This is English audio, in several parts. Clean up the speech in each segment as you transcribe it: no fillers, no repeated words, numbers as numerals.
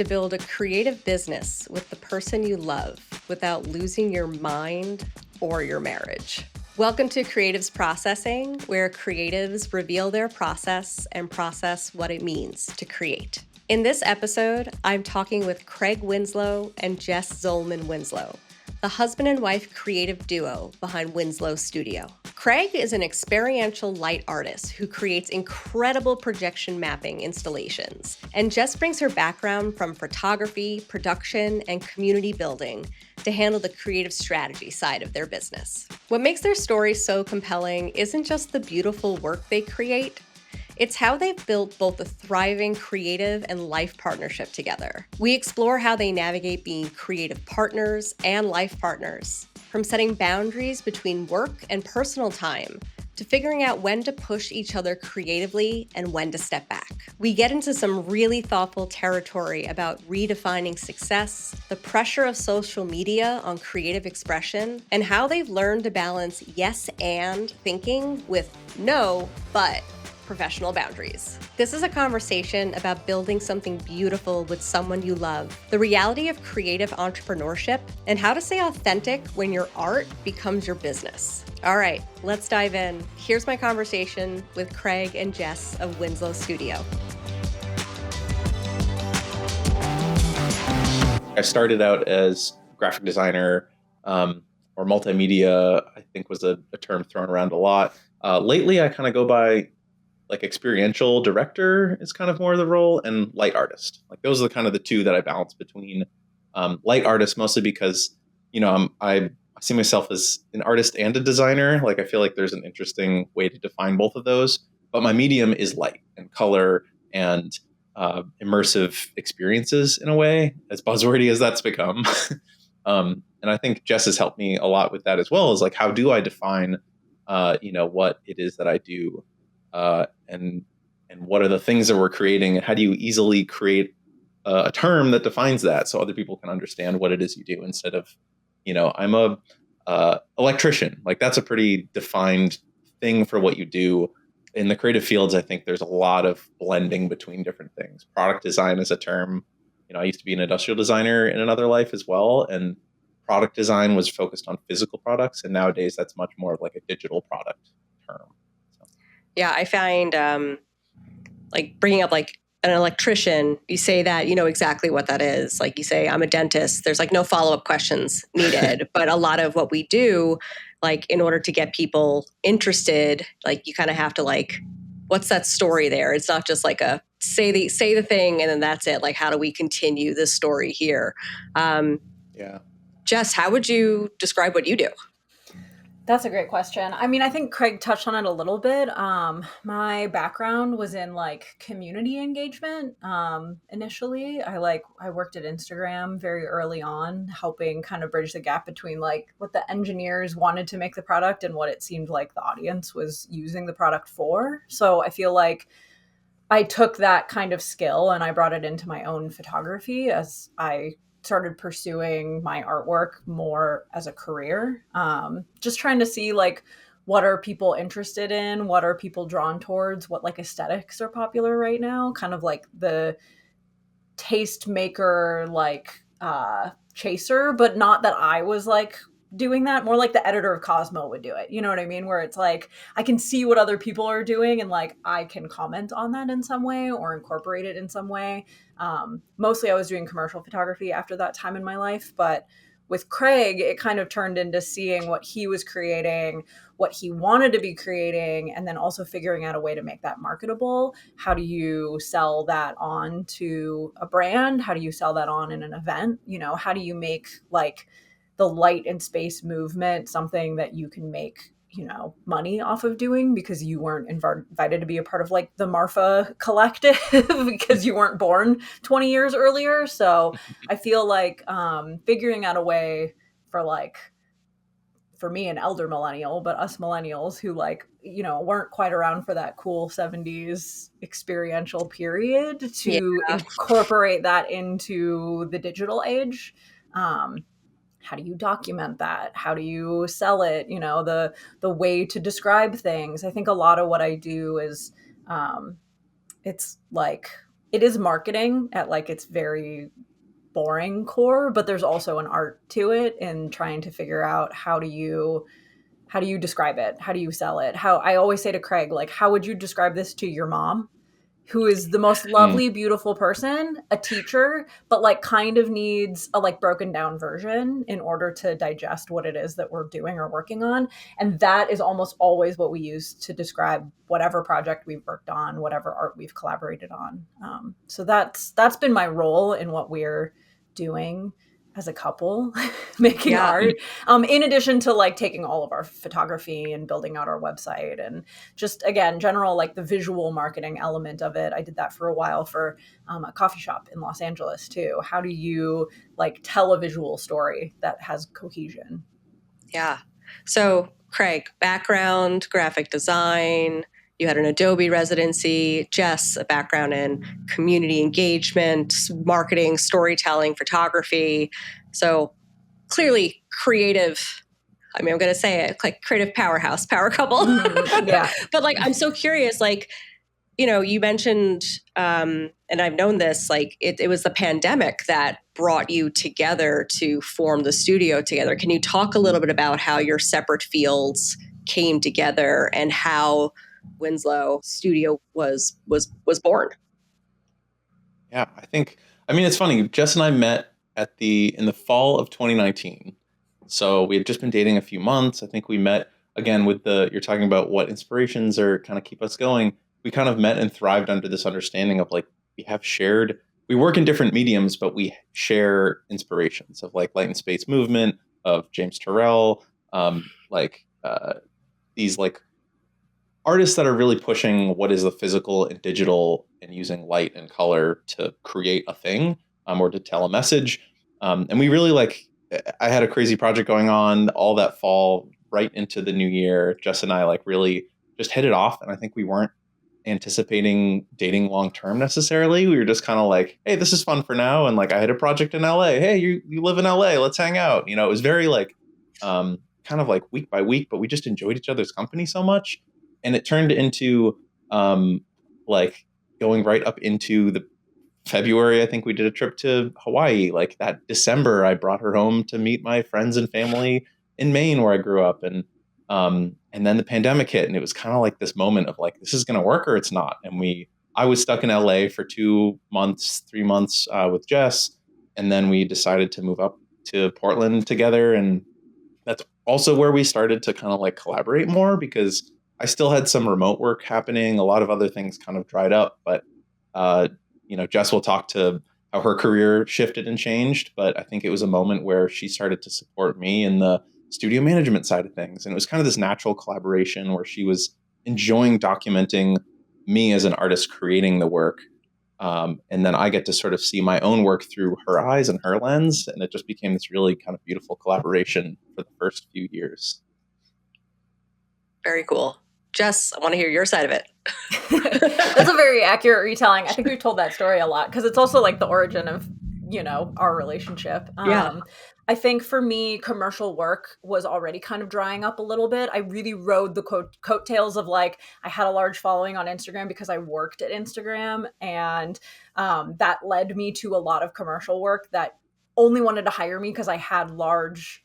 to build a creative business with the person you love without losing your mind or your marriage. Welcome to Creatives Processing, where creatives reveal their process and process what it means to create. In this episode, I'm talking with Craig Winslow and Jess Winslow, the husband and wife creative duo behind Winslow Studio. Craig is an experiential light artist who creates incredible projection mapping installations, and Jess brings her background from photography, production, and community building to handle the creative strategy side of their business. What makes their story so compelling isn't just the beautiful work they create, it's how they've built both a thriving creative and life partnership together. We explore how they navigate being creative partners and life partners, from setting boundaries between work and personal time to figuring out when to push each other creatively and when to step back. We get into some really thoughtful territory about redefining success, the pressure of social media on creative expression, and how they've learned to balance yes and thinking with no but professional boundaries. This is a conversation about building something beautiful with someone you love, the reality of creative entrepreneurship, and how to stay authentic when your art becomes your business. All right, let's dive in. Here's my conversation with Craig and Jess of Winslow Studio. I started out as a graphic designer, or multimedia, I think was a term thrown around a lot. Lately, I kind of go by like experiential director is kind of more of the role, and light artist. Like those are the kind of the two that I balance between. Light artist mostly because, I see myself as an artist and a designer. Like I feel like there's an interesting way to define both of those. But my medium is light and color and immersive experiences in a way, as buzzwordy as that's become. And I think Jess has helped me a lot with that as well. Is like, how do I define, what it is that I do? And what are the things that we're creating, and how do you easily create a term that defines that so other people can understand what it is you do, instead of, I'm a electrician. Like that's a pretty defined thing for what you do. In the creative fields, I think there's a lot of blending between different things. Product design is a term. I used to be an industrial designer in another life as well, and product design was focused on physical products, and nowadays that's much more of like a digital product term. Yeah, I find like bringing up like an electrician, you say that, you know exactly what that is. Like you say, I'm a dentist. There's like no follow-up questions needed. But a lot of what we do, like in order to get people interested, like you kind of have to like, what's that story there? It's not just like a say the thing and then that's it. Like, how do we continue this story here? Yeah. Jess, how would you describe what you do? That's a great question. I mean, I think Craig touched on it a little bit. My background was in like community engagement. Initially, I worked at Instagram very early on, helping kind of bridge the gap between like what the engineers wanted to make the product and what it seemed like the audience was using the product for. So I feel like I took that kind of skill and I brought it into my own photography as I started pursuing my artwork more as a career. Just trying to see like, what are people interested in? What are people drawn towards? What like aesthetics are popular right now? Kind of like the taste maker, like chaser, but not that I was like doing that, more like the editor of Cosmo would do it. You know what I mean? Where it's like, I can see what other people are doing and like, I can comment on that in some way or incorporate it in some way. Mostly I was doing commercial photography after that time in my life, but with Craig, it kind of turned into seeing what he was creating, what he wanted to be creating, and then also figuring out a way to make that marketable. How do you sell that on to a brand? How do you sell that on in an event? How do you make like the light and space movement something that you can make money off of doing because you weren't invited to be a part of like the Marfa collective because you weren't born 20 years earlier. So I feel like figuring out a way for me, an elder millennial, but us millennials who weren't quite around for that cool 70s experiential period to incorporate that into the digital age. How do you document that? How do you sell it? The way to describe things. I think a lot of what I do is it's like it is marketing at like its very boring core, but there's also an art to it in trying to figure out how do you describe it? How do you sell it? How I always say to Craig, like, how would you describe this to your mom, who is the most Mm. lovely, beautiful person, a teacher, but like kind of needs a like broken down version in order to digest what it is that we're doing or working on. And that is almost always what we use to describe whatever project we've worked on, whatever art we've collaborated on. So that's been my role in what we're doing as a couple, making Yeah. art. In addition to like taking all of our photography and building out our website and just again general like the visual marketing element of it. I did that for a while for a coffee shop in Los Angeles too. How do you like tell a visual story that has cohesion? Yeah. So, Craig, background, graphic design. You had an Adobe residency. Jess, a background in community engagement, marketing, storytelling, photography. So, clearly creative. I mean, I'm going to say it like creative powerhouse, power couple. Yeah. But like, I'm so curious, like, you mentioned, and I've known this, like it was the pandemic that brought you together to form the studio together. Can you talk a little bit about how your separate fields came together and how Winslow Studio was born? Yeah, I mean, it's funny. Jess and I met in the fall of 2019. So we had just been dating a few months. I think we met again with you're talking about what inspirations are kind of keep us going. We kind of met and thrived under this understanding of like, we work in different mediums, but we share inspirations of like light and space movement, of James Turrell, these like artists that are really pushing what is the physical and digital and using light and color to create a thing, or to tell a message. And we really I had a crazy project going on all that fall, right into the new year. Jess and I like really just hit it off. And I think we weren't anticipating dating long term necessarily. We were just kind of like, hey, this is fun for now. And like I had a project in LA. Hey, you live in LA, let's hang out. It was very like kind of like week by week, but we just enjoyed each other's company so much. And it turned into like going right up into the February. I think we did a trip to Hawaii. Like that December, I brought her home to meet my friends and family in Maine, where I grew up. And then the pandemic hit, and it was kind of like this moment of like, this is going to work or it's not. I was stuck in LA for 2 months, 3 months with Jess, and then we decided to move up to Portland together. And that's also where we started to kind of like collaborate more, because I still had some remote work happening. A lot of other things kind of dried up, but Jess will talk to how her career shifted and changed. But I think it was a moment where she started to support me in the studio management side of things. And it was kind of this natural collaboration where she was enjoying documenting me as an artist creating the work. And then I get to sort of see my own work through her eyes and her lens. And it just became this really kind of beautiful collaboration for the first few years. Very cool. Jess, I want to hear your side of it. That's a very accurate retelling. I think we've told that story a lot because it's also like the origin of, our relationship. Yeah. I think for me, commercial work was already kind of drying up a little bit. I really rode the coattails of like, I had a large following on Instagram because I worked at Instagram. And that led me to a lot of commercial work that only wanted to hire me because I had a large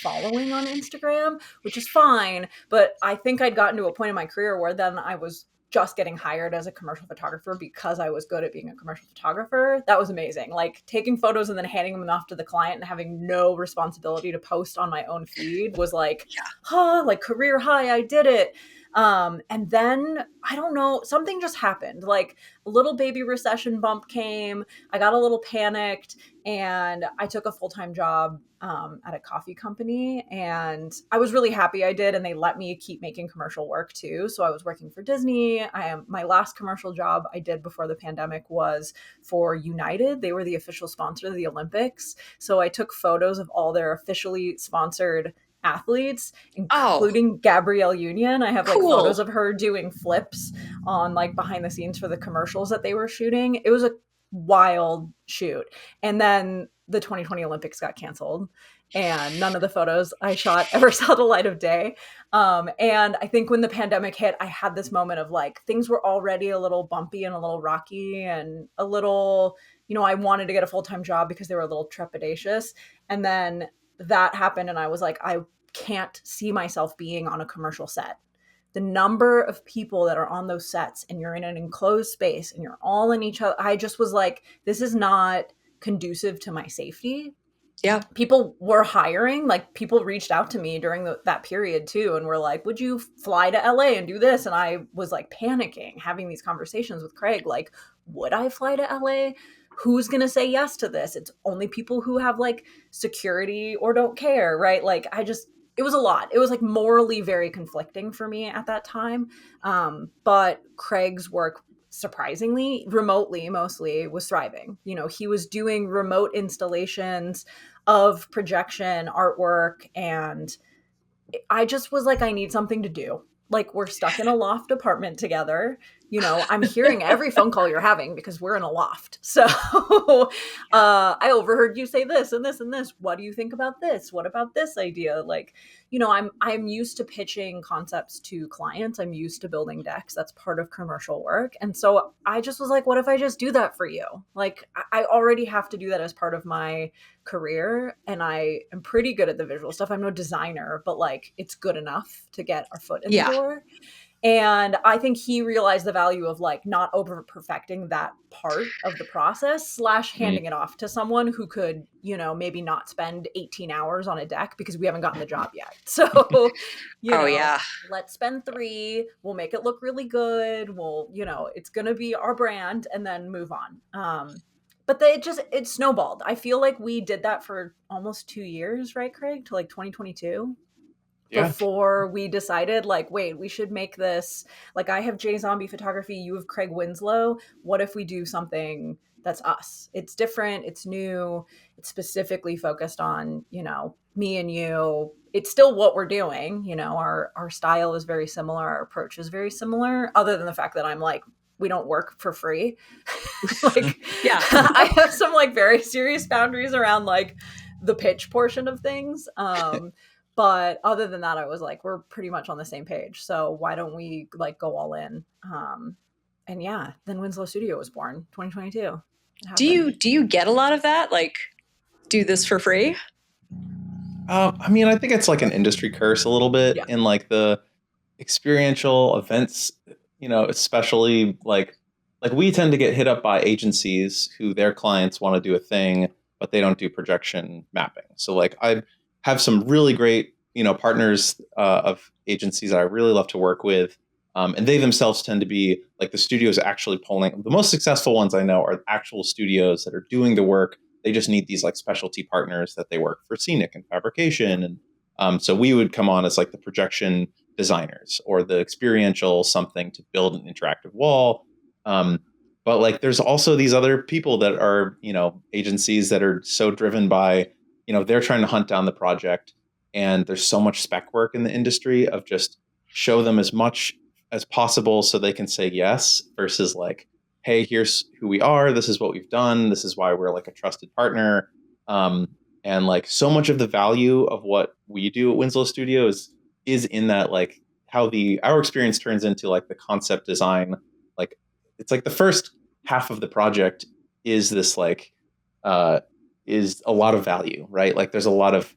following on Instagram, which is fine. But I think I'd gotten to a point in my career where then I was just getting hired as a commercial photographer because I was good at being a commercial photographer. That was amazing. Like taking photos and then handing them off to the client and having no responsibility to post on my own feed was like, like career high, I did it. And then I don't know, something just happened. Like a little baby recession bump came. I got a little panicked and I took a full-time job at a coffee company, and I was really happy I did, and they let me keep making commercial work too. So I was working for Disney. My last commercial job I did before the pandemic was for United. They were the official sponsor of the Olympics. So I took photos of all their officially sponsored athletes, including Gabrielle Union. I have like photos of her doing flips on like behind the scenes for the commercials that they were shooting. It was a wild shoot. And then the 2020 Olympics got canceled and none of the photos I shot ever saw the light of day. And I think when the pandemic hit, I had this moment of like, things were already a little bumpy and a little rocky and a little, I wanted to get a full-time job because they were a little trepidatious. And then that happened. And I was like, I can't see myself being on a commercial set. The number of people that are on those sets and you're in an enclosed space and you're all in each other. I just was like, this is not conducive to my safety. Yeah. People were hiring, like people reached out to me during that period too. And were like, would you fly to LA and do this? And I was like panicking, having these conversations with Craig, like, would I fly to LA? Who's going to say yes to this? It's only people who have like security or don't care, right? Like it was a lot. It was like morally very conflicting for me at that time. But Craig's work, surprisingly, remotely mostly, was thriving. He was doing remote installations of projection artwork. And I just was like, I need something to do. Like, we're stuck in a loft apartment together. I'm hearing every phone call you're having because we're in a loft. So I overheard you say this and this and this. What do you think about this? What about this idea? Like, I'm used to pitching concepts to clients. I'm used to building decks. That's part of commercial work. And so I just was like, what if I just do that for you? Like, I already have to do that as part of my career. And I am pretty good at the visual stuff. I'm no designer, but like, it's good enough to get our foot in the door. And I think he realized the value of like not over perfecting that part of the process / handing it off to someone who could, maybe not spend 18 hours on a deck because we haven't gotten the job yet. So, let's spend 3, we'll make it look really good. We'll, it's going to be our brand and then move on. But it snowballed. I feel like we did that for almost 2 years, right, Craig? To like 2022. Before we decided like, wait, we should make this, like, I have J Zombie Photography, you have Craig Winslow. What if we do something that's us? It's different, it's new, it's specifically focused on, me and you. It's still what we're doing. Our style is very similar, our approach is very similar, other than the fact that I'm like, we don't work for free. Like, I have some like very serious boundaries around like the pitch portion of things. But other than that, I was like, we're pretty much on the same page. So why don't we like go all in? And yeah, then Winslow Studio was born, 2022. Do you get a lot of that? Like, do this for free? I mean, I think it's like an industry curse a little bit in like the experiential events, especially like we tend to get hit up by agencies who their clients want to do a thing, but they don't do projection mapping. So like I have some really great, partners of agencies that I really love to work with. And they themselves tend to be like the studios actually pulling. The most successful ones I know are actual studios that are doing the work. They just need these like specialty partners that they work for scenic and fabrication. And so we would come on as like the projection designers or the experiential something to build an interactive wall. But like there's also these other people that are, agencies that are so driven by, they're trying to hunt down the project, and there's so much spec work in the industry of just show them as much as possible so they can say yes versus like, hey, here's who we are. This is what we've done. This is why we're like a trusted partner. And like so much of the value of what we do at Winslow Studio is in that, like how our experience turns into like the concept design. Like it's like the first half of the project is this like, is a lot of value, right? Like there's a lot of,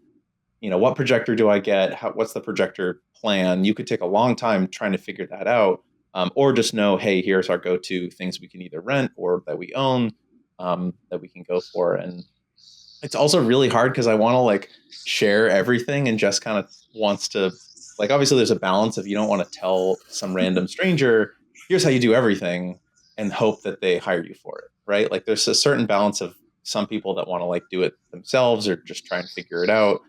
what projector do I get? What's the projector plan? You could take a long time trying to figure that out. Or just know, hey, here's our go-to things we can either rent or that we own, that we can go for. And it's also really hard because I want to like share everything, and Jess kind of wants to, like, obviously there's a balance of you don't want to tell some random stranger, here's how you do everything, and hope that they hire you for it, right? Like there's a certain balance of some people that want to like do it themselves or just try and figure it out.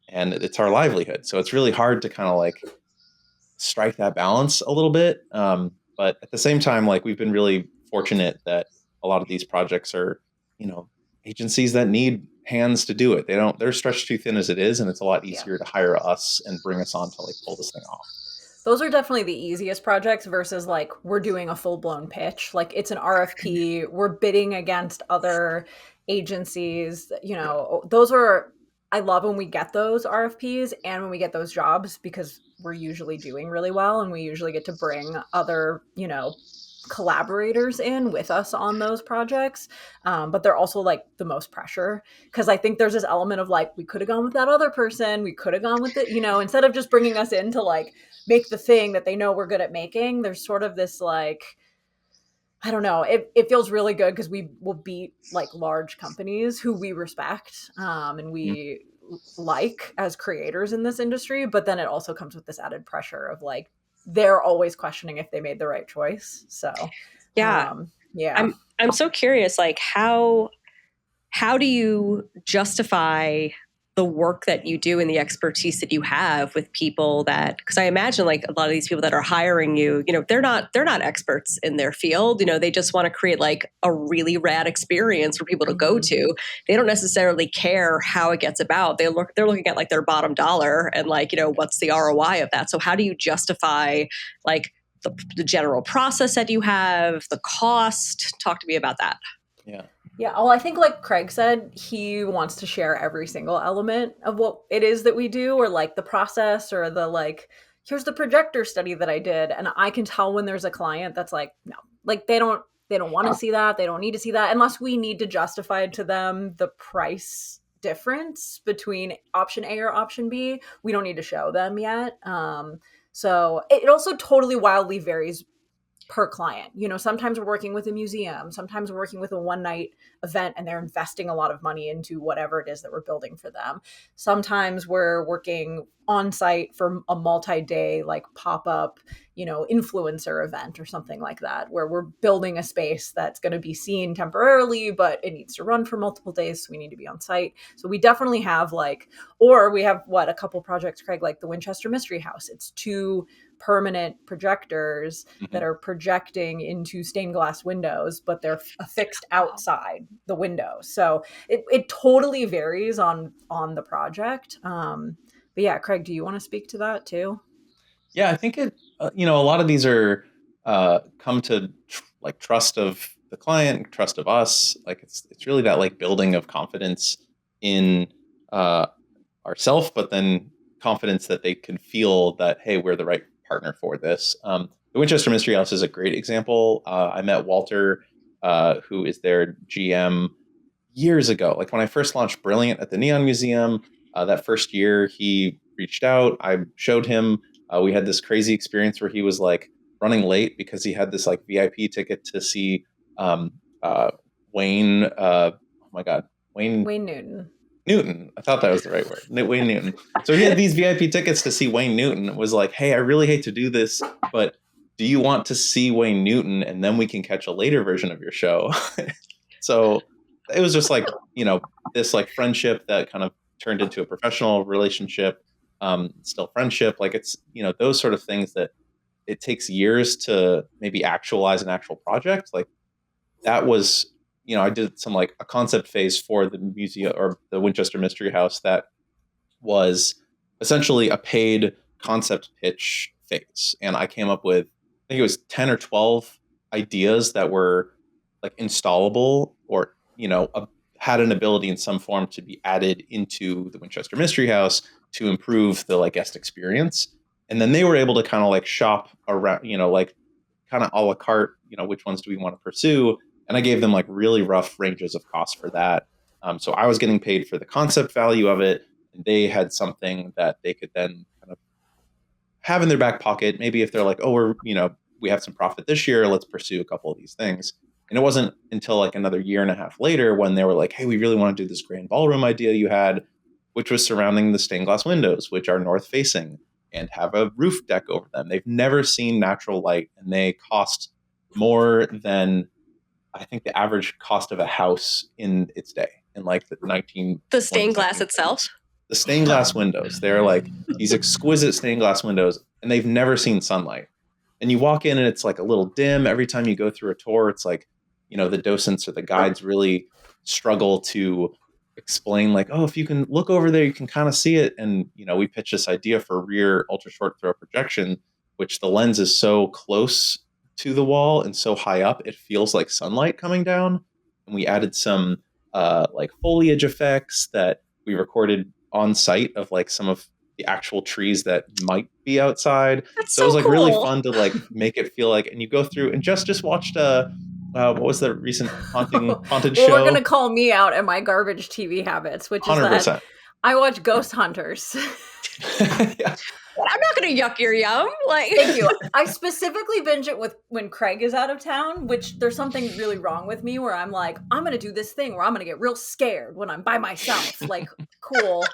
And it's our livelihood. So it's really hard to kind of like strike that balance a little bit. But at the same time, like we've been really fortunate that a lot of these projects are, agencies that need hands to do it. They're stretched too thin as it is. And it's a lot easier to hire us and bring us on to like pull this thing off. Those are definitely the easiest projects versus like we're doing a full-blown pitch. Like it's an RFP. We're bidding against other agencies, those are, I love when we get those RFPs and when we get those jobs, because we're usually doing really well and we usually get to bring other, collaborators in with us on those projects. But they're also like the most pressure, because I think there's this element of like, we could have gone with that other person. We could have gone with it, instead of just bringing us in to like make the thing that they know we're good at making. There's sort of this like, I don't know. It feels really good because we will beat like large companies who we respect, and we like as creators in this industry. But then it also comes with this added pressure of like, they're always questioning if they made the right choice. So, Yeah. yeah. I'm so curious, like how do you justify the work that you do and the expertise that you have with people that, because I imagine like a lot of these people that are hiring you, they're not experts in their field. They just want to create like a really rad experience for people to go to. They don't necessarily care how it gets about. They're looking at like their bottom dollar and like, what's the ROI of that? So how do you justify like the general process that you have, the cost? Talk to me about that. Yeah. Yeah, well, I think like Craig said, he wants to share every single element of what it is that we do, or like the process, or the like, here's the projector study that I did. And I can tell when there's a client that's like, no, like they don't want to see that. They don't need to see that unless we need to justify to them the price difference between option A or option B. We don't need to show them yet. So it also totally wildly varies per client. Sometimes we're working with a museum, sometimes we're working with a one night event and they're investing a lot of money into whatever it is that we're building for them. Sometimes we're working on site for a multi-day like pop-up, influencer event or something like that, where we're building a space that's going to be seen temporarily, but it needs to run for multiple days. So we need to be on site. So we definitely have like, or we have a couple projects, Craig, like the Winchester Mystery House. It's 2 permanent projectors that are projecting into stained glass windows, but they're affixed outside the window. So it totally varies on the project. But yeah, Craig, do you want to speak to that too? Yeah, I think it. A lot of these are come to like trust of the client, trust of us. Like it's really that like building of confidence in ourself, but then confidence that they can feel that, hey, we're the right partner for this. The Winchester Mystery House is a great example. I met Walter, who is their GM, years ago. Like when I first launched Brilliant at the Neon Museum, that first year he reached out. I showed him. We had this crazy experience where he was like running late because he had this like VIP ticket to see Wayne. Oh my God, Wayne Newton. Newton. I thought that was the right word. Wayne Newton. So he had these VIP tickets to see Wayne Newton. It was like, hey, I really hate to do this, but do you want to see Wayne Newton and then we can catch a later version of your show? So it was just like, this like friendship that kind of turned into a professional relationship, still friendship. Like it's, those sort of things that it takes years to maybe actualize an actual project. Like that was, I did some like a concept phase for the museum or the Winchester Mystery House that was essentially a paid concept pitch phase. And I came up with, I think it was 10 or 12 ideas that were like installable or, had an ability in some form to be added into the Winchester Mystery House to improve the like guest experience. And then they were able to kind of like shop around, like kind of a la carte, which ones do we want to pursue? And I gave them like really rough ranges of cost for that. So I was getting paid for the concept value of it. And they had something that they could then kind of have in their back pocket. Maybe if they're like, oh, we have some profit this year, let's pursue a couple of these things. And it wasn't until like another year and a half later when they were like, hey, we really want to do this grand ballroom idea you had, which was surrounding the stained glass windows, which are north facing and have a roof deck over them. They've never seen natural light and they cost more than I think the average cost of a house in its day in like the 19 The stained glass itself. The stained glass windows. They're like these exquisite stained glass windows and they've never seen sunlight. And you walk in and it's like a little dim. Every time you go through a tour, it's like, the docents or the guides really struggle to explain like, oh, if you can look over there, you can kind of see it. And, we pitched this idea for rear ultra short throw projection, which the lens is so close to the wall and so high up, it feels like sunlight coming down. And we added some like foliage effects that we recorded on site of like some of the actual trees that might be outside. That's So it was so like really cool. fun to like make it feel like, and you go through and just watched what was the recent haunted Well, show? we're gonna call me out and my garbage TV habits, which is 100%. that I watch Ghost Hunters. Yeah. I'm not going to yuck your yum. Like, Thank you. I specifically binge it with when Craig is out of town, which there's something really wrong with me where I'm like, I'm going to do this thing where I'm going to get real scared when I'm by myself. Like, cool.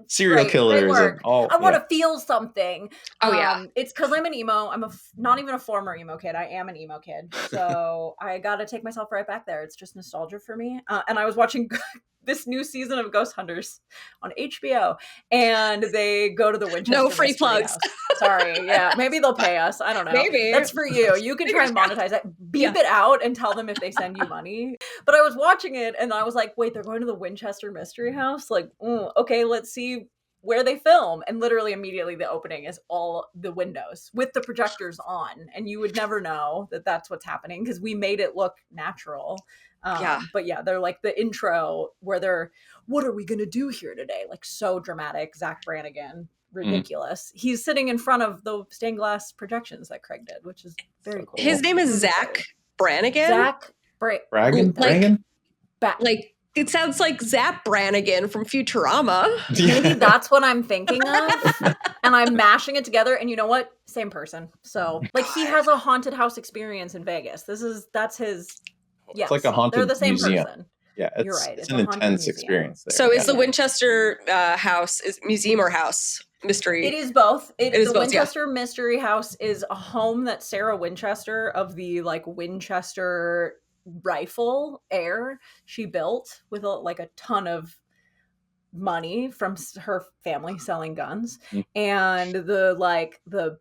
Serial Great killers work. and all. I want to feel something. Oh, yeah. It's because I'm an emo. I'm not even a former emo kid. I am an emo kid. So I got to take myself right back there. It's just nostalgia for me. And I was watching this new season of Ghost Hunters on HBO, and they go to the Winchester No free Mystery plugs. House. Sorry, yeah, maybe they'll pay us. I don't know. Maybe. That's for you. You can try and monetize it. Beep it out and tell them if they send you money. But I was watching it, and I was like, wait, they're going to the Winchester Mystery House? Like, okay, let's see where they film. And literally immediately the opening is all the windows with the projectors on, and you would never know that that's what's happening because we made it look natural. But yeah, they're like the intro where they're, what are we gonna do here today? Like so dramatic. Zach Brannigan, ridiculous. He's sitting in front of the stained glass projections that Craig did, which is very cool. His name is Zach Brannigan. Zach Brannigan. Like it sounds like Zap Brannigan from Futurama. Maybe that's what I'm thinking of, and I'm mashing it together. And you know what? Same person. So like he has a haunted house experience in Vegas. That's his. Yes, it's like a haunted they're the same museum. Person. Yeah, you're right. It's an intense experience there. So is the Winchester house is museum or house mystery? It is both. It is the both, Winchester Mystery House is a home that Sarah Winchester of the like Winchester rifle heir she built with a ton of money from her family selling guns. And the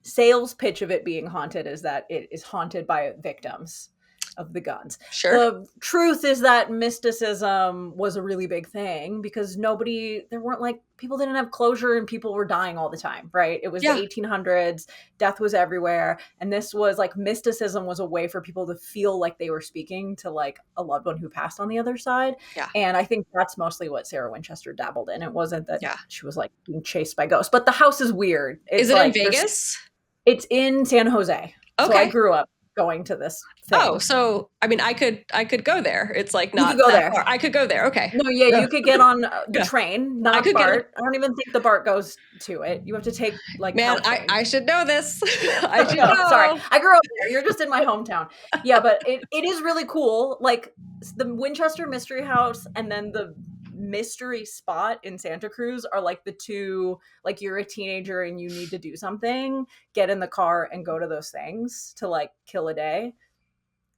sales pitch of it being haunted is that it is haunted by victims of the guns. Sure. The truth is that mysticism was a really big thing because people didn't have closure and people were dying all the time, right? It was the 1800s, death was everywhere. And this was like mysticism was a way for people to feel like they were speaking to like a loved one who passed on the other side. Yeah. And I think that's mostly what Sarah Winchester dabbled in. It wasn't that she was like being chased by ghosts, but the house is weird. Is it in Vegas? It's in San Jose. Okay. So I grew up going to this thing. Oh, so I mean, I could go there. It's like not you could go there. Far. I could go there. Okay. No, you could get on the train, not BART. I don't even think the BART goes to it. You have to take like. Man, I should know this. I should know. know. Sorry, I grew up there. You're just in my hometown. Yeah, but it is really cool. Like the Winchester Mystery House, and then the mystery spot in Santa Cruz are like the two, like you're a teenager and you need to do something, get in the car and go to those things to like kill a day.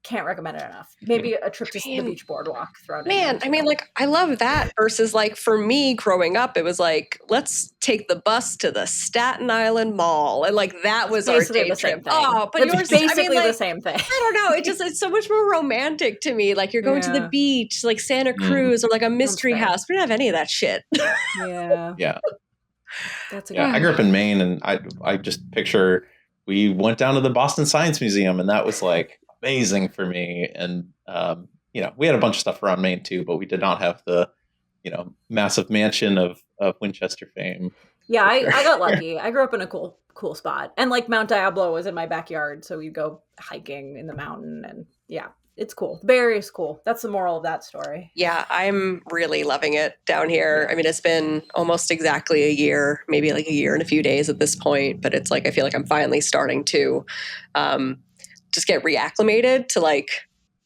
Can't recommend it enough. Maybe a trip to the beach boardwalk thrown in. Man, I mean, like, I love that versus like for me growing up, it was like, let's take the bus to the Staten Island Mall. And like, that was our day trip. Oh, but yours basically the same thing. I don't know. It's so much more romantic to me. Like you're going to the beach, like Santa Cruz or like a mystery house. We didn't have any of that shit. Yeah. That's I grew up in Maine and I just picture we went down to the Boston Science Museum and that was like amazing for me. And, we had a bunch of stuff around Maine too, but we did not have the, massive mansion of Winchester fame. Yeah, I got lucky. I grew up in a cool spot. And like Mount Diablo was in my backyard. So we'd go hiking in the mountain and it's cool. The Bay Area is cool. That's the moral of that story. Yeah, I'm really loving it down here. I mean, it's been almost exactly a year, maybe like a year and a few days at this point. But it's like, I feel like I'm finally starting to just get reacclimated to like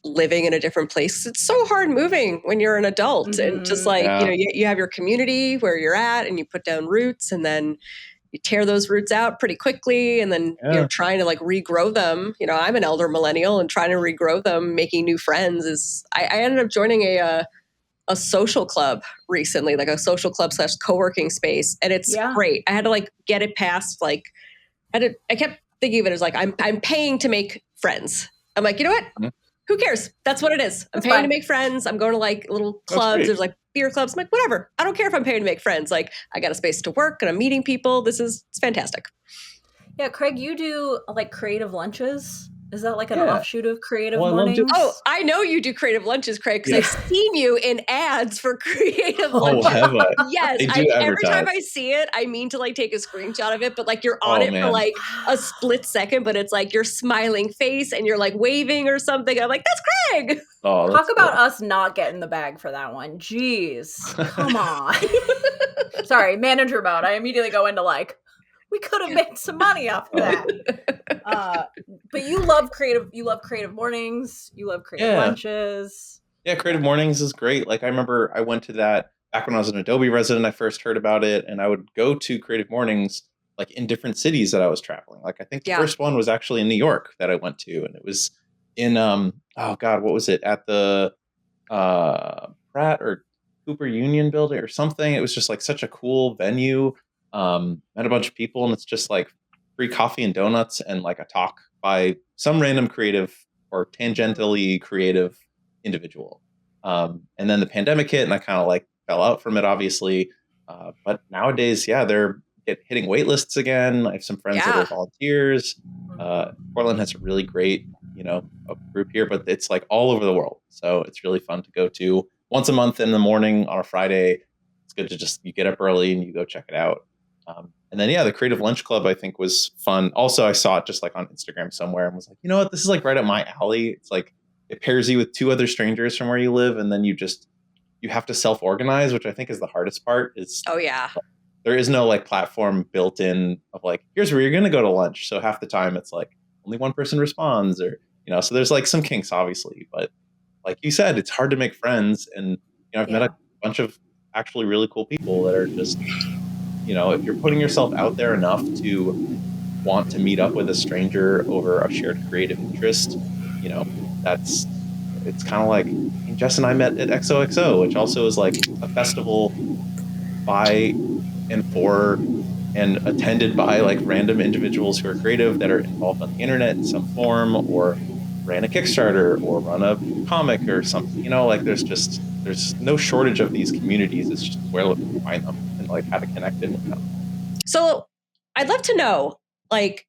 living in a different place. It's so hard moving when you're an adult and just like, you have your community where you're at and you put down roots and then you tear those roots out pretty quickly and then you're trying to like regrow them. I'm an elder millennial and trying to regrow them, making new friends I ended up joining a social club recently, like a social club / co-working space. And it's great. I had to like get it past, like, I kept thinking of it as like, I'm paying to make friends. I'm like, you know what? Mm-hmm. Who cares? That's what it is. I'm paying to make friends. I'm going to like little clubs. There's like beer clubs. I'm like, whatever. I don't care if I'm paying to make friends. Like I got a space to work and I'm meeting people. It's fantastic. Yeah. Craig, you do like creative lunches. Is that like an Yeah. offshoot of Creative Well, I love doing- Mornings? Oh, I know you do creative lunches, Craig, because Yeah. I've seen you in ads for creative Oh, lunches. have I? Yes, They do every time advertise. I see it, I mean to like take a screenshot of it, but like you're on Oh, it for man. like a split second, but it's like your smiling face and you're like waving or something. I'm like, that's Craig. Oh, Talk that's about cool. us not getting the bag for that one. Jeez. Come on. Sorry, manager mode. I immediately go into like, we could have made some money off of that. But you love creative mornings, you love creative Yeah. lunches. Yeah, Creative Mornings is great. Like I remember I went to that back when I was an Adobe resident. I first heard about it, and I would go to Creative Mornings like in different cities that I was traveling. Like I think the Yeah. first one was actually in New York that I went to, and it was in oh god, what was it, at the Pratt or Cooper Union building or something. It was just like such a cool venue. Met a bunch of people, and it's just like free coffee and donuts and like a talk by some random creative or tangentially creative individual. And then the pandemic hit, and I kind of like fell out from it, obviously. But nowadays, yeah, they're hitting wait lists again. I have some friends that Yeah. are volunteers. Portland has a really great, a group here, but it's like all over the world. So it's really fun to go to once a month in the morning on a Friday. It's good to just, you get up early and you go check it out. And then, yeah, the Creative Lunch Club, I think, was fun. Also, I saw it just like on Instagram somewhere and was like, you know what, this is like right up my alley. It's like, it pairs you with two other strangers from where you live. And then you have to self-organize, which I think is the hardest part. Oh, yeah. There is no like platform built in of like, here's where you're going to go to lunch. So half the time it's like only one person responds, or, so there's like some kinks, obviously. But like you said, it's hard to make friends. And, I've met a bunch of actually really cool people that are just, if you're putting yourself out there enough to want to meet up with a stranger over a shared creative interest, it's kind of like Jess and I met at XOXO, which also is like a festival by and for and attended by like random individuals who are creative that are involved on the internet in some form, or ran a Kickstarter or run a comic or something. Like there's no shortage of these communities. It's just where to find them and like how to connect in with them. So I'd love to know, like,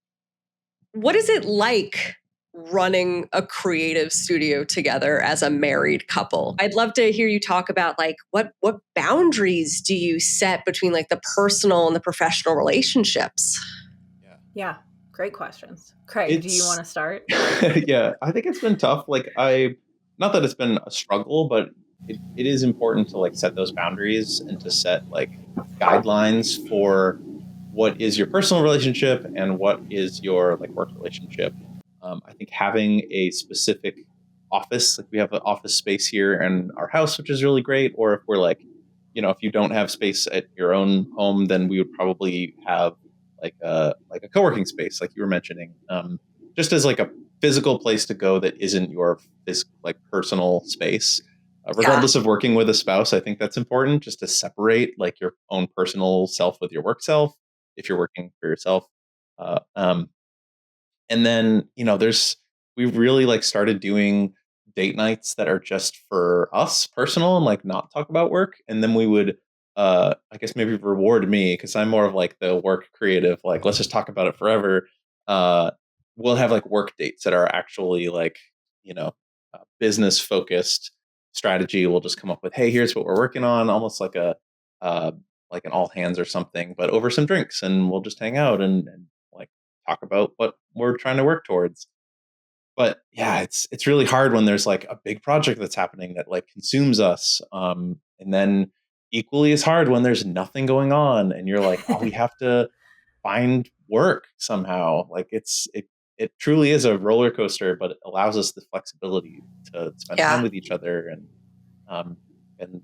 what is it like running a creative studio together as a married couple? I'd love to hear you talk about like what boundaries do you set between like the personal and the professional relationships? Yeah, great questions. Craig, do you want to start? Yeah, I think it's been tough. Like not that it's been a struggle, but it is important to like set those boundaries and to set like guidelines for what is your personal relationship and what is your like work relationship. I think having a specific office, like we have an office space here in our house, which is really great. Or if we're like, if you don't have space at your own home, then we would probably have like a co-working space, like you were mentioning, just as like a physical place to go that isn't your like personal space. Regardless of working with a spouse, I think that's important, just to separate like your own personal self with your work self if you're working for yourself. And then, we've really like started doing date nights that are just for us personal and like not talk about work. And then we would, I guess maybe reward me, because I'm more of like the work creative, like let's just talk about it forever. We'll have like work dates that are actually like, business focused strategy. We'll just come up with, hey, here's what we're working on, almost like like an all hands or something, but over some drinks, and we'll just hang out and like talk about what we're trying to work towards. But yeah, it's really hard when there's like a big project that's happening that like consumes us. And then equally as hard when there's nothing going on and you're like, oh, we have to find work somehow. Like it truly is a roller coaster, but it allows us the flexibility to spend time with each other. And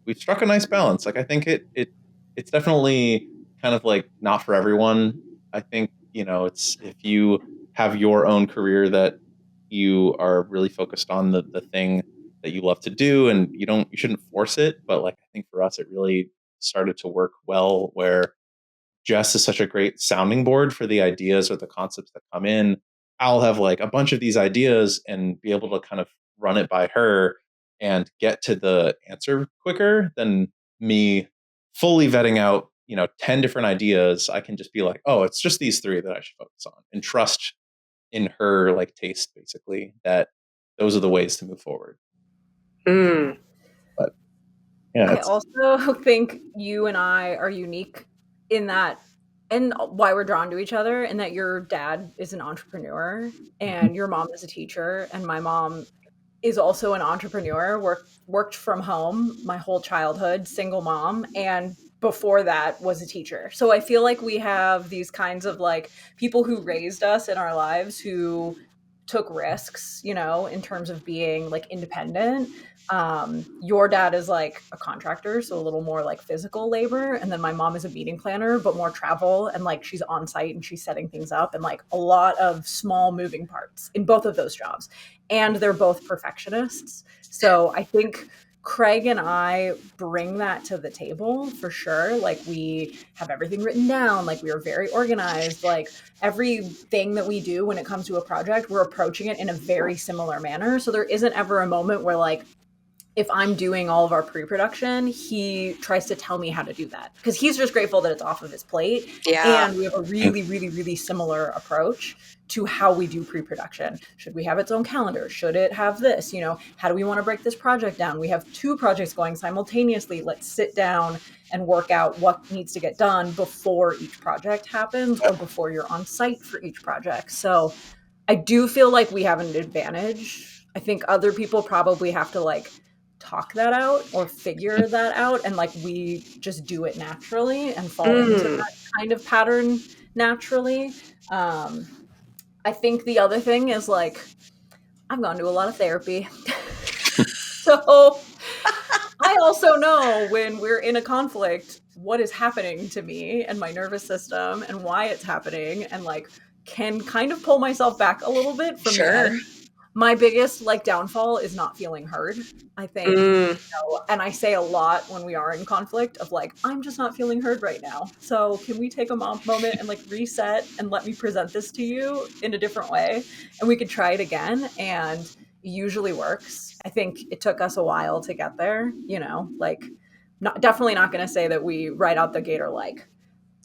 we've struck a nice balance. Like I think it's definitely kind of like not for everyone. I think, it's if you have your own career that you are really focused on the thing that you love to do, and you shouldn't force it. But like I think for us it really started to work well, where Jess is such a great sounding board for the ideas or the concepts that come in. I'll have like a bunch of these ideas and be able to kind of run it by her and get to the answer quicker than me fully vetting out, 10 different ideas. I can just be like, oh, it's just these three that I should focus on, and trust in her like taste, basically, that those are the ways to move forward. Mm. But yeah, I it's also think you and I are unique in that, and why we're drawn to each other, and that your dad is an entrepreneur and your mom is a teacher, and my mom is also an entrepreneur, worked from home my whole childhood, single mom, and before that was a teacher. So I feel like we have these kinds of like people who raised us in our lives who took risks, in terms of being like independent. Your dad is like a contractor, so a little more like physical labor, and then my mom is a meeting planner, but more travel, and like she's on site and she's setting things up, and like a lot of small moving parts in both of those jobs. And they're both perfectionists. So I think Craig and I bring that to the table for sure. Like we have everything written down, like we are very organized, like everything that we do when it comes to a project, we're approaching it in a very similar manner. So there isn't ever a moment where like if I'm doing all of our pre-production, he tries to tell me how to do that because he's just grateful that it's off of his plate. Yeah. And we have a really, really, really similar approach to how we do pre-production. Should we have its own calendar? Should it have this? How do we want to break this project down? We have 2 projects going simultaneously. Let's sit down and work out what needs to get done before each project happens or before you're on site for each project. So I do feel like we have an advantage. I think other people probably have to like talk that out or figure that out, and like we just do it naturally and fall into that kind of pattern naturally. I think the other thing is like I've gone to a lot of therapy. So I also know when we're in a conflict what is happening to me and my nervous system and why it's happening, and like can kind of pull myself back a little bit from the Sure. edge. My biggest like downfall is not feeling heard, I think. And I say a lot when we are in conflict of like, I'm just not feeling heard right now. So can we take a moment and like reset and let me present this to you in a different way? And we could try it again. And it usually works. I think it took us a while to get there, like definitely not going to say that we right out the gate are like,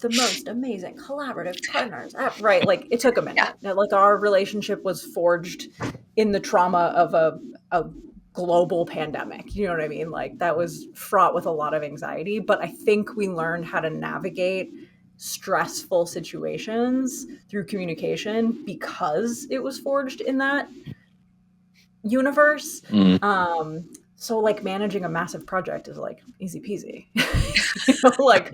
the most amazing collaborative partners. Right. Like it took a minute. Yeah. Like our relationship was forged in the trauma of a global pandemic. You know what I mean? Like that was fraught with a lot of anxiety, but I think we learned how to navigate stressful situations through communication because it was forged in that universe. So like managing a massive project is like easy peasy. Like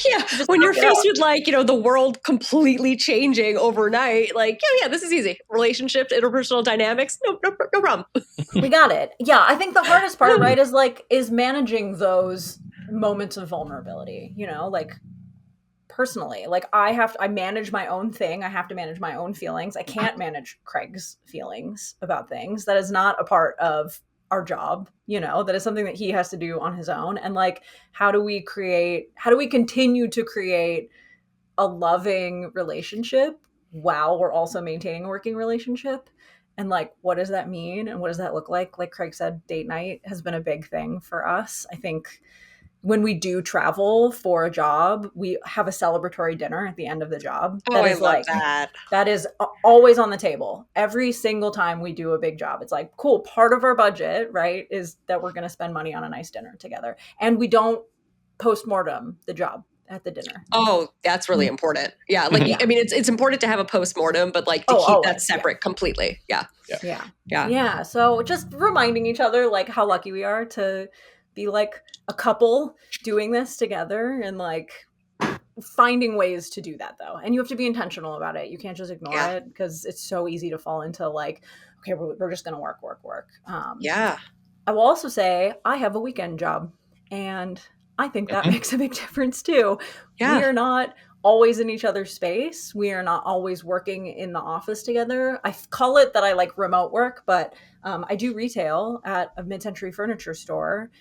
Yeah, when you're faced with like, the world completely changing overnight, like, yeah, this is easy. Relationships, interpersonal dynamics, no problem. We got it. Yeah, I think the hardest part, right, is managing those moments of vulnerability, like personally. Like I manage my own thing. I have to manage my own feelings. I can't manage Craig's feelings about things. That is not a part of our job, that is something that he has to do on his own. And like how do we continue to create a loving relationship while we're also maintaining a working relationship? And like what does that mean and what does that look like Craig said, date night has been a big thing for us. I think when we do travel for a job, we have a celebratory dinner at the end of the job. Oh, I love that. That is always on the table. Every single time we do a big job, it's like, cool, part of our budget, right, is that we're going to spend money on a nice dinner together. And we don't postmortem the job at the dinner. Oh, that's really important. Yeah. Like, I mean, it's important to have a postmortem, but like to keep always, that separate completely. Yeah. So just reminding each other like how lucky we are to be like a couple doing this together, and like finding ways to do that though. And you have to be intentional about it. You can't just ignore it because it's so easy to fall into like, okay, we're just going to work. Yeah. I will also say I have a weekend job, and I think that makes a big difference too. Yeah. We are not always in each other's space. We are not always working in the office together. I call it that I like remote work, but I do retail at a mid-century furniture store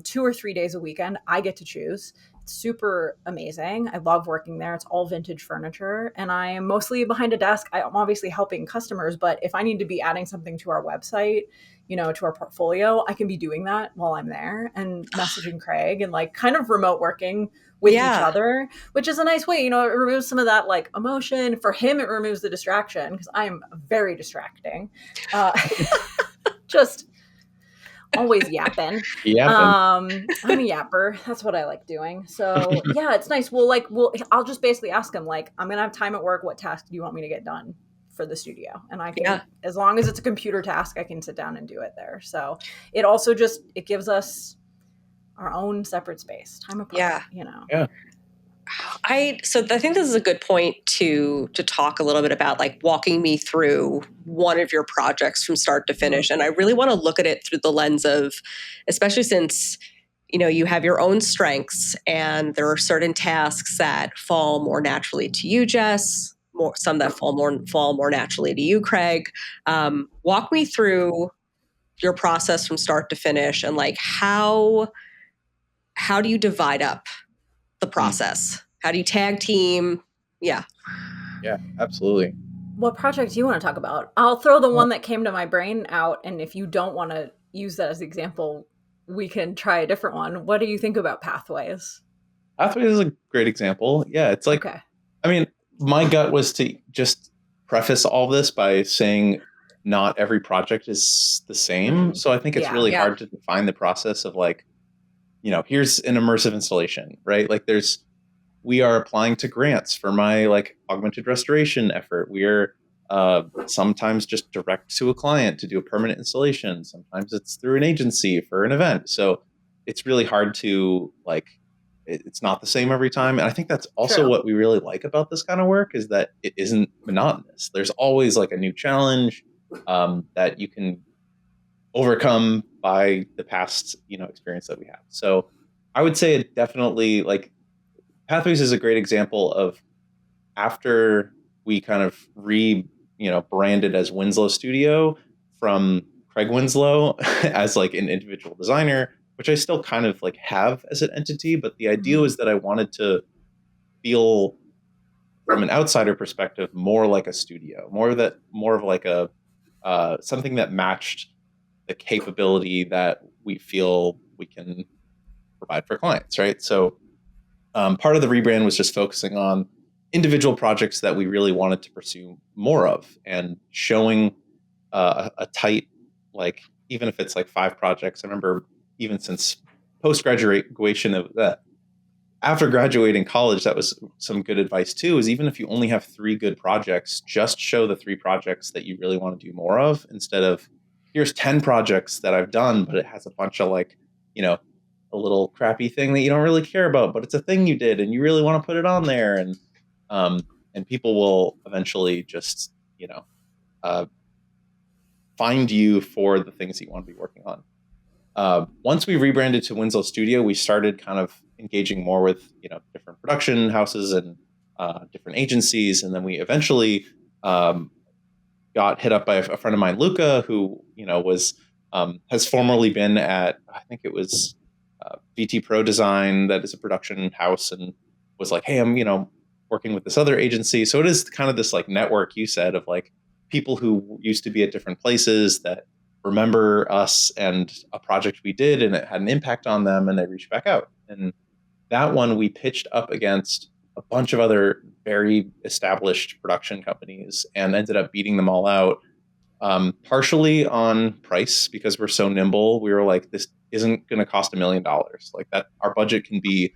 2 or 3 days a weekend. I get to choose. super amazing. I love working there. It's all vintage furniture, and I am mostly behind a desk. I'm obviously helping customers, but if I need to be adding something to our website, to our portfolio, I can be doing that while I'm there and messaging Craig and like kind of remote working with each other, which is a nice way. It removes some of that like emotion. For him, it removes the distraction because I am very distracting. Just always yapping. I'm a yapper. That's what I like doing. So yeah, it's nice. I'll just basically ask him like, I'm gonna have time at work. What task do you want me to get done for the studio? And I can, as long as it's a computer task, I can sit down and do it there. So it also it gives us our own separate space, time apart. Yeah. So I think this is a good point to talk a little bit about like walking me through one of your projects from start to finish. And I really want to look at it through the lens of, especially since, you have your own strengths and there are certain tasks that fall more naturally to you, Jess, some that fall more naturally to you, Craig. Walk me through your process from start to finish and like how do you divide up the process? How do you tag team? Yeah, absolutely. What project do you want to talk about? I'll throw the one that came to my brain out, and if you don't want to use that as an example, we can try a different one. What do you think about Pathways? Pathways is a great example. Yeah, it's like, I mean, my gut was to just preface all this by saying not every project is the same. So I think it's really hard to define the process of like, here's an immersive installation, right? Like we are applying to grants for my like augmented restoration effort. We are sometimes just direct to a client to do a permanent installation. Sometimes it's through an agency for an event. So it's really hard to like, it's not the same every time. And I think that's also what we really like about this kind of work is that it isn't monotonous. There's always like a new challenge that you can overcome by the past, experience that we have. So I would say it definitely like Pathways is a great example of after we kind of branded as Winslow Studio from Craig Winslow as like an individual designer, which I still kind of like have as an entity. But the idea was that I wanted to feel from an outsider perspective, more like a studio, more of like a something that matched the capability that we feel we can provide for clients, right? So part of the rebrand was just focusing on individual projects that we really wanted to pursue more of and showing a tight, like, even if it's like 5 projects. I remember even since post-graduation of that, after graduating college, that was some good advice too, is even if you only have 3 good projects, just show the 3 projects that you really want to do more of instead of here's 10 projects that I've done, but it has a bunch of like, a little crappy thing that you don't really care about, but it's a thing you did and you really want to put it on there. And people will eventually just, find you for the things that you want to be working on. Once we rebranded to Winslow Studio, we started kind of engaging more with, different production houses and different agencies. And then we eventually got hit up by a friend of mine, Luca, who, has formerly been at, I think it was VT Pro Design, that is a production house, and was like, hey, I'm, working with this other agency. So it is kind of this like network you said of like people who used to be at different places that remember us and a project we did and it had an impact on them and they reached back out. And that one we pitched up against a bunch of other very established production companies and ended up beating them all out. Partially on price, because we're so nimble. We were like, this isn't going to cost $1 million. Like that, our budget can be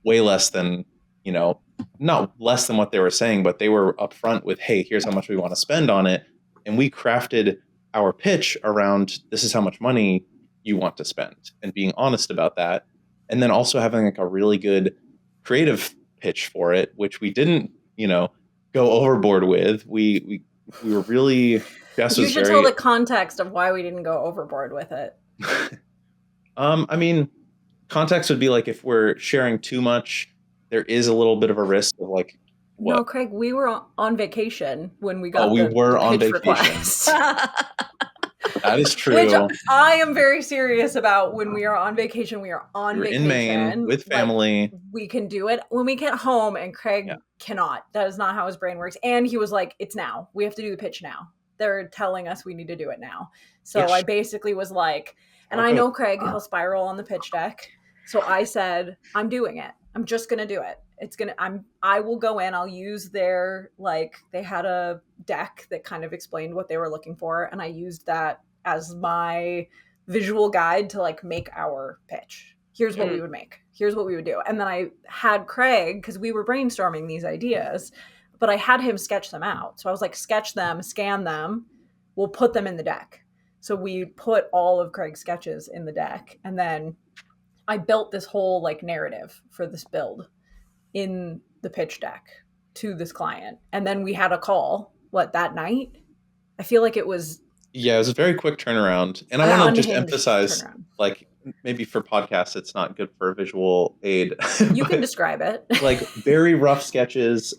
way less than, not less than what they were saying, but they were upfront with, hey, here's how much we want to spend on it. And we crafted our pitch around, this is how much money you want to spend, and being honest about that. And then also having like a really good creative pitch for it, which we didn't, go overboard with. We were really, Jess you was should very, tell the context of why we didn't go overboard with it. I mean, context would be like if we're sharing too much, there is a little bit of a risk of like, what? No, Craig, we were on vacation when we got we were on pitch vacation. request. That is Which true. I am very serious about. When we are on vacation, we are on You're vacation. in Maine with Like, family. we can do it when we get home, and Craig Yeah. cannot. That is not how his brain works. And he was like, it's now. We have to do the pitch now. They're telling us we need to do it now. So Yes. I basically was like, and I know Craig, he'll spiral on the pitch deck. So I said, I'm doing it. I'm just going to do it. I will go in, I'll use their, like, they had a deck that kind of explained what they were looking for. And I used that as my visual guide to like make our pitch. Here's what we would make. Here's what we would do. And then I had Craig, because we were brainstorming these ideas, but I had him sketch them out. So I was like, sketch them, scan them, we'll put them in the deck. So we put all of Craig's sketches in the deck. And then I built this whole like narrative for this build in the pitch deck to this client. And then we had a call, that night? I feel like it was. Yeah, it was a very quick turnaround. And I want to just emphasize, like, maybe for podcasts, it's not good for a visual aid. You can describe it. Like, very rough sketches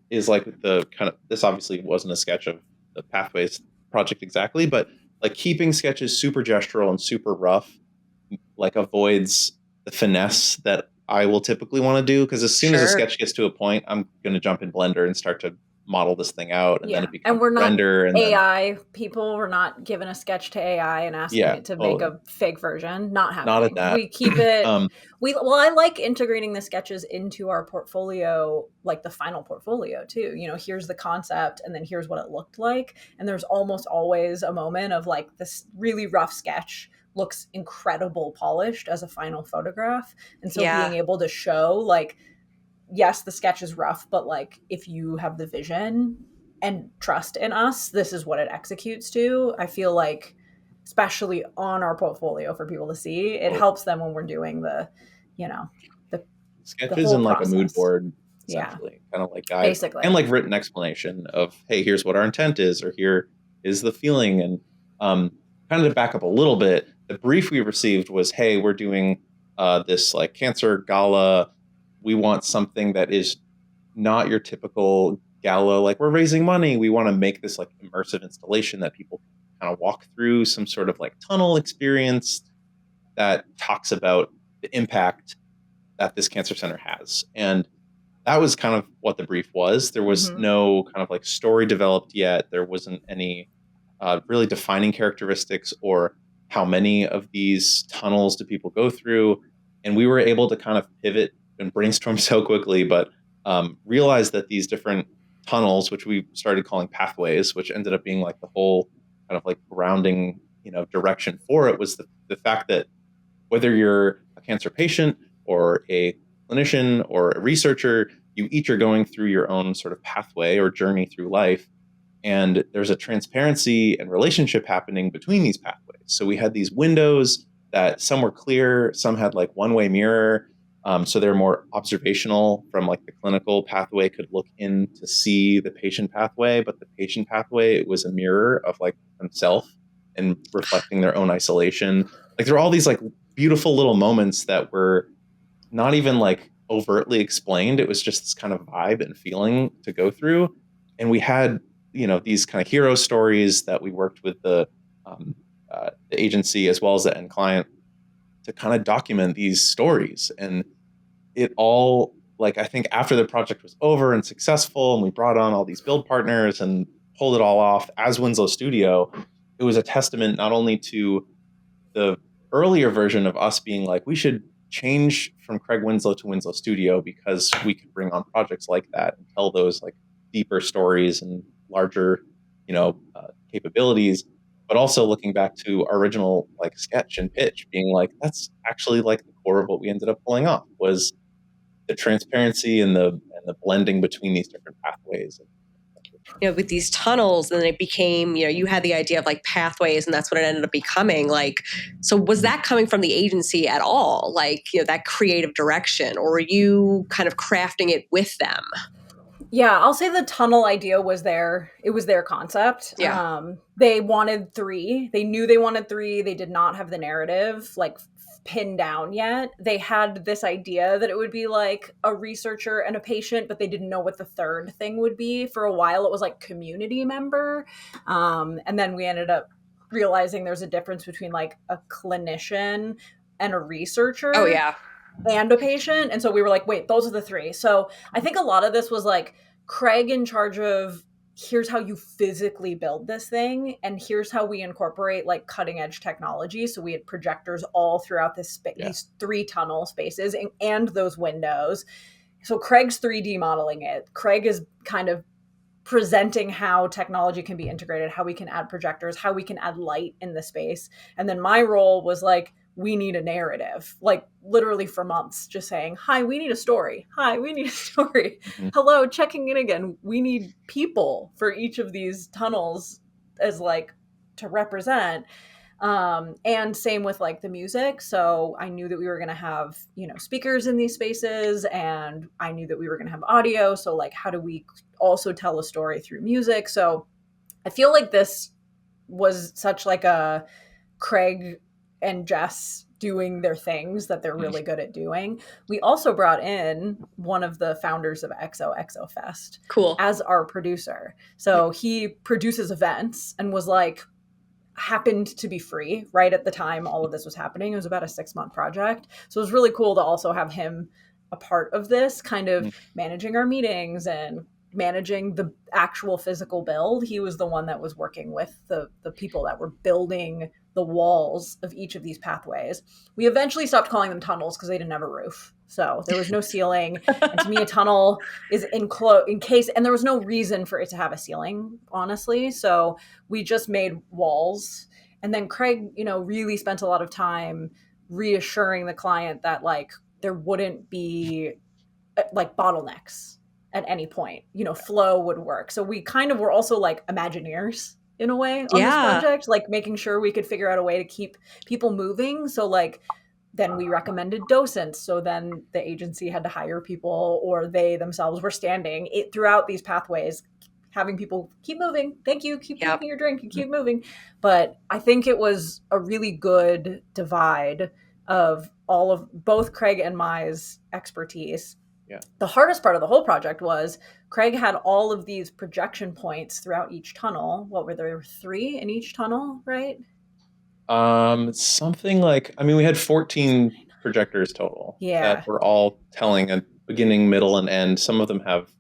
is like the kind of, this obviously wasn't a sketch of the Pathways project exactly, but like keeping sketches super gestural and super rough, like avoids the finesse that I will typically want to do. Because as soon as a sketch gets to a point, I'm going to jump in Blender and start to model this thing out, and then it becomes we're not render. And AI people. We're not giving a sketch to AI and asking it to make a fake version. Not happening. Not at that. We keep it. I like integrating the sketches into our portfolio, like the final portfolio too. You know, here's the concept, and then here's what it looked like. And there's almost always a moment of like, this really rough sketch looks incredible polished as a final photograph. And so being able to show, like, yes, the sketch is rough, but like, if you have the vision and trust in us, this is what it executes to. I feel like, especially on our portfolio for people to see, it helps them when we're doing the sketches and like a mood board, essentially, kind of like guide, basically, and like written explanation of, hey, here's what our intent is, or here is the feeling. And kind of to back up a little bit, the brief we received was, hey, we're doing this like cancer gala. We want something that is not your typical gala. Like, we're raising money. We want to make this like immersive installation that people kind of walk through some sort of like tunnel experience that talks about the impact that this cancer center has. And that was kind of what the brief was. There was no kind of like story developed yet. There wasn't any really defining characteristics or how many of these tunnels do people go through. And we were able to kind of pivot and brainstorm so quickly, but realized that these different tunnels, which we started calling pathways, which ended up being like the whole kind of like grounding, direction for it, was the fact that whether you're a cancer patient or a clinician or a researcher, you each are going through your own sort of pathway or journey through life. And there's a transparency and relationship happening between these pathways. So we had these windows that some were clear, some had like one-way mirror. So they're more observational from like the clinical pathway could look in to see the patient pathway, but the patient pathway, it was a mirror of like themselves and reflecting their own isolation. Like, there are all these like beautiful little moments that were not even like overtly explained. It was just this kind of vibe and feeling to go through. And we had, these kind of hero stories that we worked with the agency as well as the end client to kind of document these stories. And it all, like, I think after the project was over and successful and we brought on all these build partners and pulled it all off as Winslow Studio, it was a testament not only to the earlier version of us being like, we should change from Craig Winslow to Winslow Studio because we could bring on projects like that and tell those like deeper stories and larger, capabilities, but also looking back to our original like sketch and pitch being like, that's actually like the core of what we ended up pulling off, was the transparency and the blending between these different pathways. With these tunnels, and then it became, you had the idea of like pathways, and that's what it ended up becoming. Like, so was that coming from the agency at all? Like, that creative direction, or were you kind of crafting it with them? Yeah, I'll say the tunnel idea was it was their concept. Yeah. They wanted 3. They knew they wanted 3. They did not have the narrative like pinned down yet. They had this idea that it would be like a researcher and a patient, but they didn't know what the third thing would be. For a while, it was like community member. And then we ended up realizing there's a difference between like a clinician and a researcher. Oh, yeah. And a patient. And so we were like, wait, those are the three. So I think a lot of this was like Craig in charge of, here's how you physically build this thing, and here's how we incorporate like cutting edge technology. So we had projectors all throughout this these 3 tunnel spaces and those windows. So Craig's 3D modeling it. Craig is kind of presenting how technology can be integrated, how we can add projectors, how we can add light in the space. And then my role was like, we need a narrative, like literally for months, just saying, hi, we need a story. Hi, we need a story. Mm-hmm. Hello, checking in again. We need people for each of these tunnels as like to represent. And same with like the music. So I knew that we were going to have, speakers in these spaces, and I knew that we were going to have audio. So like, how do we also tell a story through music? So I feel like this was such like a Craig and Jess doing their things that they're really good at doing. We also brought in one of the founders of XO Fest as our producer. So he produces events and was like, happened to be free right at the time all of this was happening. It was about a 6-month project. So it was really cool to also have him a part of this, kind of managing our meetings and managing the actual physical build. He was the one that was working with the people that were building the walls of each of these pathways. We eventually stopped calling them tunnels because they didn't have a roof. So there was no ceiling. And to me, a tunnel is encased, and there was no reason for it to have a ceiling, honestly. So we just made walls. And then Craig, really spent a lot of time reassuring the client that like there wouldn't be like bottlenecks at any point, flow would work. So we kind of were also like Imagineers in a way on this project, like making sure we could figure out a way to keep people moving. So like, then we recommended docents. So then the agency had to hire people, or they themselves were standing it throughout these pathways, having people keep moving. Thank you. Keep drinking your drink and keep moving. But I think it was a really good divide of all of both Craig and Mai's expertise. Yeah. The hardest part of the whole project was Craig had all of these projection points throughout each tunnel. What were there? 3 in each tunnel, right? Something like, we had 14 projectors total that were all telling a beginning, middle, and end. Some of them have,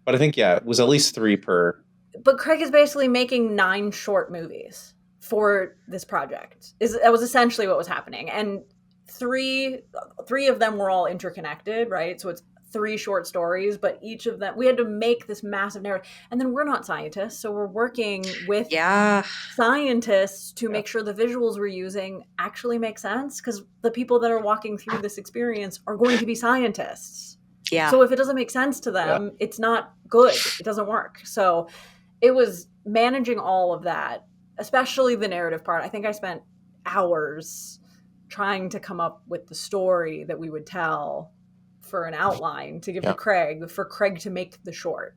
but I think, it was at least 3 per. But Craig is basically making 9 short movies for this project. That was essentially what was happening. And three of them were all interconnected, right? So it's 3 short stories, but each of them, we had to make this massive narrative. And then we're not scientists, so we're working with scientists to make sure the visuals we're using actually make sense, because the people that are walking through this experience are going to be scientists. Yeah. So if it doesn't make sense to them, it's not good. It doesn't work. So it was managing all of that, especially the narrative part. I think I spent hours trying to come up with the story that we would tell for an outline to give to Craig, for Craig to make the short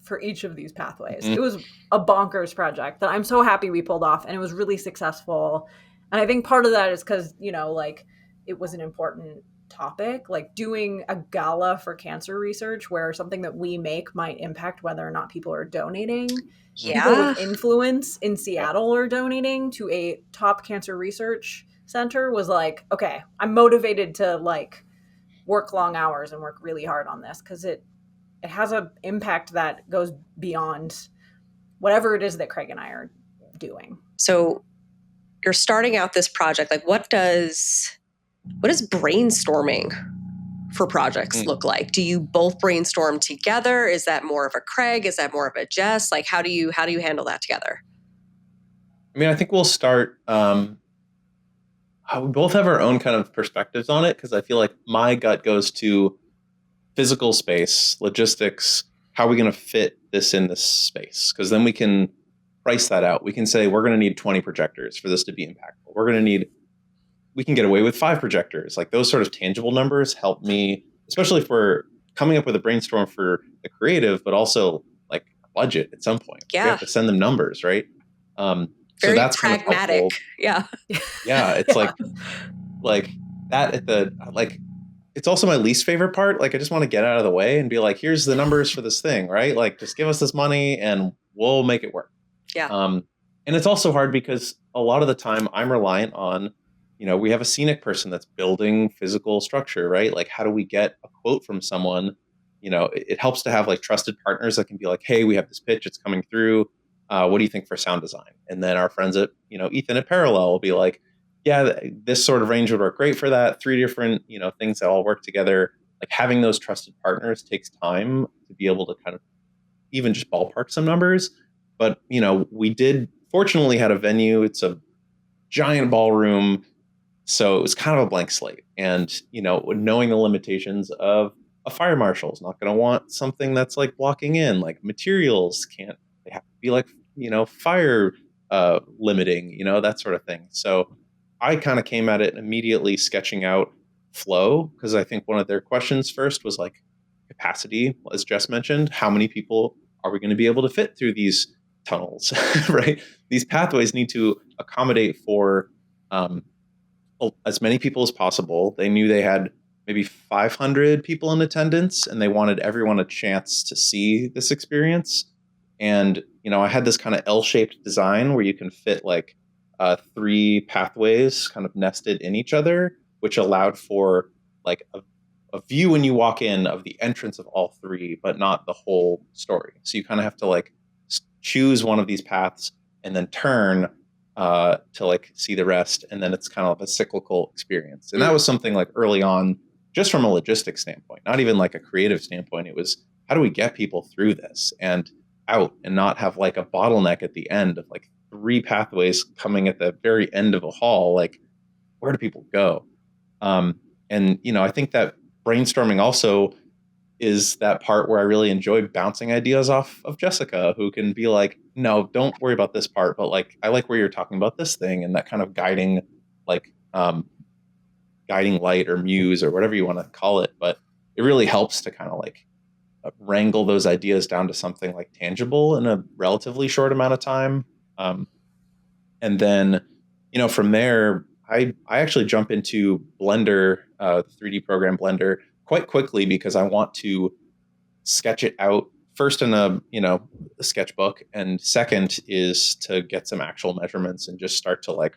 for each of these pathways. It was a bonkers project that I'm so happy we pulled off, and it was really successful. And I think part of that is because, like it was an important topic, like doing a gala for cancer research where something that we make might impact whether or not people are donating. People with influence in Seattle are donating to a top cancer research center was like, okay, I'm motivated to like work long hours and work really hard on this, because it has an impact that goes beyond whatever it is that Craig and I are doing. So you're starting out this project. Like, what does brainstorming for projects look like? Do you both brainstorm together? Is that more of a Craig? Is that more of a Jess? Like, how do you handle that together? I think we'll start. We both have our own kind of perspectives on it, because I feel like my gut goes to physical space, logistics. How are we going to fit this in this space? Because then we can price that out. We can say we're going to need 20 projectors for this to be impactful. We can get away with 5 projectors. Like, those sort of tangible numbers help me, especially if we're coming up with a brainstorm for the creative, but also like a budget at some point. We have to send them numbers, right? Very so that's pragmatic. Kind of it's like that at the, like, it's also my least favorite part. Like, I just want to get out of the way and be like, here's the numbers for this thing, right? Like, just give us this money and we'll make it work. Yeah. And it's also hard because a lot of the time I'm reliant on, we have a scenic person that's building physical structure, right? Like, how do we get a quote from someone? It helps to have like trusted partners that can be like, hey, we have this pitch, it's coming through. What do you think for sound design? And then our friends at, Ethan at Parallel will be like, yeah, this sort of range would work great for that. 3 different, things that all work together. Like having those trusted partners takes time to be able to kind of even just ballpark some numbers. But, we did fortunately had a venue. It's a giant ballroom. So it was kind of a blank slate. And, knowing the limitations of a fire marshal is not going to want something that's like blocking in, like materials can't, they have to be like, fire limiting, that sort of thing. So I kind of came at it immediately sketching out flow, because I think one of their questions first was like capacity, as Jess mentioned. How many people are we going to be able to fit through these tunnels, right? These pathways need to accommodate for um, as many people as possible. They knew they had maybe 500 people in attendance, and they wanted everyone a chance to see this experience. And I had this kind of L-shaped design where you can fit like 3 pathways kind of nested in each other, which allowed for like a view when you walk in of the entrance of all 3, but not the whole story. So you kind of have to like choose one of these paths and then turn to like see the rest. And then it's kind of a cyclical experience. And that was something like early on, just from a logistics standpoint, not even like a creative standpoint. It was, how do we get people through this and out and not have like a bottleneck at the end of like 3 pathways coming at the very end of a hall? Like, where do people go? And, I think that brainstorming also is that part where I really enjoy bouncing ideas off of Jessica, who can be like, no, don't worry about this part, but like, I like where you're talking about this thing, and that kind of guiding, like, guiding light or muse or whatever you want to call it. But it really helps to kind of like wrangle those ideas down to something like tangible in a relatively short amount of time. And then, from there, I actually jump into Blender, the 3D program Blender, quite quickly, because I want to sketch it out first in a sketchbook, and second is to get some actual measurements and just start to like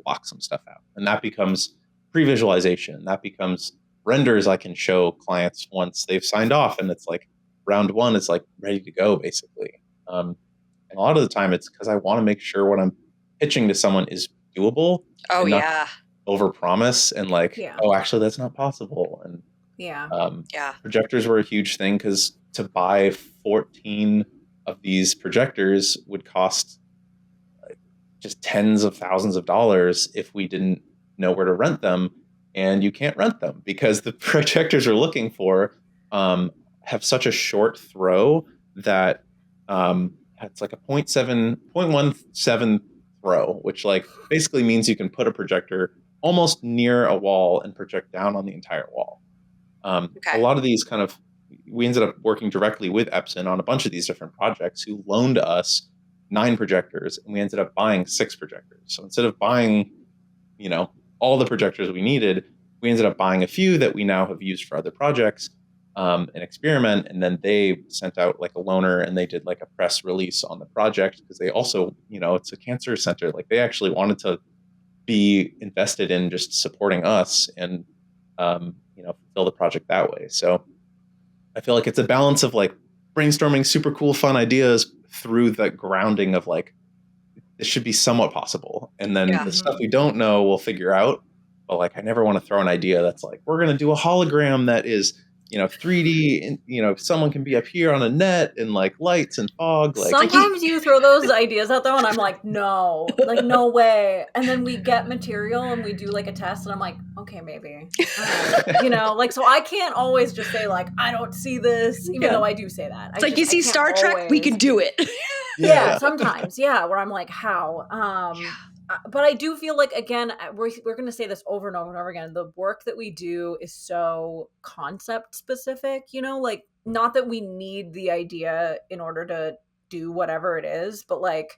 block some stuff out. And that becomes pre-visualization. That becomes renders I can show clients once they've signed off, and it's like round 1 is like ready to go, basically. And a lot of the time it's because I want to make sure what I'm pitching to someone is doable. Oh, and not yeah. overpromise and like, Yeah. oh, actually that's not possible. And Yeah. Yeah. projectors were a huge thing, because to buy 14 of these projectors would cost just tens of thousands of dollars if we didn't know where to rent them. And you can't rent them because the projectors we're looking for have such a short throw that it's like a 0.17 throw, which like basically means you can put a projector almost near a wall and project down on the entire wall. A lot of these we ended up working directly with Epson on a bunch of these different projects, who loaned us 9 projectors, and we ended up buying 6 projectors. So instead of buying, all the projectors we needed, we ended up buying a few that we now have used for other projects and experiment. And then they sent out like a loaner, and they did like a press release on the project, because they also, it's a cancer center. Like they actually wanted to be invested in just supporting us and, fulfill the project that way. So I feel like it's a balance of like brainstorming super cool, fun ideas through the grounding of like, this should be somewhat possible. And then the stuff we don't know, we'll figure out. But like, I never want to throw an idea that's like, we're going to do a hologram that is, 3D, and, someone can be up here on a net and like lights and fog. Like sometimes you throw those ideas out though, and I'm like, no way. And then we get material and we do like a test, and I'm like, okay, maybe, like, so I can't always just say like, I don't see this, even though I do say that. It's like, you see Star Trek, we can do it. Yeah, sometimes, where I'm like, how? But I do feel like, again, we're going to say this over and over and over again. The work that we do is so concept specific, like, not that we need the idea in order to do whatever it is, but like,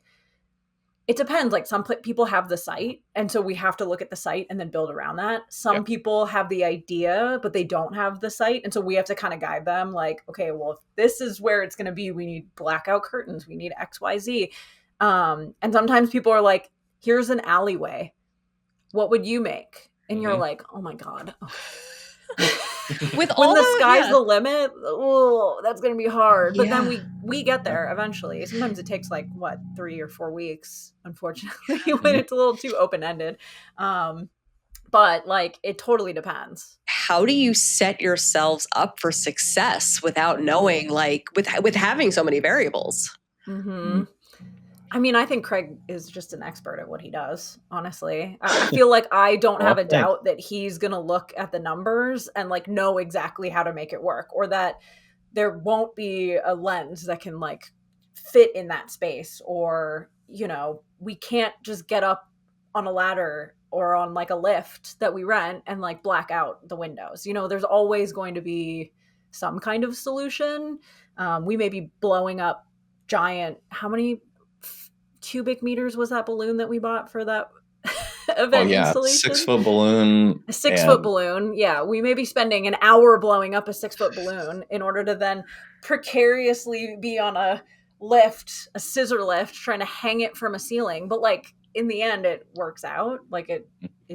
it depends. Like some people have the site, and so we have to look at the site and then build around that. Some people have the idea, but they don't have the site, and so we have to kind of guide them. Like, okay, well, if this is where it's going to be, we need blackout curtains, we need XYZ. And sometimes people are like, here's an alleyway. What would you make? And you're like, oh my God. Okay. With When all the the sky's the limit, oh, that's going to be hard. But then Yeah. we get there eventually. Sometimes it takes like, 3 or 4 weeks, unfortunately, when it's a little too open-ended. But like, it totally depends. How do you set yourselves up for success without knowing, like, with having so many variables? Mm-hmm. I mean, I think Craig is just an expert at what he does, honestly. I feel like I don't have a Thanks. doubt that he's going to look at the numbers and like know exactly how to make it work, or that there won't be a lens that can like fit in that space, or, we can't just get up on a ladder or on like a lift that we rent and like black out the windows. There's always going to be some kind of solution. We may be blowing up giant, how many cubic meters was that balloon that we bought for that event installation? 6-foot balloon. A 6-foot balloon. Yeah, we may be spending an hour blowing up a 6-foot balloon in order to then precariously be on a lift, a scissor lift, trying to hang it from a ceiling. But like in the end, it works out. Like it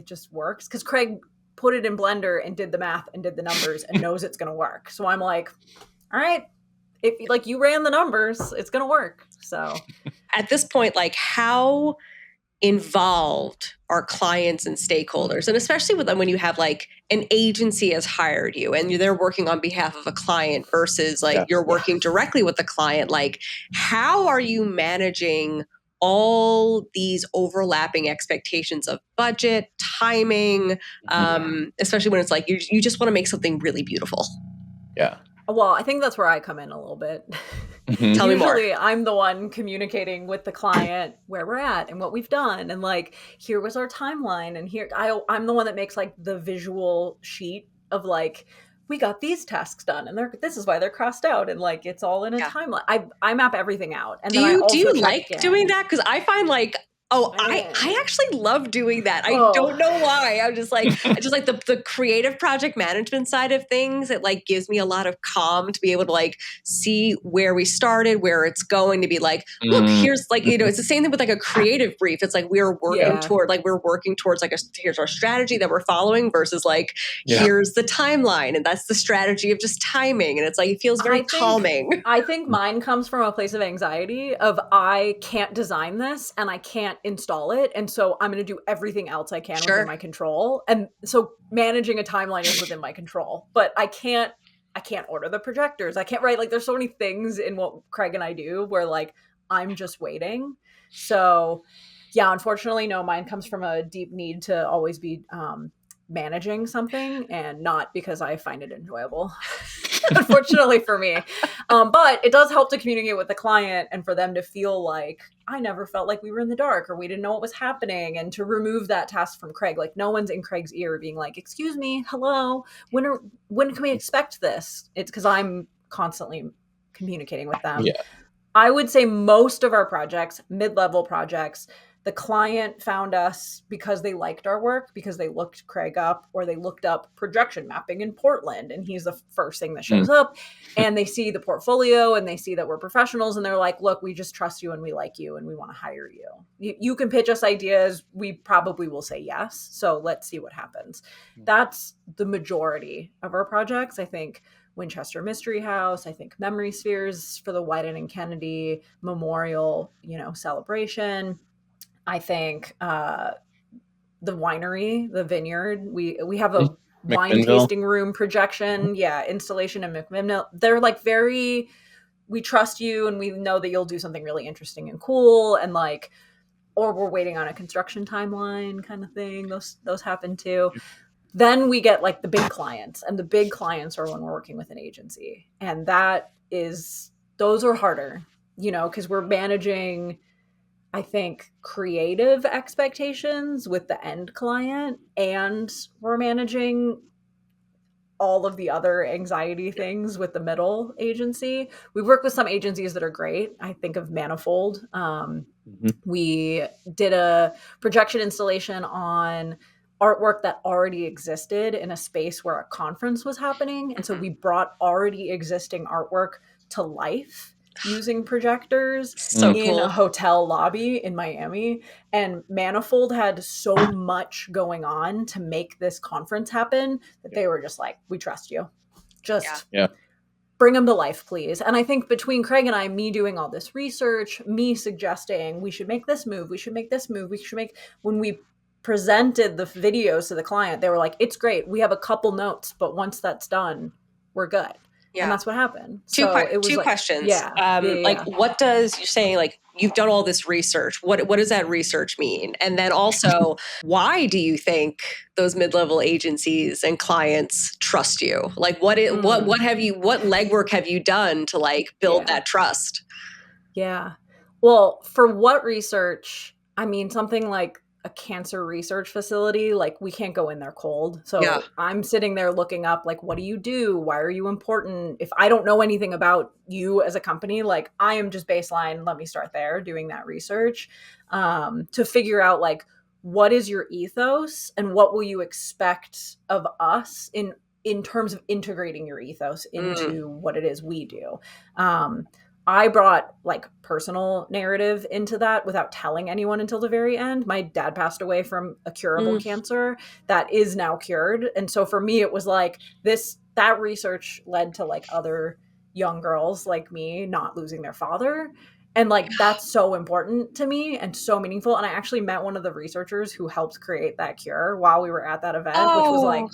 just works because Craig put it in Blender and did the math and did the numbers and knows it's going to work. So I'm like, all right, if like you ran the numbers, it's going to work. So At this point, like, how involved are clients and stakeholders? And especially with them when you have like an agency has hired you and they're working on behalf of a client versus like you're working directly with the client. Like, how are you managing all these overlapping expectations of budget, timing, especially when it's like you just want to make something really beautiful? Yeah. Well, I think that's where I come in a little bit. Tell me more. Usually I'm the one communicating with the client where we're at and what we've done. And like, here was our timeline. And here I'm the one that makes like the visual sheet of like, we got these tasks done and this is why they're crossed out. And like, it's all in a timeline. I map everything out. And do you like doing that? Because I find like, I actually love doing that. I don't know why. I just like the creative project management side of things. It like gives me a lot of calm to be able to like see where we started, where it's going, to be like, look, here's like, it's the same thing with like a creative brief. It's like we're working towards like here's our strategy that we're following versus like here's the timeline and that's the strategy of just timing. And it's like it feels very calming. I think mine comes from a place of anxiety of I can't design this and I can't install it, and so I'm going to do everything else I can within my control, and so managing a timeline is within my control, but I can't order the projectors, I can't write, like there's so many things in what Craig and I do where like I'm just waiting. So yeah, unfortunately, no, mine comes from a deep need to always be managing something, and not because I find it enjoyable. Unfortunately for me. But it does help to communicate with the client and for them to feel like I never felt like we were in the dark or we didn't know what was happening, and to remove that task from Craig. Like no one's in Craig's ear being like, excuse me, hello, when can we expect this? It's because I'm constantly communicating with them. Yeah. I would say most of our projects, mid-level projects, the client found us because they liked our work, because they looked Craig up, or they looked up projection mapping in Portland and he's the first thing that shows up, and they see the portfolio and they see that we're professionals and they're like, look, we just trust you and we like you and we want to hire you. You can pitch us ideas. We probably will say yes. So let's see what happens. That's the majority of our projects. I think Winchester Mystery House, I think Memory Spheres for the Wyden and Kennedy Memorial, celebration. I think the winery, the vineyard, we have a wine tasting room projection, installation in McMinnville. They're like we trust you and we know that you'll do something really interesting and cool, and like, or we're waiting on a construction timeline kind of thing. Those happen too. Then we get like the big clients, and the big clients are when we're working with an agency, and those are harder, because we're managing, I think, creative expectations with the end client, and we're managing all of the other anxiety things with the middle agency. We work with some agencies that are great. I think of Manifold. We did a projection installation on artwork that already existed in a space where a conference was happening. And so we brought already existing artwork to life using projectors So in a cool. hotel lobby in Miami. And Manifold had so much going on to make this conference happen that they were just like, we trust you. Just bring them to life, please. And I think between Craig and I, me doing all this research, me suggesting we should make this move, we should make this move, we should make, when we presented the videos to the client, they were like, it's great. We have a couple notes, but once that's done, we're good. Yeah. And that's what happened. Two questions. Like, what does, you're saying, like, you've done all this research. What does that research mean? And then also, why do you think those mid-level agencies and clients trust you? Like, what legwork have you done to like build that trust? Yeah. Well, for what research? I mean, something like a cancer research facility, like we can't go in there cold. So I'm sitting there looking up, like, what do you do? Why are you important? If I don't know anything about you as a company, like I am just baseline. Let me start there doing that research to figure out like, what is your ethos and what will you expect of us in terms of integrating your ethos into what it is we do. I brought like personal narrative into that without telling anyone until the very end. My dad passed away from a curable cancer that is now cured. And so for me, it was like that research led to like other young girls like me not losing their father. And like, that's so important to me and so meaningful. And I actually met one of the researchers who helped create that cure while we were at that event, which was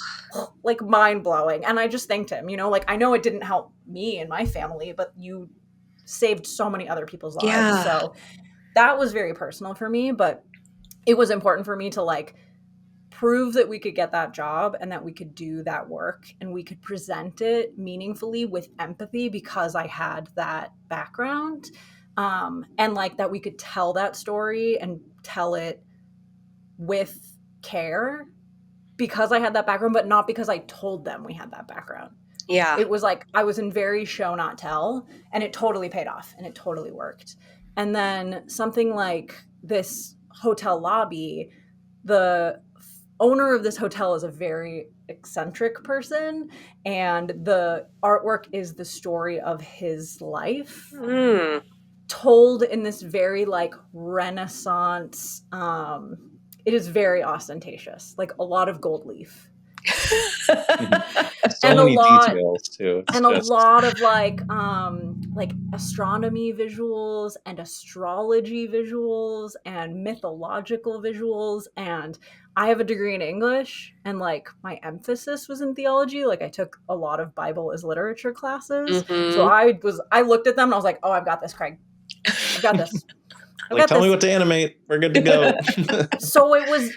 like mind blowing. And I just thanked him, like, I know it didn't help me and my family, but you saved so many other people's lives. Yeah. So that was very personal for me, but it was important for me to like prove that we could get that job and that we could do that work and we could present it meaningfully with empathy because I had that background. And like that we could tell that story and tell it with care because I had that background, but not because I told them we had that background. Yeah. It was like, I was in very show, not tell, and it totally paid off and it totally worked. And then something like this hotel lobby, the owner of this hotel is a very eccentric person and the artwork is the story of his life told in this very like Renaissance, it is very ostentatious, like a lot of gold leaf. So and many details too. A lot of like astronomy visuals and astrology visuals and mythological visuals. And I have a degree in English and like my emphasis was in theology. Like I took a lot of Bible as literature classes. So I looked at them and I was like, oh, I've got this, Craig. I've got this. Tell me what to animate. We're good to go. So it was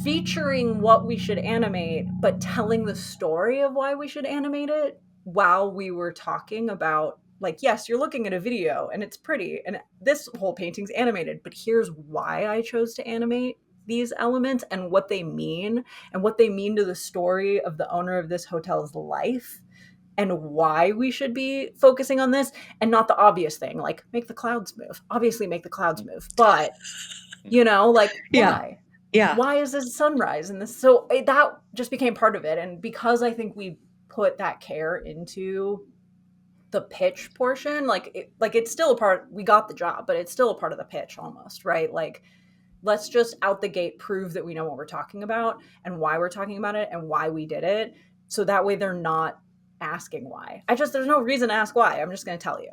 featuring what we should animate, but telling the story of why we should animate it while we were talking about, like, yes, you're looking at a video and it's pretty and this whole painting's animated, but here's why I chose to animate these elements and what they mean to the story of the owner of this hotel's life and why we should be focusing on this and not the obvious thing, like make the clouds move. Obviously make the clouds move, but like why? Yeah. Why is this sunrise? And this, so that just became part of it. And because I think we put that care into the pitch portion, it's still a part, we got the job, but it's still a part of the pitch almost, right? Like, let's just out the gate prove that we know what we're talking about and why we're talking about it and why we did it. So that way they're not asking why. There's no reason to ask why. I'm just going to tell you.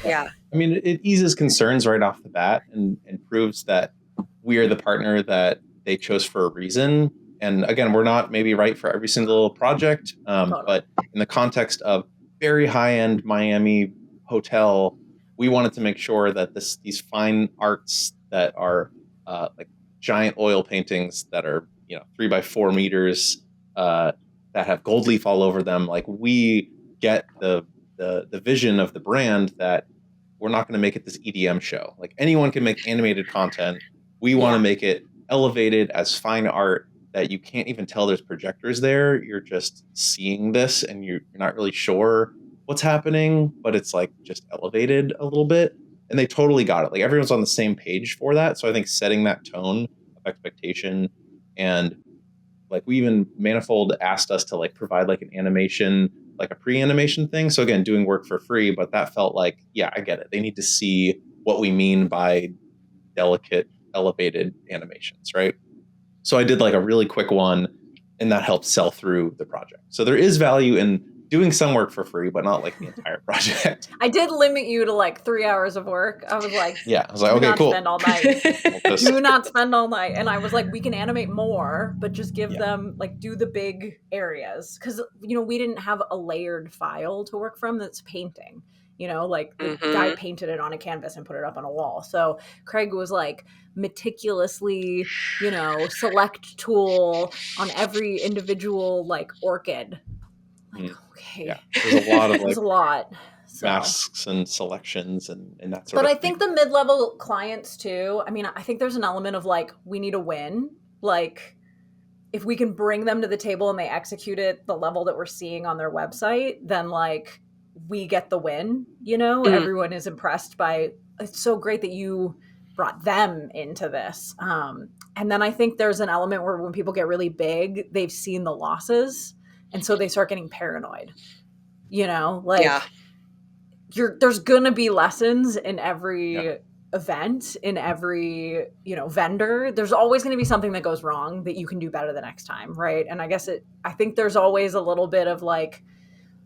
Yeah. I mean, it eases concerns right off the bat and proves that we are the partner that they chose for a reason. And again, we're not maybe right for every single project, but in the context of very high-end Miami hotel, we wanted to make sure that these fine arts that are like giant oil paintings that are 3x4 meters that have gold leaf all over them, like we get the vision of the brand that we're not going to make it this EDM show. Like anyone can make animated content. We want to make it elevated as fine art that you can't even tell there's projectors there. You're just seeing this and you're not really sure what's happening, but it's like just elevated a little bit. And they totally got it. Like everyone's on the same page for that. So I think setting that tone of expectation, and like we even Manifold asked us to like provide like an animation like a pre-animation thing. So again, doing work for free, but that felt like, yeah, I get it. They need to see what we mean by delicate, elevated animations, right? So I did like a really quick one, and that helped sell through the project. So there is value in doing some work for free, but not like the entire project. I did limit you to like 3 hours of work. I was like, yeah, I was like, okay, cool. Spend all night. Do not spend all night. And I was like, we can animate more, but just give them like do the big areas, because we didn't have a layered file to work from that's painting. Like the guy painted it on a canvas and put it up on a wall. So Craig was like meticulously, select tool on every individual like orchid. Like, okay. Yeah. There's a lot of like a lot. masks and selections and that sort of thing. But I think the mid-level clients too, I mean, I think there's an element of like, we need a win. Like if we can bring them to the table and they execute it the level that we're seeing on their website, then like we get the win, everyone is impressed by, it's so great that you brought them into this. And then I think there's an element where when people get really big, they've seen the losses. And so they start getting paranoid, there's going to be lessons in every event, in every, vendor. There's always going to be something that goes wrong that you can do better the next time. Right. And I guess I think there's always a little bit of like,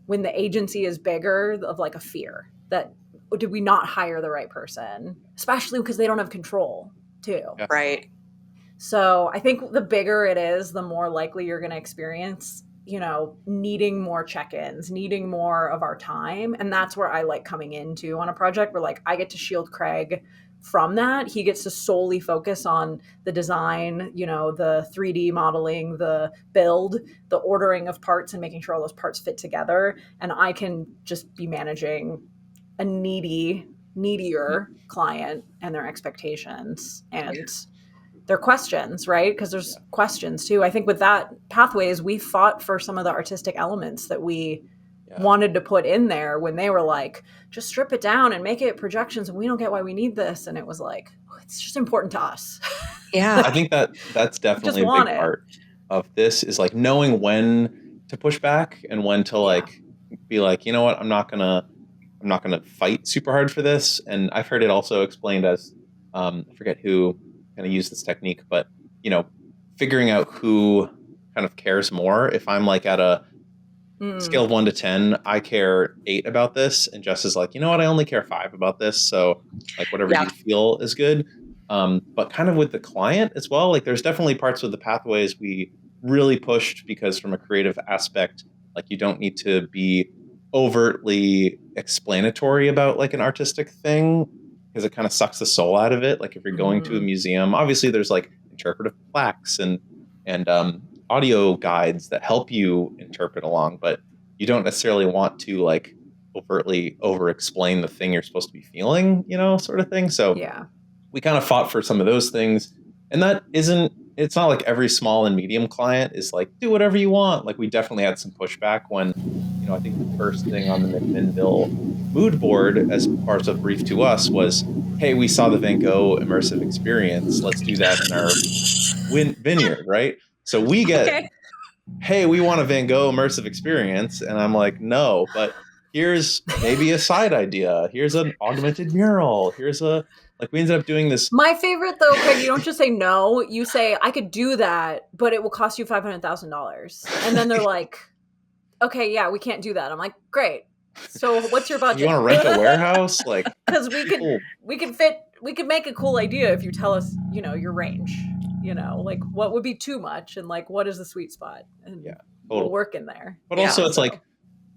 when the agency is bigger, of like a fear that, did we not hire the right person? Especially because they don't have control too. Yeah. Right. So I think the bigger it is, the more likely you're going to experience needing more check-ins, needing more of our time. And that's where I like coming into on a project where like I get to shield Craig from that. He gets to solely focus on the design, the 3D modeling, the build, the ordering of parts and making sure all those parts fit together. And I can just be managing a needier client and their expectations and their questions, right? Because there's questions too. I think with that Pathways, we fought for some of the artistic elements that we wanted to put in there when they were like, just strip it down and make it projections and we don't get why we need this. And it was like, it's just important to us. Yeah. I think that's definitely a big part of this is like knowing when to push back and when to like be like, you know what, I'm not gonna fight super hard for this. And I've heard it also explained as I forget who kind of use this technique, but figuring out who kind of cares more. If I'm like at a scale of 1 to 10, I care 8 about this, and Jess is like, you know what, I only care 5 about this. So like whatever you feel is good. But kind of with the client as well, like there's definitely parts with the Pathways we really pushed because from a creative aspect, like you don't need to be overtly explanatory about like an artistic thing, because it kind of sucks the soul out of it. Like if you're going to a museum, obviously there's like interpretive plaques and audio guides that help you interpret along, but you don't necessarily want to like overtly over explain the thing you're supposed to be feeling, sort of thing. So we kind of fought for some of those things, and it's not like every small and medium client is like, do whatever you want. Like we definitely had some pushback when, I think the first thing on the McMinnville mood board as part of brief to us was, hey, we saw the Van Gogh immersive experience. Let's do that in our vineyard, right? So we get, hey, we want a Van Gogh immersive experience. And I'm like, no, but here's maybe a side idea. Here's an augmented mural. We ended up doing this. My favorite though, Craig, you don't just say no. You say, I could do that, but it will cost you $500,000. And then they're like, okay, yeah, we can't do that. I'm like, great. So what's your budget? You want to rent a warehouse? Like, because we could make a cool idea if you tell us, your range, like what would be too much and like, what is the sweet spot? And we'll work in there. But also it's like,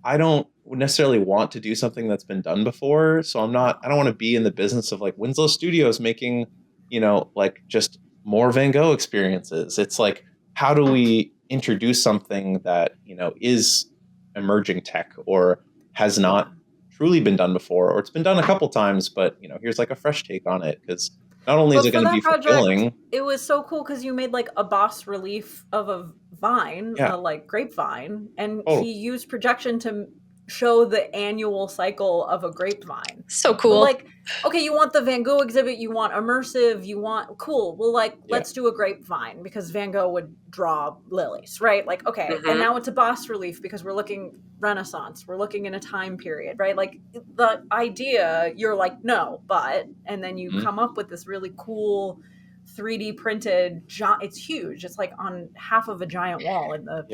I don't necessarily want to do something that's been done before. So I don't want to be in the business of like Winslow Studios making, like just more Van Gogh experiences. It's like, how do we introduce something that, is emerging tech or has not truly been done before, or it's been done a couple times, but here's like a fresh take on it. Because not only is it going to be fulfilling, it was so cool because you made like a bas relief of a vine, a like grapevine, and he used projection to show the annual cycle of a grapevine. So But cool. like, okay, you want the Van Gogh exhibit, you want immersive, you want cool. Well, like, let's do a grapevine because Van Gogh would draw lilies, right? Like, okay. And now it's a bas relief because we're looking Renaissance. We're looking in a time period, right? Like the idea, you're like, no, but, and then you come up with this really cool 3D printed, it's huge. It's like on half of a giant wall in the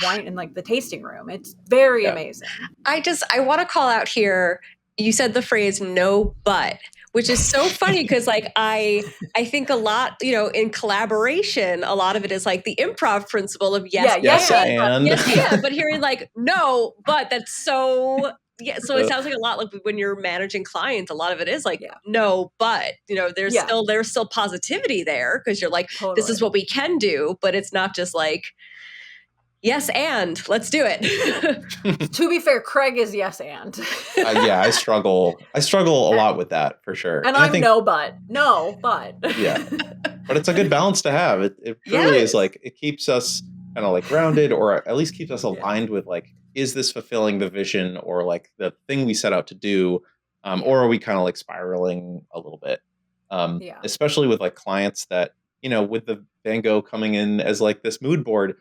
wine, in like the tasting room. It's very amazing. I want to call out here, you said the phrase no but, which is so funny because like I think a lot, you know, in collaboration, a lot of it is like the improv principle of yes and but hearing like no but, that's so so it sounds like a lot like when you're managing clients, a lot of it is like no but, you know, there's still positivity there because you're like this is what we can do, but it's not just like yes and let's do it. To be fair, Craig is yes and. I struggle a lot with that for sure. And I think, no but. Yeah, but it's a good balance to have. It really is like it keeps us kind of like grounded, or at least keeps us aligned with like, is this fulfilling the vision or like the thing we set out to do, or are we kind of like spiraling a little bit? Especially with like clients that, you know, with the Van Gogh coming in as like this mood board,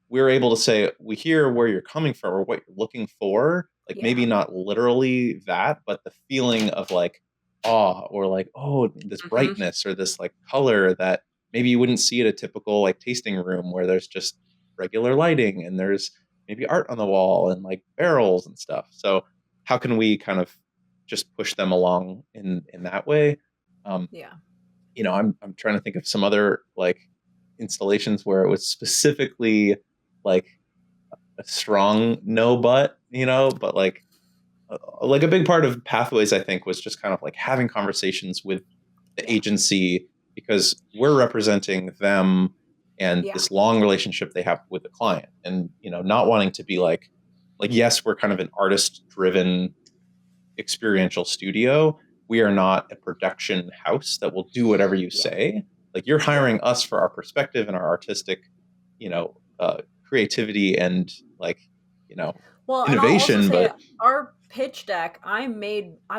we're able to say, we hear where you're coming from or what you're looking for. Like maybe not literally that, but the feeling of like awe or like, oh, this brightness or this like color that maybe you wouldn't see at a typical like tasting room where there's just regular lighting and there's maybe art on the wall and like barrels and stuff. So how can we kind of just push them along in that way? You know, I'm trying to think of some other like installations where it was specifically like a strong no but, you know, but like a big part of Pathways, I think, was just kind of like having conversations with the agency because we're representing them and this long relationship they have with the client, and, you know, not wanting to be like, yes, we're kind of an artist driven experiential studio. We are not a production house that will do whatever you say. Like, you're hiring us for our perspective and our artistic, you know, creativity and like, you know, innovation. But our pitch deck, I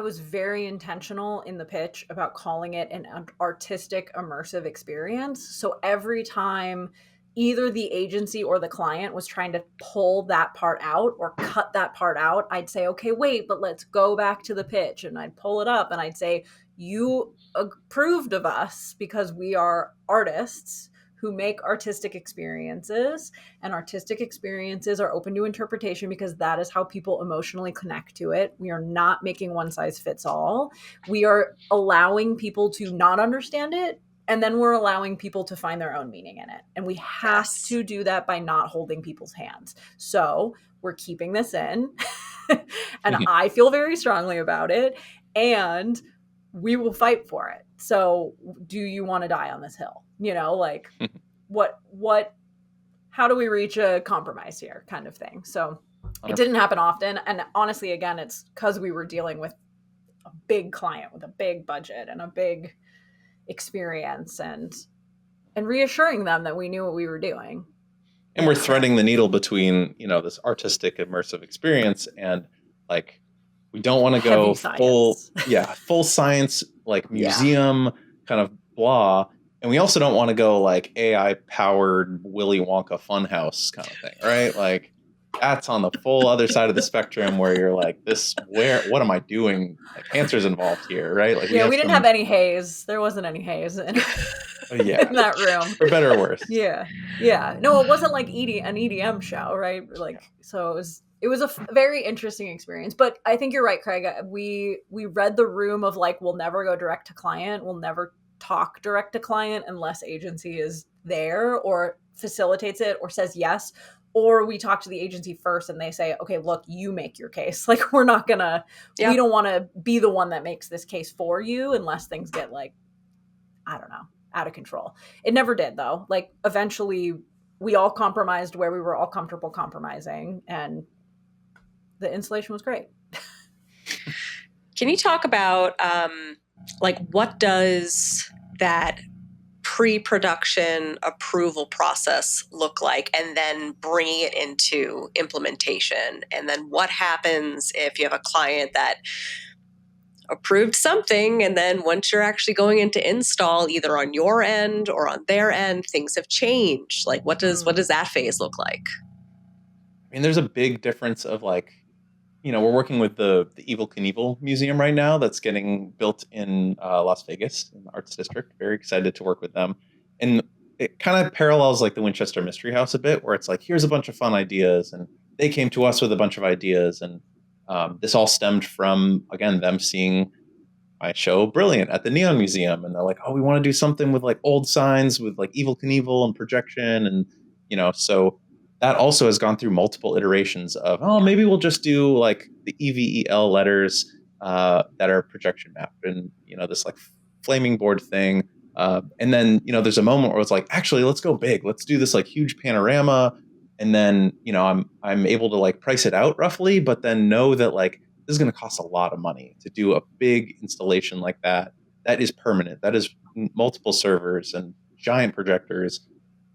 was very intentional in the pitch about calling it an artistic immersive experience. So every time either the agency or the client was trying to pull that part out or cut that part out, I'd say, okay, wait, but let's go back to the pitch. And I'd pull it up and I'd say, you approved of us because we are artists who make artistic experiences, and artistic experiences are open to interpretation because that is how people emotionally connect to it. We are not making one size fits all. We are allowing people to not understand it, and then we're allowing people to find their own meaning in it. And we have to do that by not holding people's hands. So we're keeping this in, and I feel very strongly about it, and we will fight for it. So do you want to die on this hill? You know, like how do we reach a compromise here kind of thing? So it didn't happen often. And honestly, again, it's because we were dealing with a big client with a big budget and a big experience, and reassuring them that we knew what we were doing. And we're threading the needle between, you know, this artistic immersive experience and like, we don't want to go full science, like museum kind of blah. And we also don't want to go like AI powered Willy Wonka funhouse kind of thing, right? Like, that's on the full other side of the spectrum where you're like, what am I doing? Like, cancer's involved here, right? Like, we didn't have any haze. There wasn't any haze in that room. For better or worse. Yeah. No, it wasn't like an EDM show, right? Like, so it was a very interesting experience. But I think you're right, Craig. We read the room of like, we'll never go direct to client. We'll never talk direct to client unless agency is there or facilitates it or says yes. Or we talk to the agency first and they say, okay, look, you make your case. Like, we're not gonna, we don't want to be the one that makes this case for you unless things get like, I don't know, out of control. It never did though. Like, eventually we all compromised where we were all comfortable compromising, and the installation was great. Can you talk about like, what does that pre-production approval process look like, and then bringing it into implementation? And then what happens if you have a client that approved something, and then once you're actually going into install, either on your end or on their end, things have changed? Like, what does that phase look like? I mean, there's a big difference of like, we're working with the Evil Knievel Museum right now that's getting built in Las Vegas in the Arts District. Very excited to work with them. And it kind of parallels like the Winchester Mystery House a bit, where it's like, here's a bunch of fun ideas. And they came to us with a bunch of ideas. And this all stemmed from, again, them seeing my show Brilliant at the Neon Museum. And they're like, oh, we want to do something with like old signs with like Evil Knievel and projection. And, so that also has gone through multiple iterations of, maybe we'll just do like the EVEL letters that are projection mapped and, this like flaming board thing. And then, there's a moment where it's like, actually, let's go big. Let's do this like huge panorama. And then, I'm able to like price it out roughly, but then know that like this is going to cost a lot of money to do a big installation like that. That is permanent. That is multiple servers and giant projectors.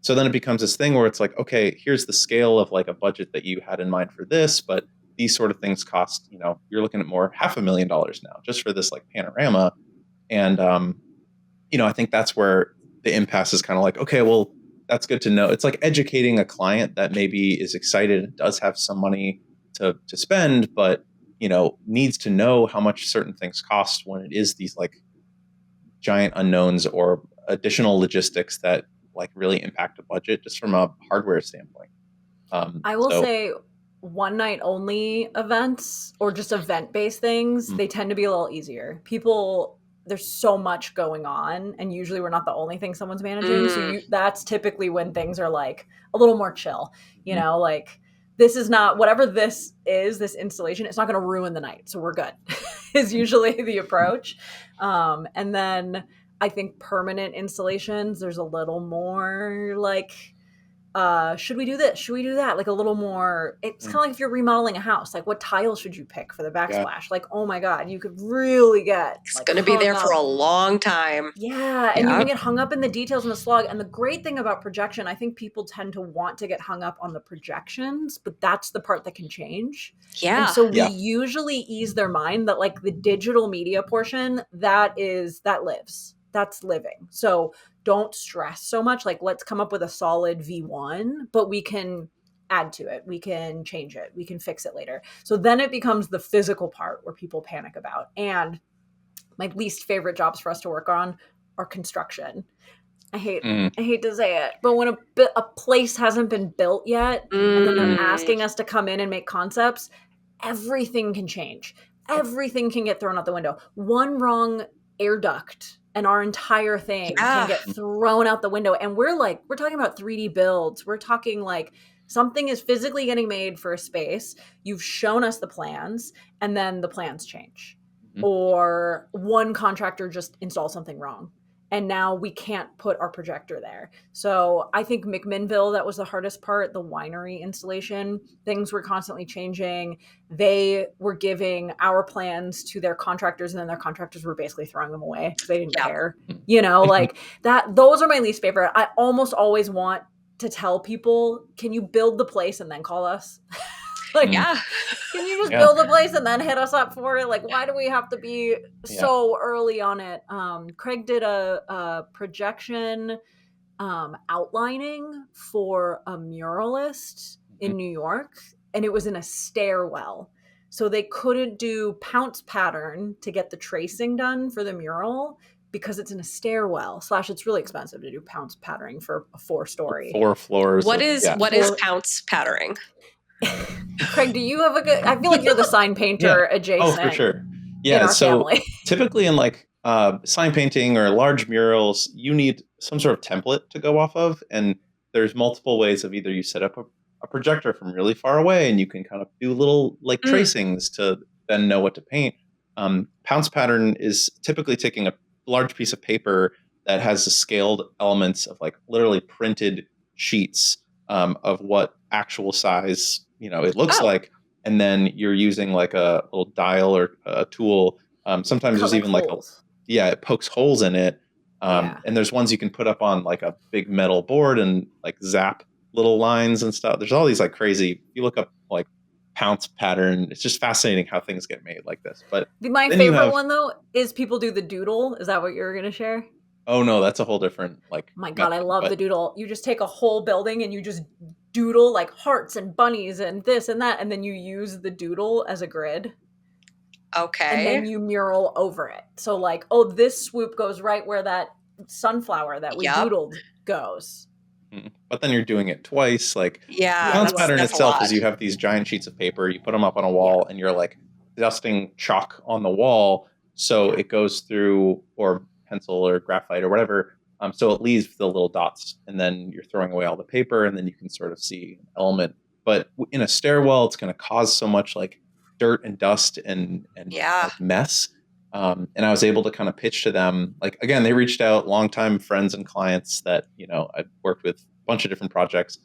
So then it becomes this thing where it's like, okay, here's the scale of like a budget that you had in mind for this, but these sort of things cost, you're looking at more $500,000 now just for this like panorama. And, I think that's where the impasse is kind of like, okay, well, that's good to know. It's like educating a client that maybe is excited and does have some money to spend, but, needs to know how much certain things cost when it is these like giant unknowns or additional logistics that like really impact a budget just from a hardware standpoint. I will say one night only events or just event based things, they tend to be a little easier. There's so much going on, and usually we're not the only thing someone's managing. So that's typically when things are like a little more chill, like this is not, whatever this is, this installation, it's not going to ruin the night. So we're good is usually the approach. And then I think permanent installations, there's a little more like, should we do this? Should we do that? Like a little more, it's kind of like if you're remodeling a house, like what tile should you pick for the backsplash? Yeah. Like, oh my God, you could really get, it's going to be there for a long time. Yeah. And you can get hung up in the details and the slog. And the great thing about projection, I think people tend to want to get hung up on the projections, but that's the part that can change. Yeah. And so we usually ease their mind that like the digital media portion, that lives. That's living. So don't stress so much. Like, let's come up with a solid V1, but we can add to it. We can change it. We can fix it later. So then it becomes the physical part where people panic about. And my least favorite jobs for us to work on are construction. I hate to say it, but when a place hasn't been built yet, and then they're asking us to come in and make concepts, everything can change. Everything can get thrown out the window. One wrong air duct and our entire thing can get thrown out the window. And we're talking about 3D builds. We're talking like something is physically getting made for a space. You've shown us the plans, and then the plans change. Or one contractor just installed something wrong, and now we can't put our projector there. So I think McMinnville, that was the hardest part, the winery installation. Things were constantly changing. They were giving our plans to their contractors, and then their contractors were basically throwing them away because they didn't care. Like that. Those are my least favorite. I almost always want to tell people, can you build the place and then call us? Can you just build a place and then hit us up for it? Like, why do we have to be so early on it? Craig did a projection outlining for a muralist in New York, and it was in a stairwell. So they couldn't do pounce pattern to get the tracing done for the mural because it's in a stairwell / it's really expensive to do pounce patterning for a 4-story. 4 floors. What is pounce patterning? Craig, do you have I feel like you're the sign painter adjacent. Oh, for sure. Yeah. So typically in like sign painting or large murals, you need some sort of template to go off of. And there's multiple ways of either you set up a projector from really far away and you can kind of do little like tracings to then know what to paint. Pounce pattern is typically taking a large piece of paper that has the scaled elements of like literally printed sheets of what actual size it looks like, and then you're using like a little dial or a tool. Sometimes there's even holes. It pokes holes in it, And there's ones you can put up on like a big metal board and like zap little lines and stuff. There's all these like crazy, you look up like pounce pattern. It's just fascinating how things get made like this. But my favorite one though is people do the doodle. Is that what you're going to share? Oh no, that's a whole different like. My God, method, I love the doodle. You just take a whole building and you just doodle like hearts and bunnies and this and that, and then you use the doodle as a grid. Okay. And then you mural over it. So like, oh, this swoop goes right where that sunflower that we doodled goes. But then you're doing it twice. Like the pounce pattern itself is you have these giant sheets of paper, you put them up on a wall, and you're like dusting chalk on the wall, so it goes through, or pencil or graphite or whatever. So it leaves the little dots, and then you're throwing away all the paper, and then you can sort of see an element. But in a stairwell, it's going to cause so much like dirt and dust and like mess. And I was able to kind of pitch to them, like, again, they reached out, longtime friends and clients that, you know, I've worked with a bunch of different projects.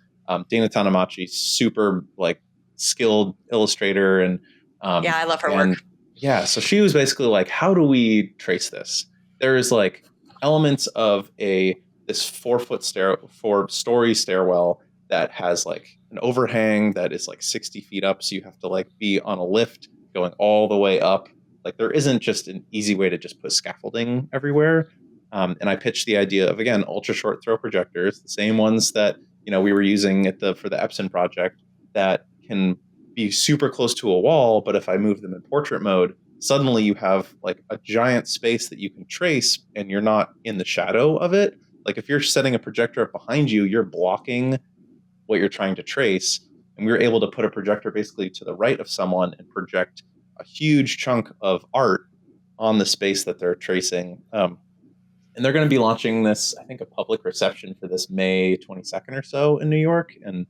Dana Tanamachi, super like skilled illustrator. And I love her work. Yeah. So she was basically like, how do we trace this? There's like elements of this 4-story stairwell that has like an overhang that is like 60 feet up. So you have to like be on a lift going all the way up. Like there isn't just an easy way to just put scaffolding everywhere. And I pitched the idea of, again, ultra short throw projectors, the same ones that, you know, we were using for the Epson project, that can be super close to a wall. But if I move them in portrait mode, suddenly you have like a giant space that you can trace and you're not in the shadow of it. Like if you're setting a projector up behind you, you're blocking what you're trying to trace. And we were able to put a projector basically to the right of someone and project a huge chunk of art on the space that they're tracing. And they're going to be launching this, I think, a public reception for this May 22nd or so in New York. And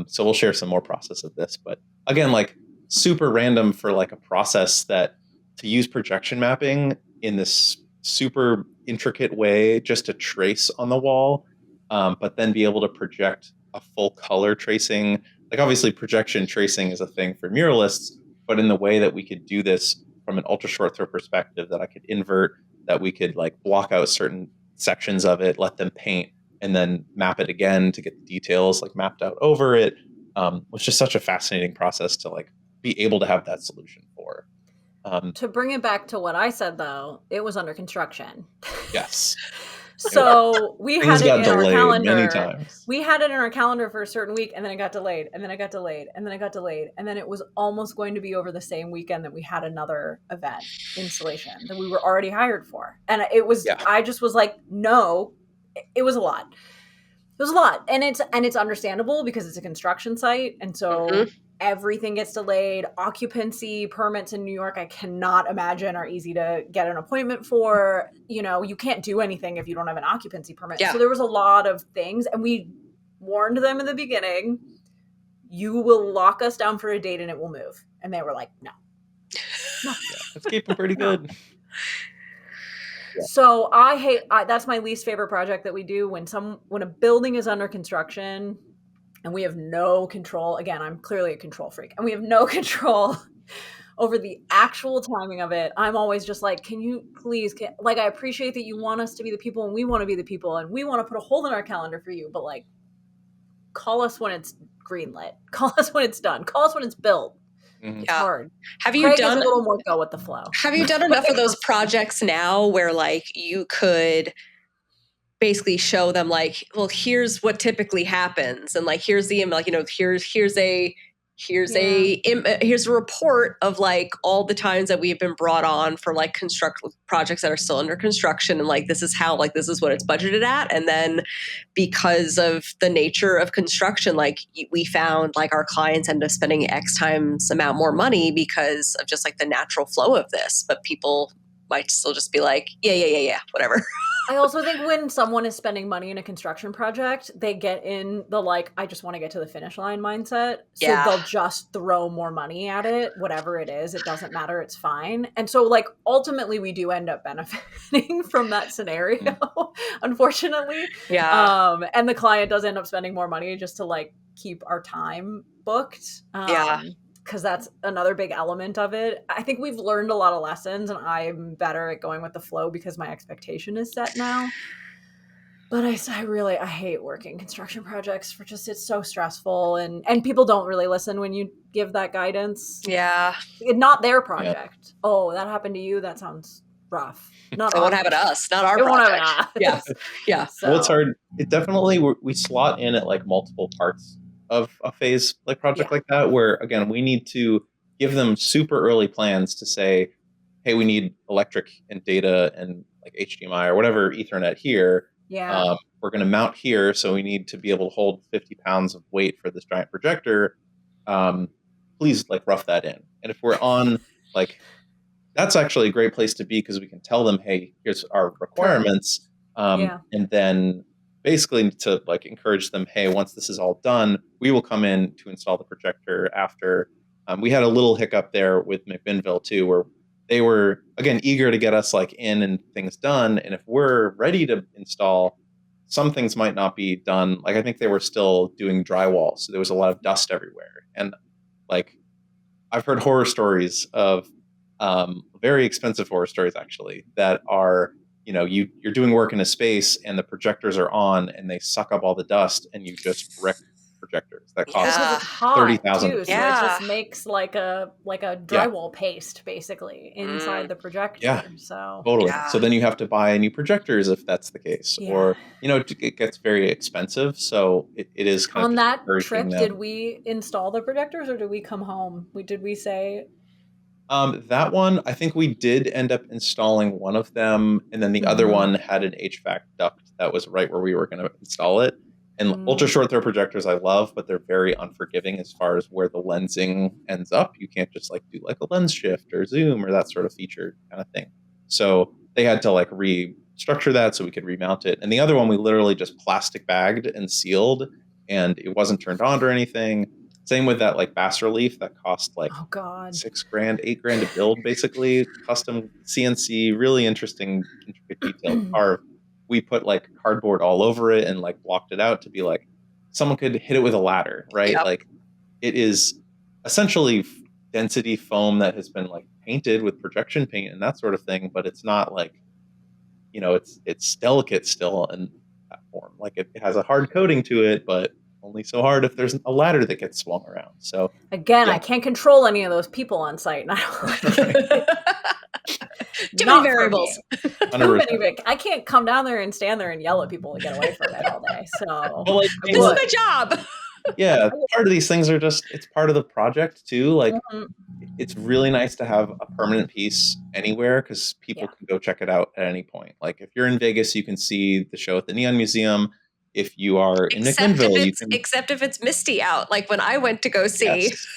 so we'll share some more process of this. But again, like super random for like a process that to use projection mapping in this super intricate way just to trace on the wall, but then be able to project a full color tracing. Like obviously projection tracing is a thing for muralists, but in the way that we could do this from an ultra short throw perspective, that I could invert, that we could like block out certain sections of it, let them paint, and then map it again to get the details like mapped out over it, was just such a fascinating process to like be able to have that solution for. To bring it back to what I said, though, it was under construction. Yes. So we had it in our calendar many times. We had it in our calendar for a certain week, and then it got delayed, and then it got delayed, and then it got delayed, and then it was almost going to be over the same weekend that we had another event installation that we were already hired for. And it was, I just was like, no, it was a lot. It was a lot, and it's understandable because it's a construction site, and so everything gets delayed. Occupancy permits in New York, I cannot imagine, are easy to get an appointment for. You know, you can't do anything if you don't have an occupancy permit. So there was a lot of things, and we warned them in the beginning, you will lock us down for a date and it will move. And they were like, no. It's keeping pretty good. So that's my least favorite project that we do when a building is under construction and we have no control. Again, I'm clearly a control freak, and we have no control over the actual timing of it. I'm always just like, can you please I appreciate that you want us to be the people and we want to be the people and we want to put a hole in our calendar for you, but like, call us when it's greenlit. Call us when it's done. Call us when it's built. It's hard. Have you done a little more go with the flow? Have you done enough of those projects now where like you could basically show them like, well, here's what typically happens, and like here's the like, you know, here's a report of like all the times that we have been brought on for like construct projects that are still under construction, and like this is how, like this is what it's budgeted at, and then because of the nature of construction, like we found like our clients end up spending X times amount more money because of just like the natural flow of this, but people might still just be like, yeah, whatever. I also think when someone is spending money in a construction project, they get in the like, I just want to get to the finish line mindset. So they'll just throw more money at it, whatever it is. It doesn't matter. It's fine. And so like, ultimately we do end up benefiting from that scenario, unfortunately. Yeah. And the client does end up spending more money just to like keep our time booked. because that's another big element of it. I think we've learned a lot of lessons, and I'm better at going with the flow because my expectation is set now. But I hate working construction projects for just, it's so stressful, and people don't really listen when you give that guidance. Yeah. Not their project. Oh, that happened to you? That sounds rough. Not It won't happen to us, not our It won't project. happen to Yeah. us. Yeah. So, Well, it's hard. It definitely we slot in at like multiple parts of a phase like project Yeah. like that, where again we need to give them super early plans to say, hey, we need electric and data and like HDMI or whatever Ethernet here. Yeah. We're going to mount here, so we need to be able to hold 50 pounds of weight for this giant projector. Please like rough that in. And if we're on like, that's actually a great place to be because we can tell them, hey, here's our requirements. Yeah. And then basically to like encourage them, hey, once this is all done, we will come in to install the projector after. We had a little hiccup there with McMinnville too, where they were again eager to get us like in and things done. And if we're ready to install, some things might not be done. Like I think they were still doing drywall, so there was a lot of dust everywhere. And like I've heard horror stories of very expensive horror stories actually that are, you know, you're doing work in a space and the projectors are on and they suck up all the dust and you just brick projectors that cost Because it's hot 30,000. too, so Yeah. it just makes like a drywall paste basically inside the projector. Yeah. So Totally. Yeah. So then you have to buy new projectors if that's the case, Yeah. or you know it gets very expensive. So it is kind on of that encouraging trip, them. did we install the projectors or did we come home? Did we say? That one, I think we did end up installing one of them, and then the other one had an HVAC duct that was right where we were going to install it. And ultra short throw projectors I love, but they're very unforgiving as far as where the lensing ends up. You can't just like do like a lens shift or zoom or that sort of feature kind of thing. So they had to like restructure that so we could remount it. And the other one we literally just plastic bagged and sealed, and it wasn't turned on or anything. Same with that like bas relief that cost like Oh God. $6,000, $8,000 to build, basically custom CNC, really interesting, intricate detailed carve. We put like cardboard all over it and like blocked it out to be like someone could hit it with a ladder, right? Yep. Like it is essentially density foam that has been like painted with projection paint and that sort of thing, but it's not like, you know, it's delicate still in that form. Like it has a hard coating to it, but only so hard if there's a ladder that gets swung around. So Again, yeah. I can't control any of those people on site. Too many variables. Too many. I can't come down there and stand there and yell at people to get away from it all day. So well, like, this is my job. Yeah, part of these things are just, it's part of the project too. Like it's really nice to have a permanent piece anywhere because people can go check it out at any point. Like if you're in Vegas, you can see the show at the Neon Museum. If you are in McMinnville, you can... Except if it's misty out, like when I went to go see. Yes.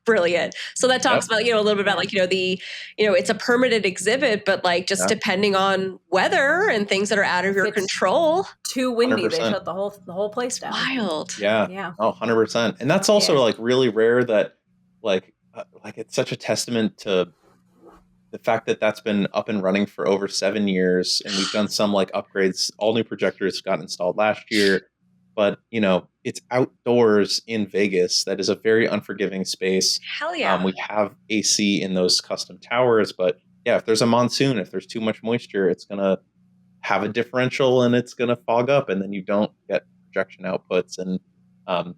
Brilliant. So that talks about, you know, a little bit about like, you know, it's a permanent exhibit, but like just depending on weather and things that are out of your control. Too windy, 100%. they shut the whole place down. Wild. Yeah. Oh, 100%. And that's also like really rare that like it's such a testament to the fact that that's been up and running for over 7 years. And we've done some like upgrades. All new projectors got installed last year. But, you know, it's outdoors in Vegas. That is a very unforgiving space. Hell yeah. We have AC in those custom towers. But yeah, if there's a monsoon, if there's too much moisture, it's going to have a differential and it's going to fog up. And then you don't get projection outputs. And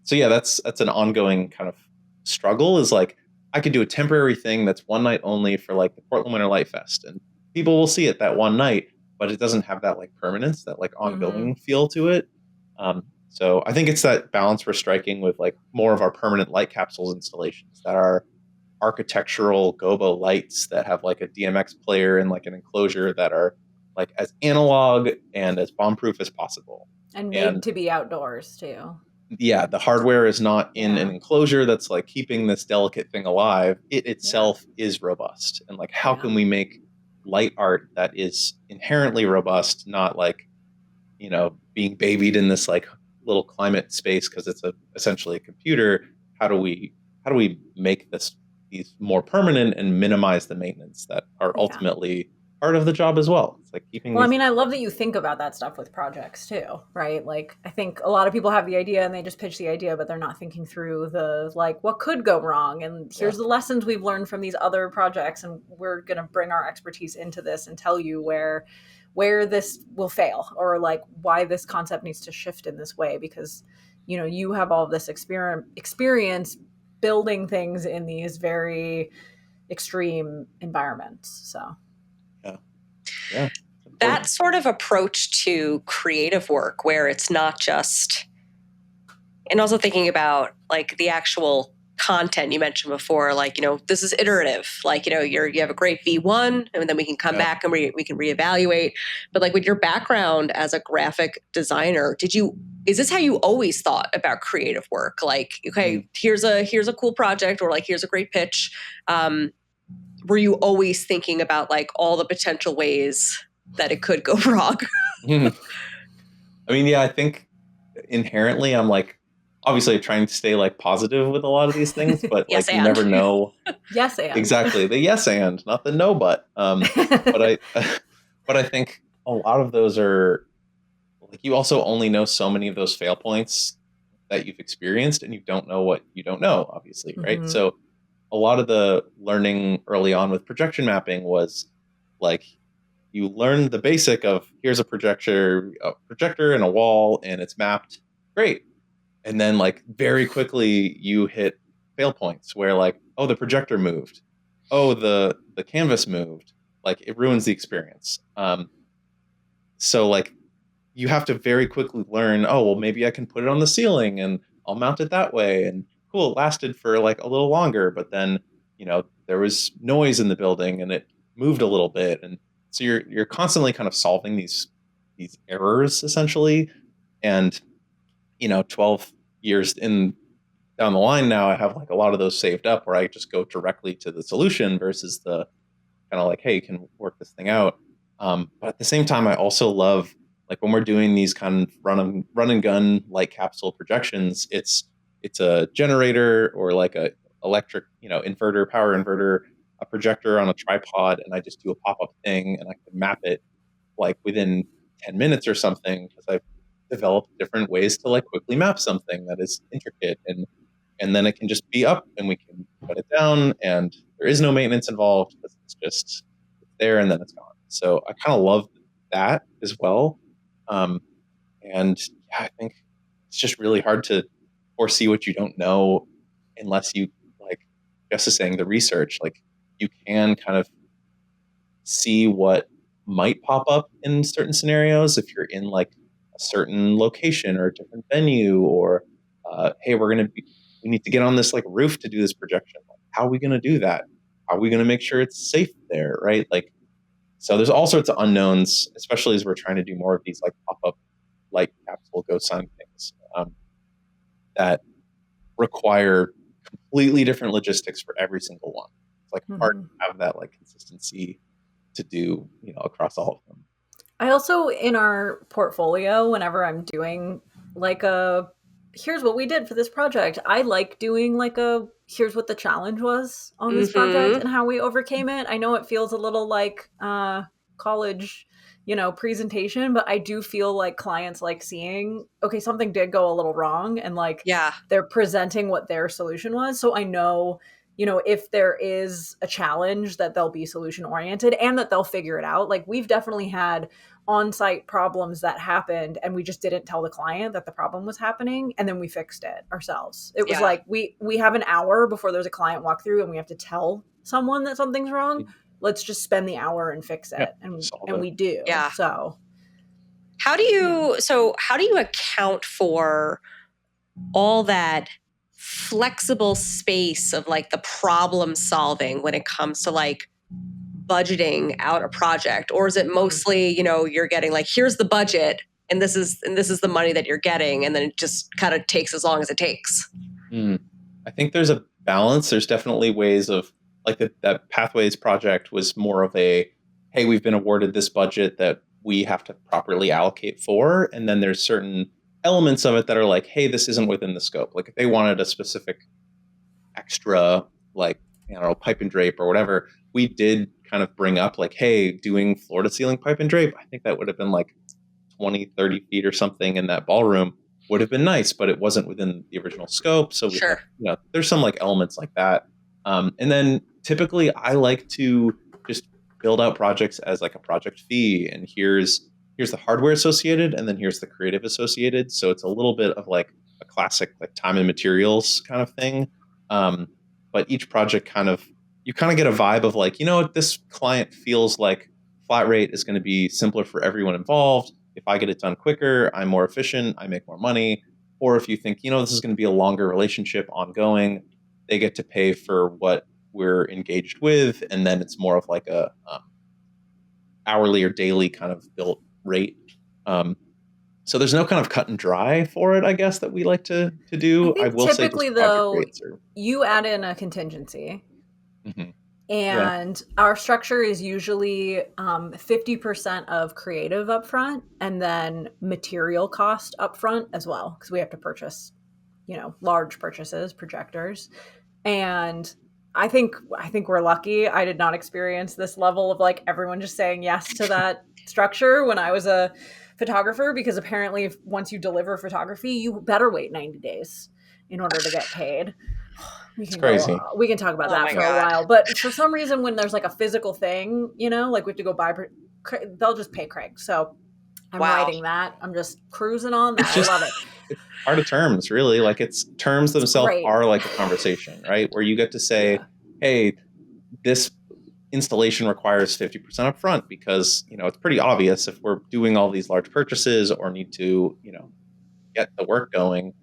so, yeah, that's an ongoing kind of struggle is like, I could do a temporary thing that's one night only for like the Portland Winter Light Fest. And people will see it that one night, but it doesn't have that like permanence, that like ongoing feel to it. So I think it's that balance we're striking with like more of our permanent light capsules installations that are architectural gobo lights that have like a DMX player and like an enclosure that are like as analog and as bomb-proof as possible. And made to be outdoors too. Yeah, the hardware is not in an enclosure that's like keeping this delicate thing alive. It itself is robust. And like, how can we make light art that is inherently robust, not like, you know, being babied in this like little climate space because it's essentially a computer. How do we make these more permanent and minimize the maintenance that are ultimately part of the job as well. It's like keeping Well, I these. mean, I love that you think about that stuff with projects too, right? Like, I think a lot of people have the idea and they just pitch the idea, but they're not thinking through the, like, what could go wrong? And Yeah. here's the lessons we've learned from these other projects. And we're going to bring our expertise into this and tell you where this will fail, or like why this concept needs to shift in this way, because, you know, you have all of this experience building things in these very extreme environments. So Yeah. Yeah. That sort of approach to creative work where it's not just, and also thinking about like the actual content you mentioned before, like, you know, this is iterative, like, you know, you have a great V1 and then we can come back and we can reevaluate. But like with your background as a graphic designer, is this how you always thought about creative work? Like, okay, here's a cool project, or like, here's a great pitch. Were you always thinking about like all the potential ways that it could go wrong? I mean, yeah, I think inherently I'm like, obviously trying to stay like positive with a lot of these things, but Yes, like you and. never know. yes, and Exactly. The yes and, not the no but. But I think a lot of those are like, you also only know so many of those fail points that you've experienced, and you don't know what you don't know, obviously, right? Mhm. So a lot of the learning early on with projection mapping was like, you learn the basic of here's a projector and a wall, and it's mapped. Great. And then like very quickly you hit fail points where like, oh, the projector moved. Oh, the canvas moved. Like it ruins the experience. So like you have to very quickly learn, oh, well, maybe I can put it on the ceiling and I'll mount it that way. And cool, it lasted for like a little longer, but then, you know, there was noise in the building and it moved a little bit. And so you're constantly kind of solving these errors essentially. And, you know, 12 years in down the line now, I have like a lot of those saved up where I just go directly to the solution versus the kind of like, hey, you can work this thing out. But at the same time, I also love like when we're doing these kind of run and gun light capsule projections, it's a generator or like a electric, you know, power inverter, a projector on a tripod, and I just do a pop-up thing and I can map it like within 10 minutes or something, because I've developed different ways to like quickly map something that is intricate, and then it can just be up and we can put it down and there is no maintenance involved because it's just there and then it's gone. So I kind of love that as well. And yeah, I think it's just really hard to foresee what you don't know unless you, like Jess is saying, the research. Like you can kind of see what might pop up in certain scenarios if you're in like a certain location or a different venue, or hey, we need to get on this like roof to do this projection. Like, how are we going to do that? How are we going to make sure it's safe there, right? Like, so there's all sorts of unknowns, especially as we're trying to do more of these like pop-up light capsule ghost sign things that require completely different logistics for every single one. It's like hard to have that like consistency to do, you know, across all of them. I also, in our portfolio, whenever I'm doing like here's what we did for this project, I like doing like here's what the challenge was on this project and how we overcame it. I know it feels a little like college, you know, presentation, but I do feel like clients like seeing, okay, something did go a little wrong, and like they're presenting what their solution was. So I know, you know, if there is a challenge, that they'll be solution oriented and that they'll figure it out. Like we've definitely had on-site problems that happened and we just didn't tell the client that the problem was happening, and then we fixed it ourselves. It was like we have an hour before there's a client walkthrough and we have to tell someone that something's wrong. Let's just spend the hour and fix it. And we do. So how do you account for all that flexible space of like the problem solving when it comes to like budgeting out a project? Or is it mostly, you know, you're getting like, here's the budget and this is the money that you're getting, and then it just kind of takes as long as it takes? I think there's a balance. There's definitely ways of like that Pathways project was more of a, hey, we've been awarded this budget that we have to properly allocate for. And then there's certain elements of it that are like, hey, this isn't within the scope. Like if they wanted a specific extra, like, you know, pipe and drape or whatever, we did kind of bring up like, hey, doing floor to ceiling pipe and drape, I think that would have been like 20, 30 feet or something in that ballroom would have been nice, but it wasn't within the original scope. So we have, there's some like elements like that. And then typically I like to just build out projects as like a project fee, and here's the hardware associated, and then here's the creative associated. So it's a little bit of like a classic like time and materials kind of thing. But each project you kind of get a vibe of like, this client feels like flat rate is going to be simpler for everyone involved. If I get it done quicker, I'm more efficient, I make more money. Or if you think, this is going to be a longer relationship ongoing, they get to pay for what we're engaged with. And then it's more of like a hourly or daily kind of built rate. So there's no kind of cut and dry for it, I guess, that we like to do. I will typically, say though, you add in a contingency. Mm-hmm. And our structure is usually 50% of creative upfront, and then material cost upfront as well, because we have to purchase, large purchases, projectors. And I think we're lucky. I did not experience this level of like everyone just saying yes to that structure when I was a photographer, because apparently once you deliver photography, you better wait 90 days in order to get paid. It's crazy. We can talk about that for a while. But for some reason, when there's like a physical thing, like we have to go buy, they'll just pay Craig. So I'm writing that. I'm just cruising on that. I love it. It's part of terms, really. Like terms themselves are like a conversation, right? Where you get to say, hey, this installation requires 50% upfront because, it's pretty obvious if we're doing all these large purchases or need to, get the work going.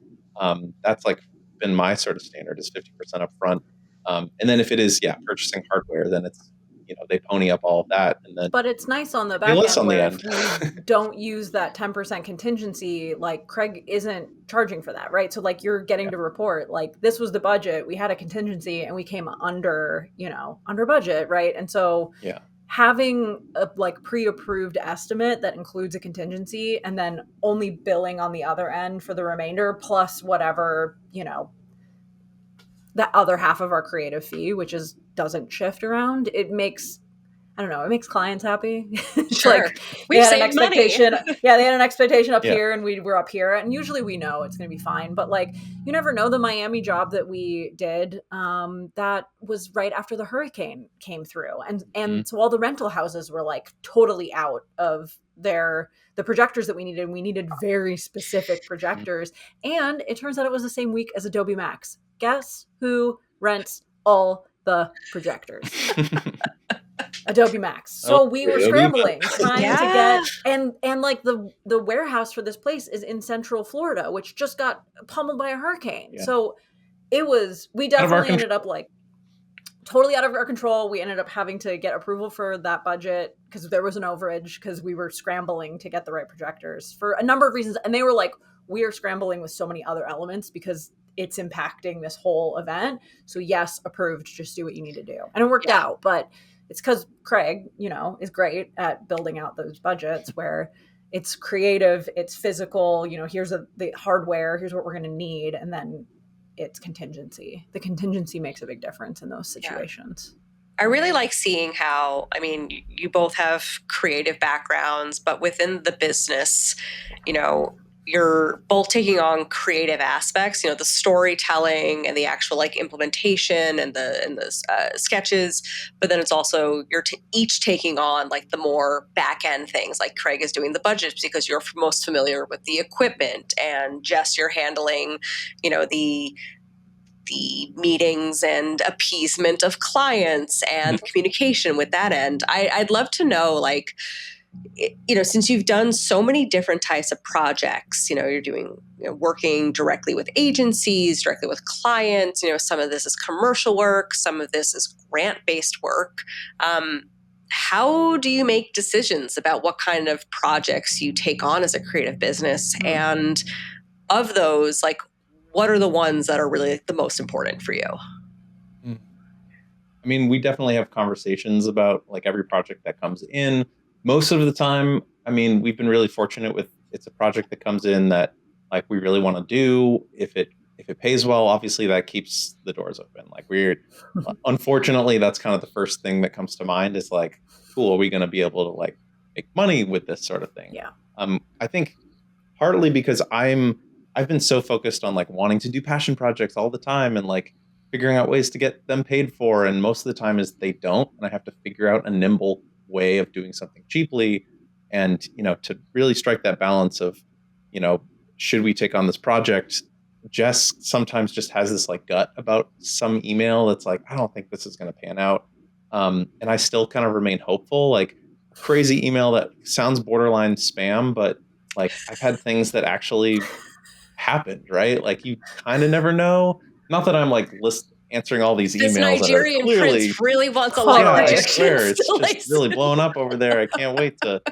That's like been my sort of standard is 50% upfront. And then if it is, purchasing hardware, then it's, they pony up all of that. And then, but it's nice on the back end where if we don't use that 10% contingency, like Craig isn't charging for that, right? So like you're getting to report, like this was the budget, we had a contingency and we came under budget, right? And so having a like pre-approved estimate that includes a contingency and then only billing on the other end for the remainder plus whatever, that other half of our creative fee, which doesn't shift around, it makes clients happy. Sure. They had an expectation. They had an expectation up here and we were up here, and usually we know it's going to be fine. But like, you never know. The Miami job that we did, that was right after the hurricane came through. And so all the rental houses were like totally out of the projectors that we needed. We needed very specific projectors. And it turns out it was the same week as Adobe Max. Guess who rents all the projectors? Adobe Max. So we were scrambling, trying to get, and like the warehouse for this place is in Central Florida, which just got pummeled by a hurricane. Yeah. So we definitely ended up like totally out of our control. We ended up having to get approval for that budget because there was an overage because we were scrambling to get the right projectors for a number of reasons. And they were like, we are scrambling with so many other elements because it's impacting this whole event. So yes, approved, just do what you need to do. And it worked out, but it's because Craig, is great at building out those budgets where it's creative, it's physical, here's the hardware, here's what we're going to need. And then it's contingency. The contingency makes a big difference in those situations. I really like seeing how, you both have creative backgrounds, but within the business, you're both taking on creative aspects, the storytelling and the actual like implementation and the sketches, but then it's also you're each taking on like the more back end things. Like Craig is doing the budgets because you're most familiar with the equipment, and Jess, you're handling, the meetings and appeasement of clients and communication with that end. I'd love to know, like, since you've done so many different types of projects, you're doing, working directly with agencies, directly with clients, some of this is commercial work, some of this is grant-based work. How do you make decisions about what kind of projects you take on as a creative business? And of those, like, what are the ones that are really the most important for you? We definitely have conversations about like every project that comes in. Most of the time, we've been really fortunate with it's a project that comes in that like we really want to do. If it if it pays well, obviously that keeps the doors open. Like unfortunately, that's kind of the first thing that comes to mind is like, cool, are we going to be able to like make money with this sort of thing? Yeah. I think partly because I've been so focused on like wanting to do passion projects all the time and like figuring out ways to get them paid for. And most of the time is they don't, and I have to figure out a nimble way of doing something cheaply. And, to really strike that balance of, should we take on this project? Jess sometimes just has this like gut about some email that's like, I don't think this is going to pan out. And I still kind of remain hopeful, like a crazy email that sounds borderline spam, but like I've had things that actually happened, right? Like you kind of never know. Not that I'm like answering all these This emails that are Nigerian clearly, prince really wants a Totally. live yeah, I projection. swear it's just really blowing up over there. I can't wait to.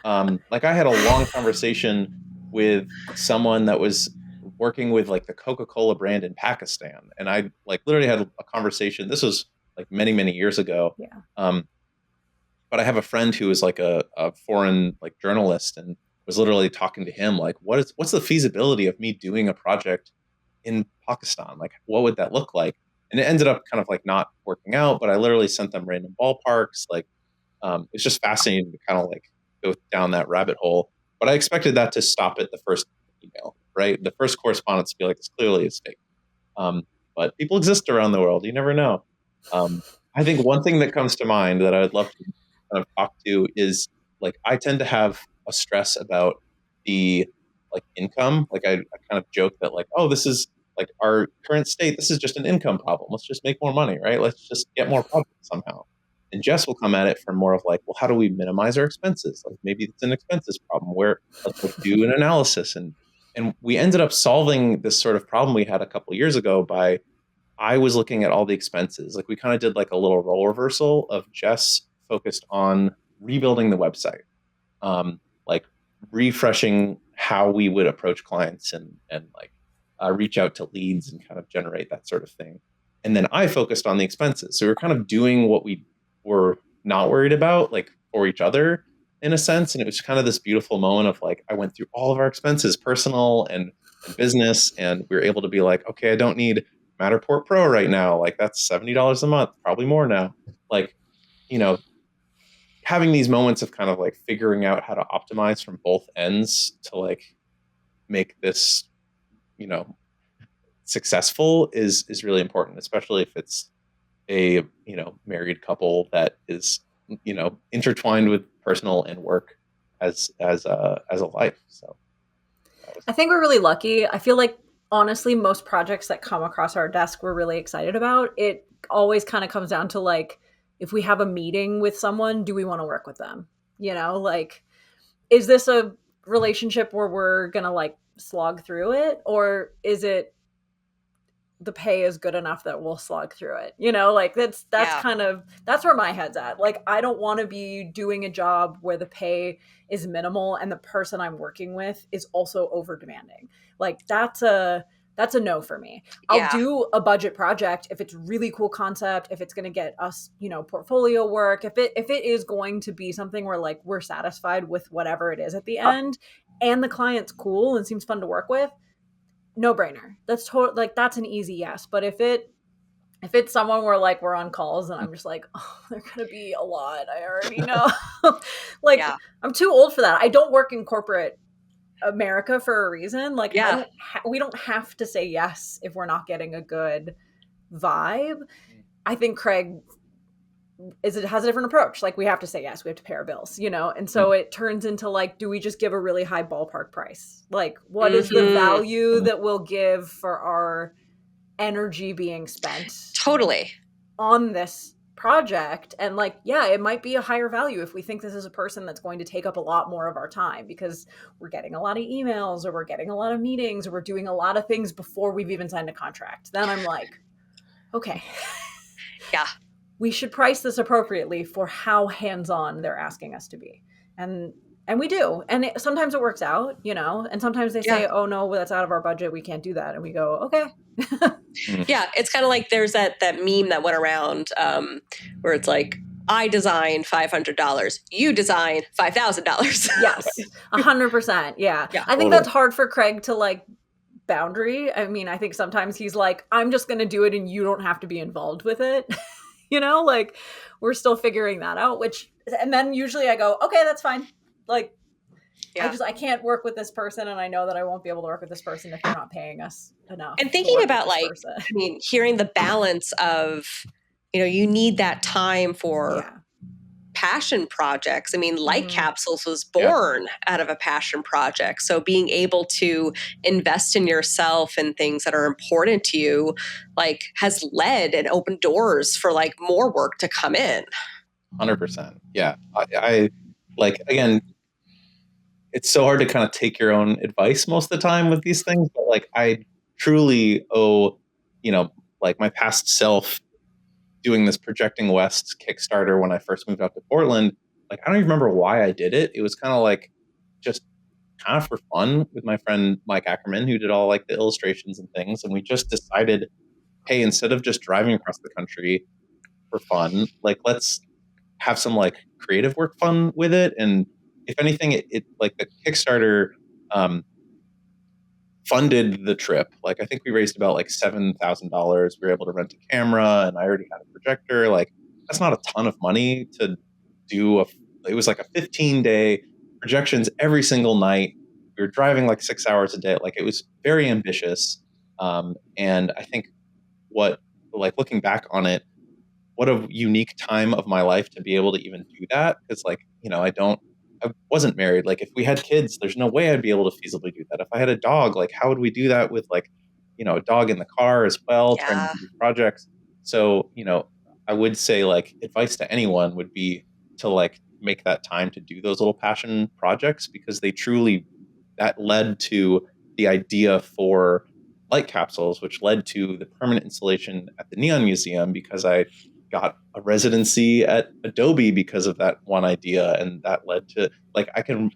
Like I had a long conversation with someone that was working with like the Coca-Cola brand in Pakistan, and I like literally had a conversation. This was like many, many years ago. Yeah. But I have a friend who is like a foreign like journalist and was literally talking to him like, what's the feasibility of me doing a project in Pakistan? Like, what would that look like? And it ended up kind of like not working out, but I literally sent them random ballparks. Like, it's just fascinating to kind of like go down that rabbit hole. But I expected that to stop at the first email, right? The first correspondence to be like, this clearly is fake. But people exist around the world. You never know. I think one thing that comes to mind that I would love to kind of talk to is like, I tend to have a stress about the like income. Like I kind of joke that like, oh, this is like our current state. This is just an income problem. Let's just make more money, right? Let's just get more projects somehow. And Jess will come at it from more of like, well, how do we minimize our expenses? Like maybe it's an expenses problem where let's like do an analysis. And we ended up solving this sort of problem we had a couple of years ago by I was looking at all the expenses. Like we kind of did like a little role reversal of Jess focused on rebuilding the website, like refreshing how we would approach clients and like reach out to leads and kind of generate that sort of thing. And then I focused on the expenses. So we were kind of doing what we were not worried about, like for each other in a sense. And it was kind of this beautiful moment of like, I went through all of our expenses, personal and business, and we were able to be like, okay, I don't need Matterport Pro right now. Like that's $70 a month, probably more now. Like, having these moments of kind of like figuring out how to optimize from both ends to like make this, successful is really important, especially if it's a, married couple that is, intertwined with personal and work as a life. So I think we're really lucky. I feel like honestly, most projects that come across our desk we're really excited about. It always kind of comes down to like, if we have a meeting with someone, do we want to work with them? Like, is this a relationship where we're going to like slog through it? Or is it the pay is good enough that we'll slog through it? Like that's kind of, that's where my head's at. Like, I don't want to be doing a job where the pay is minimal and the person I'm working with is also over demanding. Like that's a no for me. I'll do a budget project if it's really cool concept, if it's going to get us, portfolio work, if it is going to be something where like we're satisfied with whatever it is at the end and the client's cool and seems fun to work with, no brainer. That's like, that's an easy yes. But if it's someone where like we're on calls and I'm just like, oh, they're going to be a lot. I already know. Like I'm too old for that. I don't work in corporate America for a reason. Like we don't have to say yes if we're not getting a good vibe. I think Craig has a different approach. Like we have to say yes, we have to pay our bills, and so it turns into like, do we just give a really high ballpark price? Like what is the value that we'll give for our energy being spent totally on this project? And like, it might be a higher value if we think this is a person that's going to take up a lot more of our time because we're getting a lot of emails or we're getting a lot of meetings or we're doing a lot of things before we've even signed a contract. Then I'm like, okay, we should price this appropriately for how hands-on they're asking us to be. And we do. And sometimes it works out, and sometimes they say, oh no, that's out of our budget. We can't do that. And we go, okay. Yeah. It's kind of like there's that meme that went around where it's like, I design $500. You design $5,000. Yes. 100%. Yeah. I think that's hard for Craig to like boundary. I mean, I think sometimes he's like, I'm just going to do it and you don't have to be involved with it. You know, like we're still figuring that out, and then usually I go, okay, that's fine. Like, Yeah. I can't work with this person, and I know that I won't be able to work with this person if they're not paying us enough. And thinking about hearing the balance of, you need that time for passion projects. I mean, Light Capsules was born out of a passion project. So being able to invest in yourself and things that are important to you, like, has led and opened doors for like more work to come in. 100%. Yeah. I like, again, it's so hard to kind of take your own advice most of the time with these things, but like I truly owe, like my past self doing this Projecting West Kickstarter when I first moved out to Portland. Like, I don't even remember why I did it. It was kind of like just kind of for fun with my friend Mike Ackerman, who did all like the illustrations and things. And we just decided, hey, instead of just driving across the country for fun, like let's have some like creative work fun with it. And if anything, it like the Kickstarter funded the trip. Like I think we raised about like $7,000. We were able to rent a camera, and I already had a projector. Like that's not a ton of money to do. It was like a 15-day projections every single night. We were driving like 6 hours a day. Like it was very ambitious. And I think looking back on it, what a unique time of my life to be able to even do that. Because like, I wasn't married. Like if we had kids, there's no way I'd be able to feasibly do that. If I had a dog, like how would we do that with like, a dog in the car as well, trying to do projects. So, I would say like advice to anyone would be to like make that time to do those little passion projects, because that led to the idea for Light Capsules, which led to the permanent installation at the Neon Museum, because I got a residency at Adobe because of that one idea. And that led to like, I can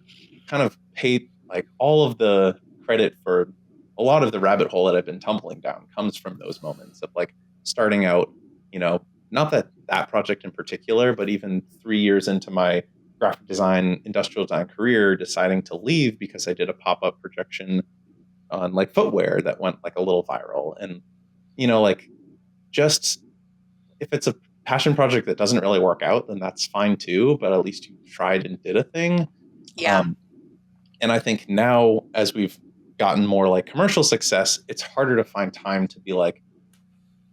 kind of pay like all of the credit for a lot of the rabbit hole that I've been tumbling down comes from those moments of like starting out, not that project in particular, but even 3 years into my graphic design, industrial design career, deciding to leave because I did a pop-up projection on like footwear that went like a little viral. And, like just, if it's a passion project that doesn't really work out, then that's fine too, but at least you tried and did a thing. Yeah. And I think now as we've gotten more like commercial success, it's harder to find time to be like,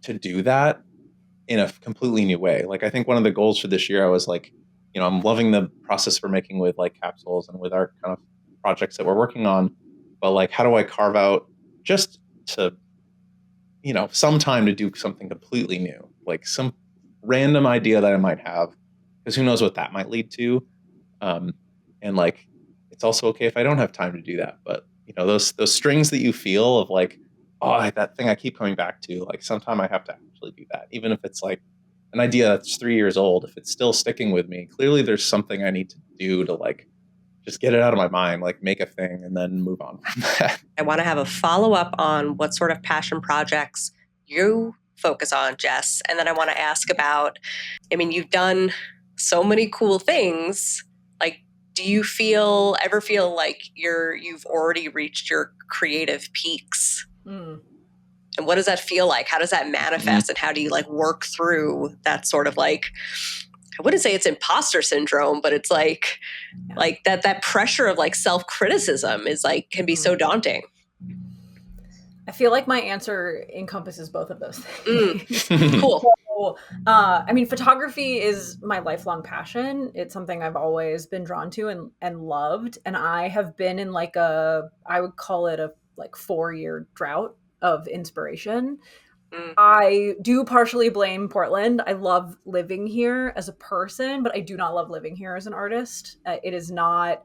to do that in a completely new way. Like I think one of the goals for this year, I was like, I'm loving the process we're making with Light Capsules and with our kind of projects that we're working on, but like, how do I carve out just to, some time to do something completely new, like some random idea that I might have, because who knows what that might lead to. And like, it's also okay if I don't have time to do that, but those strings that you feel of like, oh, that thing I keep coming back to, like sometime I have to actually do that, even if it's like an idea that's 3 years old. If it's still sticking with me, clearly there's something I need to do to like just get it out of my mind, like make a thing and then move on from that. I want to have a follow-up on what sort of passion projects you focus on, Jess. And then I want to ask about, you've done so many cool things. Like, do you ever feel like you've already reached your creative peaks? And what does that feel like? How does that manifest? And how do you like work through that sort of like, I wouldn't say it's imposter syndrome, but it's like that pressure of like self-criticism is like, can be so daunting. I feel like my answer encompasses both of those things. Cool. So, photography is my lifelong passion. It's something I've always been drawn to and loved. And I have been in like I would call it a like 4-year drought of inspiration. I do partially blame Portland. I love living here as a person, but I do not love living here as an artist. It is not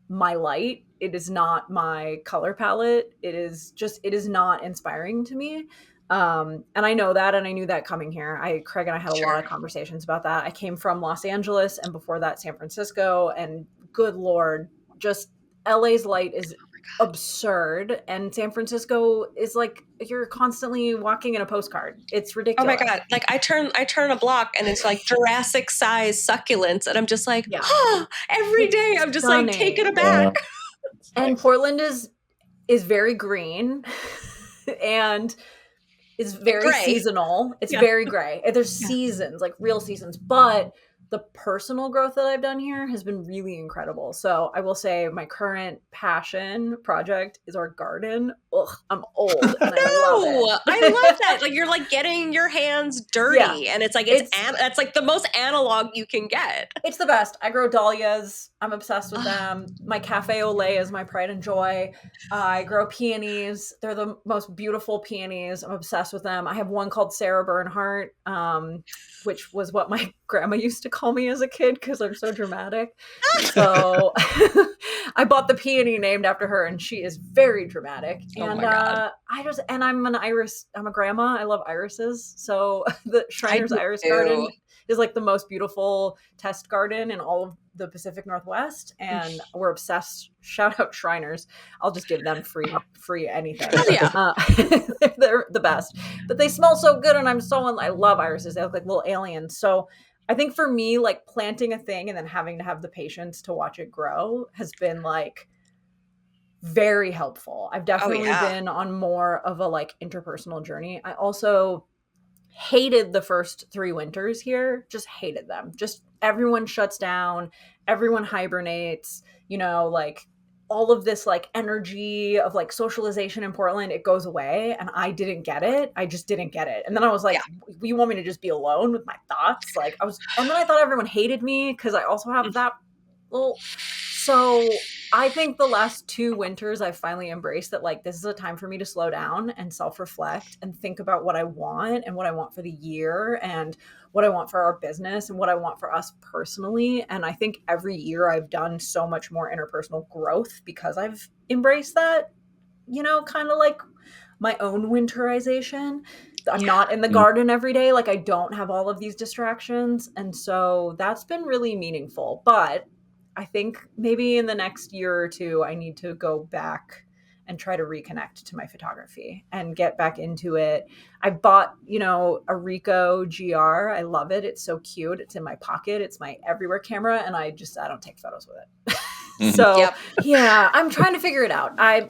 my light. It is not my color palette. It is not inspiring to me. And I know that, and I knew that coming here. Craig and I had a lot of conversations about that. I came from Los Angeles, and before that, San Francisco, and good Lord, just LA's light is absurd, and San Francisco is like you're constantly walking in a postcard. It's ridiculous. Oh my God. Like I turn a block and it's like Jurassic size succulents, and I'm just like, every day I'm just stunning. Like taken aback. And Portland is is very green and is very gray. seasonal. It's Yeah. very gray. There's seasons, like real seasons, but the personal growth that I've done here has been really incredible. So I will say my current passion project is our garden. Ugh, I'm old and I love it. I love that. Like you're like getting your hands dirty, and it's like that's like the most analog you can get. It's the best. I grow dahlias. I'm obsessed with them. My cafe au lait is my pride and joy. I grow peonies. They're the most beautiful peonies. I'm obsessed with them. I have one called Sarah Bernhardt, which was what my grandma used to call me as a kid because I'm so dramatic. So I bought the peony named after her, and she is very dramatic. Oh And my God. I'm an iris. I'm a grandma. I love irises. So the Shriner's Iris Garden is like the most beautiful test garden in all of the Pacific Northwest, and we're obsessed. Shout out Shriners. I'll just give them free anything. Oh, yeah. They're the best, but they smell so good, and I love irises. They look like little aliens. So I think for me, like planting a thing and then having to have the patience to watch it grow has been like very helpful. I've definitely been on more of a like interpersonal journey. I also hated the first 3 winters here. Just hated them. Just everyone shuts down, everyone hibernates, like all of this like energy of like socialization in Portland, it goes away, and I didn't get it. I just didn't get it. And then I was like, you want me to just be alone with my thoughts? Like and then I thought everyone hated me because I also have that little. So I think the last 2 winters I've finally embraced that like this is a time for me to slow down and self-reflect and think about what I want and what I want for the year and what I want for our business and what I want for us personally. And I think every year I've done so much more interpersonal growth because I've embraced that, kind of like my own winterization. I'm not in the garden every day. Like I don't have all of these distractions. And so that's been really meaningful. But I think maybe in the next year or 2, I need to go back and try to reconnect to my photography and get back into it. I bought, a Ricoh GR. I love it. It's so cute. It's in my pocket. It's my everywhere camera. And I don't take photos with it. So yeah, I'm trying to figure it out. I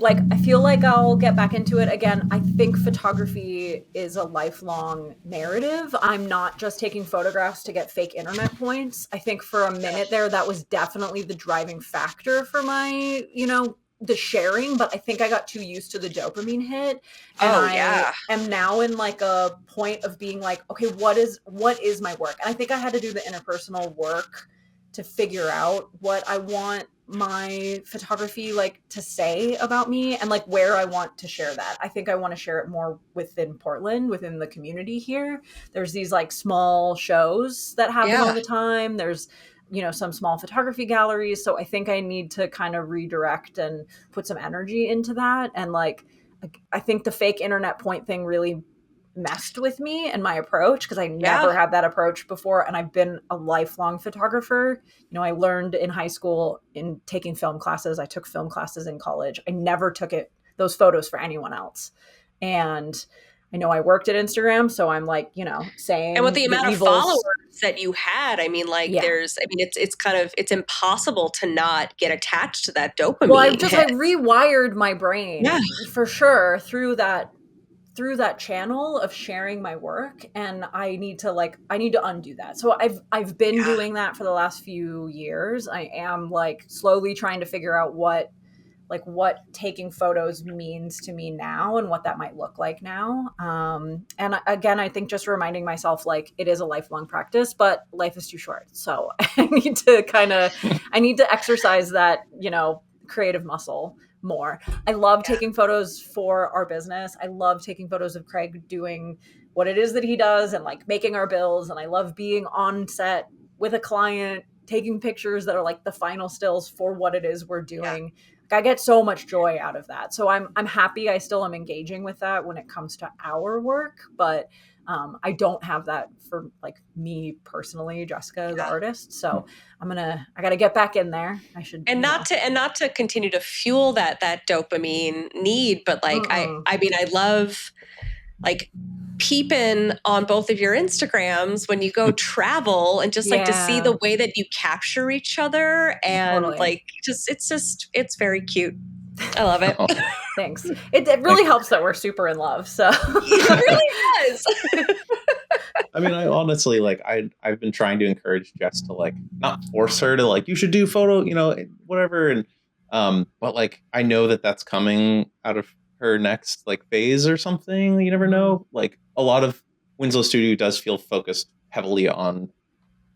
feel like I'll get back into it again. I think photography is a lifelong narrative. I'm not just taking photographs to get fake internet points. I think for a minute there, that was definitely the driving factor for my, the sharing, but I think I got too used to the dopamine hit. And I am now in like a point of being like, okay, what is my work? And I think I had to do the interpersonal work to figure out what I want my photography like to say about me and like where I want to share that. I think I want to share it more within Portland, within the community here. There's these like small shows that happen all the time. There's, some small photography galleries. So I think I need to kind of redirect and put some energy into that. And like, I think the fake internet point thing really messed with me and my approach because I never had that approach before, and I've been a lifelong photographer. I learned in high school in taking film classes. I took film classes in college. I never took those photos for anyone else. And I know I worked at Instagram, so I'm like, saying. And with the amount of followers that you had, I mean, like it's impossible to not get attached to that dopamine. Well, I rewired my brain for sure through that channel of sharing my work, and I need to undo that. So I've been doing that for the last few years. I am like slowly trying to figure out what taking photos means to me now and what that might look like now. And again, I think just reminding myself like it is a lifelong practice, but life is too short. So I need to exercise that, creative muscle more. I love taking photos for our business. I love taking photos of Craig doing what it is that he does and like making our bills. And I love being on set with a client, taking pictures that are like the final stills for what it is we're doing. I get so much joy out of that. So I'm happy I still am engaging with that when it comes to our work, but I don't have that for like me personally, Jessica, the artist. So I got to get back in there. I should, not to continue to fuel that dopamine need, but like, I mean, I love like peeping on both of your Instagrams when you go travel and just like to see the way that you capture each other and like, it's very cute. I love it. Oh, Thanks. It really helps that we're super in love. So It really does. I mean, I honestly like I've been trying to encourage Jess to like not force her to like you should do photo, whatever, and but like I know that that's coming out of her next like phase or something. You never know. Like a lot of Winslow Studio does feel focused heavily on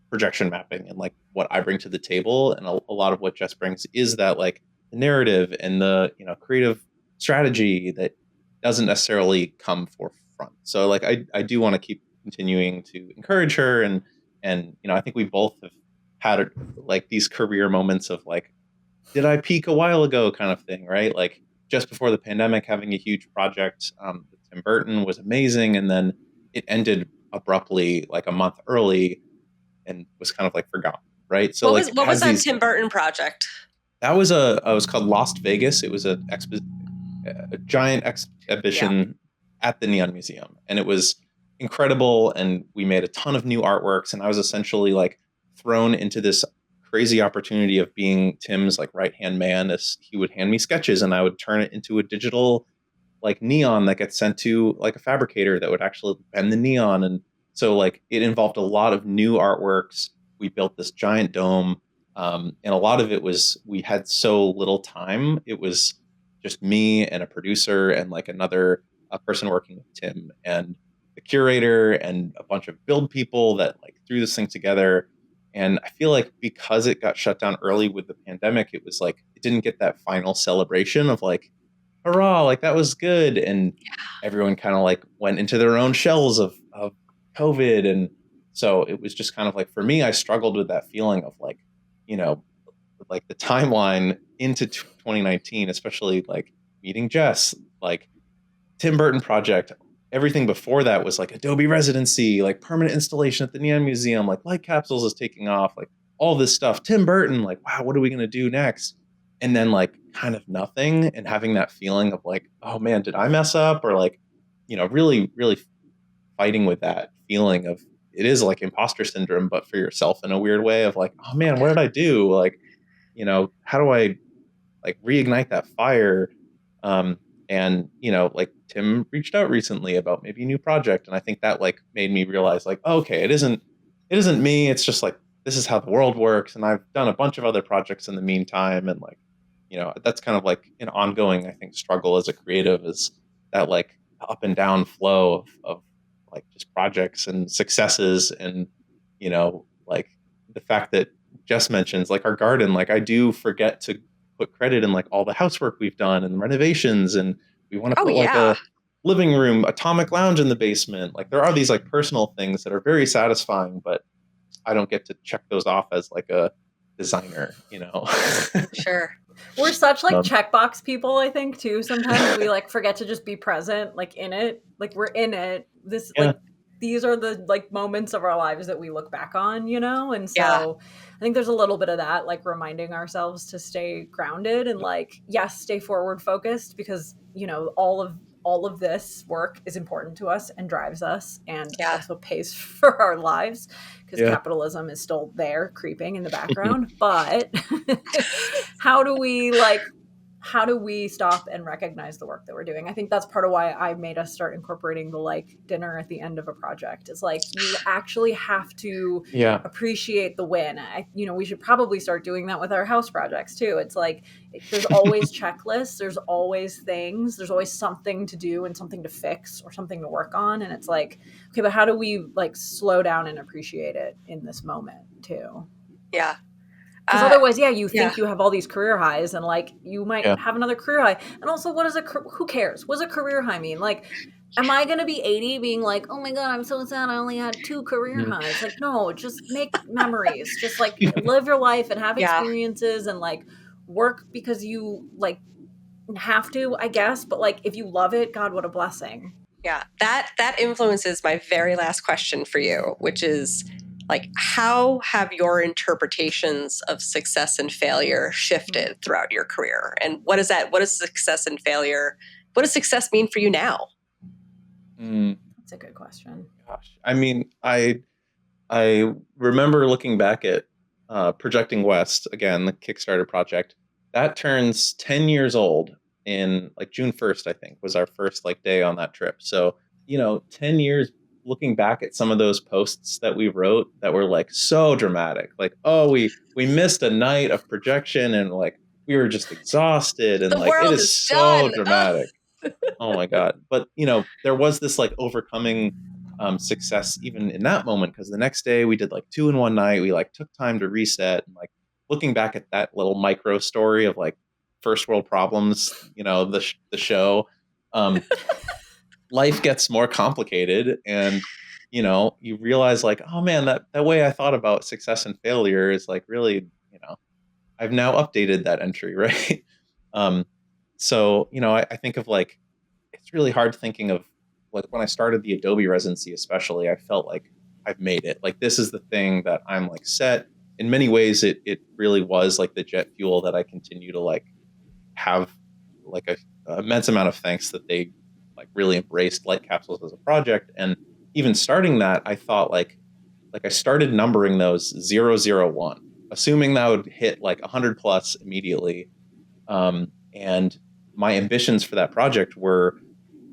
projection mapping and like what I bring to the table, and a lot of what Jess brings is that like the narrative and the creative strategy that doesn't necessarily come forefront. So like I do want to keep continuing to encourage her, and I think we both have had like these career moments of like, did I peak a while ago kind of thing, right? Like just before the pandemic, having a huge project with Tim Burton was amazing, and then it ended abruptly like a month early and was kind of like forgotten, right? So like What was that Tim Burton project? that was it was called Lost Vegas. It was a giant exhibition at the Neon Museum, and it was incredible. And we made a ton of new artworks, and I was essentially like thrown into this crazy opportunity of being Tim's like right hand man, as he would hand me sketches, and I would turn it into a digital like neon that gets sent to like a fabricator that would actually bend the neon. And so like it involved a lot of new artworks. We built this giant dome, and a lot of it was we had so little time. It was just me and a producer and like another person working with Tim and the curator and a bunch of build people that like threw this thing together. And I feel like because it got shut down early with the pandemic, it was like it didn't get that final celebration of like, hurrah, like that was good. And everyone kind of like went into their own shells of COVID. And so it was just kind of like, for me, I struggled with that feeling of like, you know, like the timeline into 2019, especially like meeting Jess, like Tim Burton project. Everything before that was like Adobe residency, like permanent installation at the Neon Museum, like Light Capsules is taking off, like all this stuff. Tim Burton, like, wow, what are we going to do next? And then like kind of nothing, and having that feeling of like, oh man, did I mess up? Or like, really, really fighting with that feeling of it is like imposter syndrome, but for yourself in a weird way of like, oh man, what did I do? Like, how do I like reignite that fire? And like Tim reached out recently about maybe a new project, and I think that like made me realize like, oh, okay, it isn't me. It's just like this is how the world works, and I've done a bunch of other projects in the meantime, and like that's kind of like an ongoing, I think, struggle as a creative, is that like up and down flow of like just projects and successes, and like the fact that Jess mentions like our garden, like I do forget to put credit in like all the housework we've done and renovations, and we want to Oh put like yeah. a living room atomic lounge in the basement. Like there are these like personal things that are very satisfying, but I don't get to check those off as like a designer. Sure. We're such like Um, checkbox people, I think, too. Sometimes we like forget to just be present, like in it. Like we're in it. This yeah. like these are the like moments of our lives that we look back on, And Yeah. so I think there's a little bit of that, like reminding ourselves to stay grounded and like, yes, stay forward focused, because all of this work is important to us and drives us, and Yeah. that's what pays for our lives, because Yeah. capitalism is still there creeping in the background. But how do we stop and recognize the work that we're doing? I think that's part of why I made us start incorporating the like dinner at the end of a project. It's like you actually have to Yeah. appreciate the win. We should probably start doing that with our house projects too. It's like there's always checklists, there's always things, there's always something to do and something to fix or something to work on. And it's like, okay, but how do we like slow down and appreciate it in this moment too? Yeah. Because otherwise, you yeah. think you have all these career highs, and like you might Yeah. have another career high. And also, who cares? What does a career high mean? Like, am I going to be 80 being like, oh my God, I'm so sad I only had 2 career highs? Like, no, just make memories. Just like live your life and have Yeah. experiences and like work because you like have to, I guess. But like, if you love it, God, what a blessing. Yeah. That influences my very last question for you, which is like, how have your interpretations of success and failure shifted throughout your career? And what is success and failure? What does success mean for you now? That's a good question. Gosh, I mean, I remember looking back at Projecting West, again, the Kickstarter project, that turns 10 years old in like June 1st, I think, was our first like day on that trip. So, 10 years looking back at some of those posts that we wrote that were like so dramatic, like, oh, we missed a night of projection and like we were just exhausted and The like it world is is so done. dramatic. Oh my God. But, there was this like overcoming success even in that moment, because the next day we did like two in one night. We like took time to reset, and like looking back at that little micro story of like first world problems, the show, um, life gets more complicated, and you realize like, oh man, that way I thought about success and failure is like really, I've now updated that entry, right? um, so I think of like, it's really hard thinking of like when I started the Adobe residency, especially, I felt like I've made it. Like this is the thing that I'm like set. In many ways, it really was like the jet fuel that I continue to like have like a immense amount of thanks that they like really embraced light capsules as a project. And even starting that, I thought like I started numbering those 001, assuming that would hit like 100 plus immediately. And my ambitions for that project were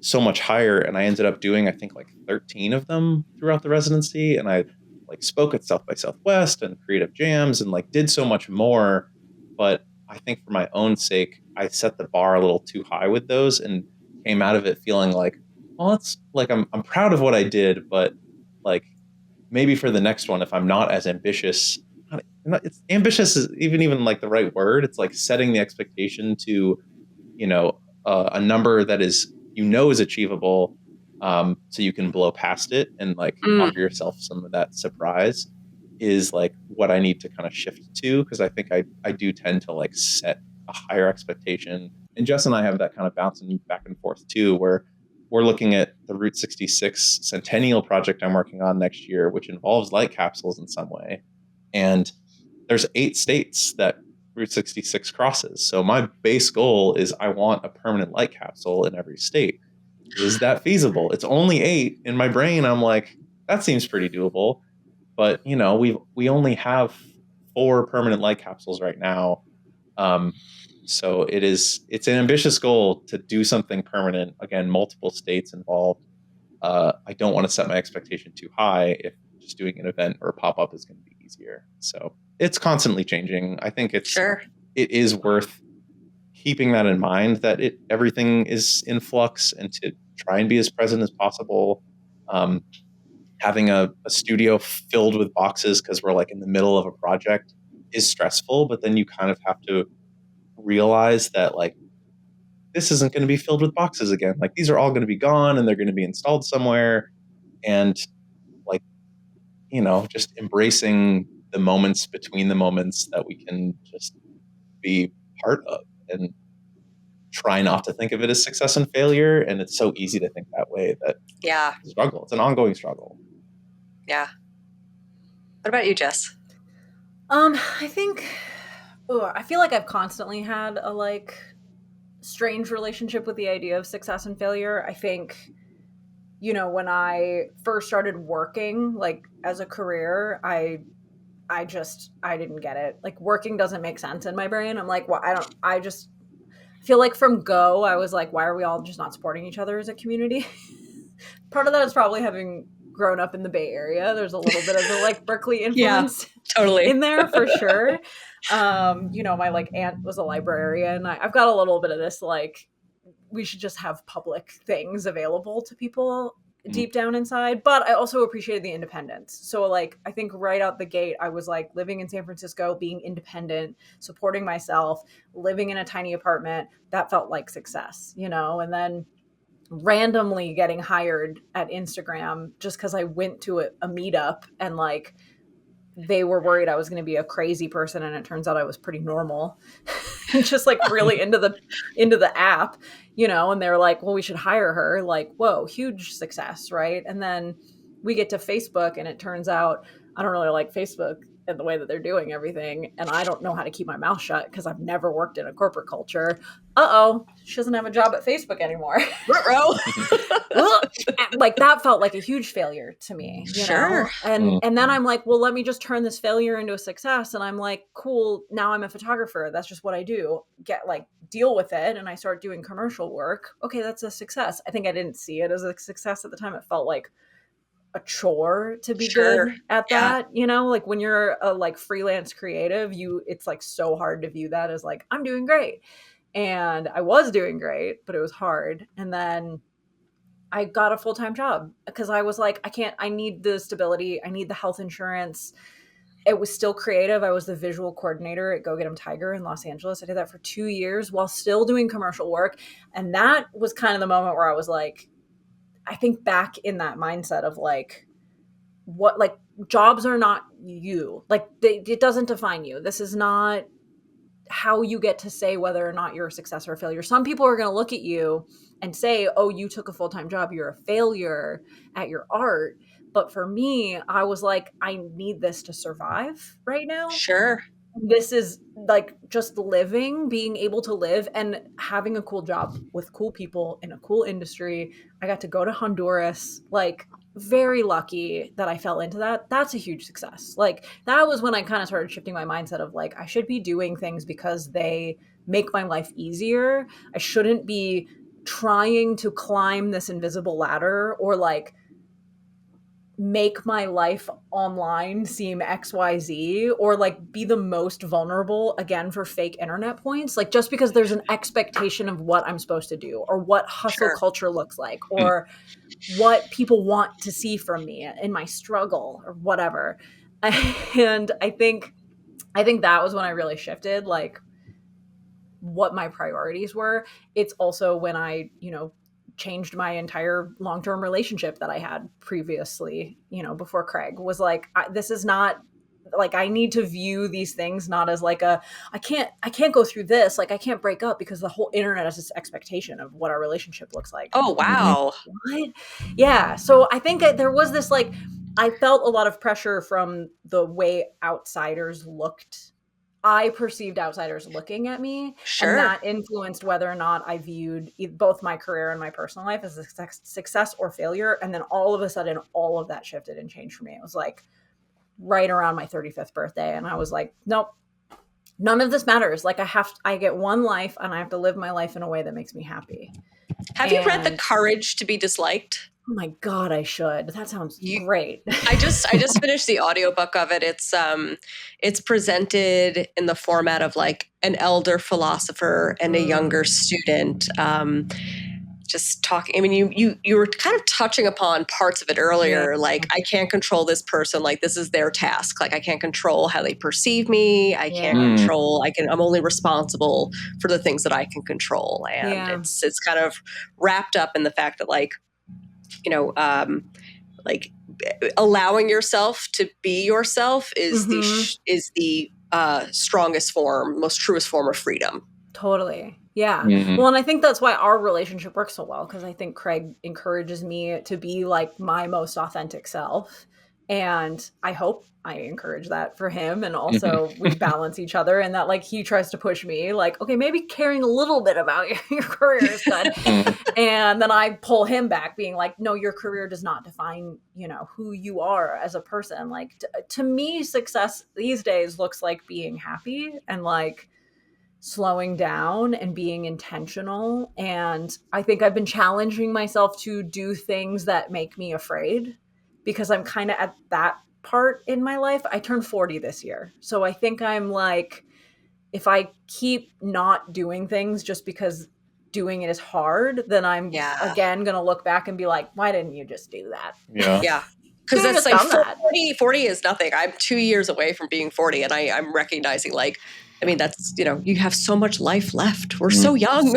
so much higher, and I ended up doing, I think, like 13 of them throughout the residency. And I like spoke at South by Southwest and creative jams and like did so much more. But I think for my own sake, I set the bar a little too high with those and came out of it feeling like, well, it's like I'm proud of what I did, but like maybe for the next one, if I'm not as ambitious, it's ambitious is even like the right word. It's like setting the expectation to, a number that is, is achievable, so you can blow past it and like offer yourself some of that surprise, is like what I need to kind of shift to, because I think I do tend to like set a higher expectation. And Jess and I have that kind of bouncing back and forth too, where we're looking at the Route 66 Centennial project I'm working on next year, which involves light capsules in some way. And there's 8 states that Route 66 crosses. So my base goal is I want a permanent light capsule in every state. Is that feasible? It's only 8. In my brain, I'm like, that seems pretty doable. But we only have 4 permanent light capsules right now. So it's an ambitious goal to do something permanent. Again, multiple states involved. I don't want to set my expectation too high if just doing an event or a pop-up is going to be easier. So it's constantly changing. I think it is worth keeping that in mind, that everything is in flux, and to try and be as present as possible. Having a studio filled with boxes because we're like in the middle of a project is stressful, but then you kind of have to realize that like this isn't going to be filled with boxes again. Like these are all going to be gone and they're going to be installed somewhere. And like, just embracing the moments between the moments that we can just be part of, and try not to think of it as success and failure. And it's so easy to think that way, that it's a struggle. It's an ongoing struggle. Yeah. What about you, Jess? I think, I feel like I've constantly had a like strange relationship with the idea of success and failure. I think, when I first started working like as a career, I didn't get it. Like working doesn't make sense in my brain. I'm like, well, I just feel like from go, I was like, why are we all just not supporting each other as a community? Part of that is probably having grown up in the Bay Area. There's a little bit of the like Berkeley influence totally in there for sure. My like aunt was a librarian. I've got a little bit of this, like, we should just have public things available to people deep down inside. But I also appreciated the independence. So like, I think right out the gate, I was like living in San Francisco, being independent, supporting myself, living in a tiny apartment. That felt like success, and then randomly getting hired at Instagram just because I went to a meetup, and like they were worried I was going to be a crazy person, and it turns out I was pretty normal and just like really into the app, and they were like, well, we should hire her. Like, whoa, huge success, right? And then we get to Facebook, and it turns out I don't really like Facebook in the way that they're doing everything. And I don't know how to keep my mouth shut because I've never worked in a corporate culture. She doesn't have a job at Facebook anymore. Like that felt like a huge failure to me, you know? And then I'm like, well, let me just turn this failure into a success. And I'm like, cool, now I'm a photographer. That's just what I do. Deal with it. And I start doing commercial work. Okay, that's a success. I think I didn't see it as a success at the time. It felt like a chore to be good at that, you know, like when you're a like freelance creative, it's like so hard to view that as like, I'm doing great. And I was doing great, but it was hard. And then I got a full-time job because I was like, I need the stability. I need the health insurance. It was still creative. I was the visual coordinator at Go Get 'Em Tiger in Los Angeles. I did that for 2 years while still doing commercial work. And that was kind of the moment where I was like, I think back in that mindset of like, what, like jobs are not you. Like it doesn't define you. This is not how you get to say whether or not you're a success or a failure. Some people are going to look at you and say, oh, you took a full-time job. You're a failure at your art. But for me, I was like, I need this to survive right now. Sure. This is like just living, being able to live and having a cool job with cool people in a cool industry. I got to go to Honduras, like very lucky that I fell into that. That's a huge success. Like that was when I kind of started shifting my mindset of like, I should be doing things because they make my life easier. I shouldn't be trying to climb this invisible ladder or like make my life online seem XYZ or like be the most vulnerable again for fake internet points. Like just because there's an expectation of what I'm supposed to do or what hustle culture looks like or what people want to see from me in my struggle or whatever. And I think that was when I really shifted like what my priorities were. It's also when I, you know, changed my entire long-term relationship that I had previously, you know, before Craig was like, this is not like, I need to view these things not as like I can't go through this. Like I can't break up because the whole internet has this expectation of what our relationship looks like. Oh, wow. What? Yeah. So I think there was this, like, I felt a lot of pressure from the way outsiders looked. I perceived outsiders looking at me, and that influenced whether or not I viewed both my career and my personal life as a success or failure. And then all of a sudden, all of that shifted and changed for me. It was like right around my 35th birthday. And I was like, nope, none of this matters. Like I get one life and I have to live my life in a way that makes me happy. Have you read The Courage to be Disliked? Oh my God, I should. That sounds great. I just finished the audiobook of it. It's presented in the format of like an elder philosopher and a younger student. Just talking. I mean, you were kind of touching upon parts of it earlier. Yeah. Like, I can't control this person. Like, this is their task. Like, I can't control how they perceive me. I can't control. I'm only responsible for the things that I can control. And it's kind of wrapped up in the fact that, like, you know, like allowing yourself to be yourself is the strongest form, most truest form of freedom. Totally. Yeah. Well, and I think that's why our relationship works so well, because I think Craig encourages me to be like my most authentic self. And I hope I encourage that for him. And also we balance each other, and that like he tries to push me like, okay, maybe caring a little bit about your career is good. And then I pull him back being like, no, your career does not define, you know, who you are as a person. Like to me, success these days looks like being happy and like slowing down and being intentional. And I think I've been challenging myself to do things that make me afraid, because I'm kind of at that part in my life. I turned 40 this year. So I think I'm like, if I keep not doing things just because doing it is hard, then I'm again going to look back and be like, why didn't you just do that? Yeah. Because that's like 40 is nothing. I'm 2 years away from being 40, and I'm recognizing like, I mean, that's, you know, you have so much life left. We're so young.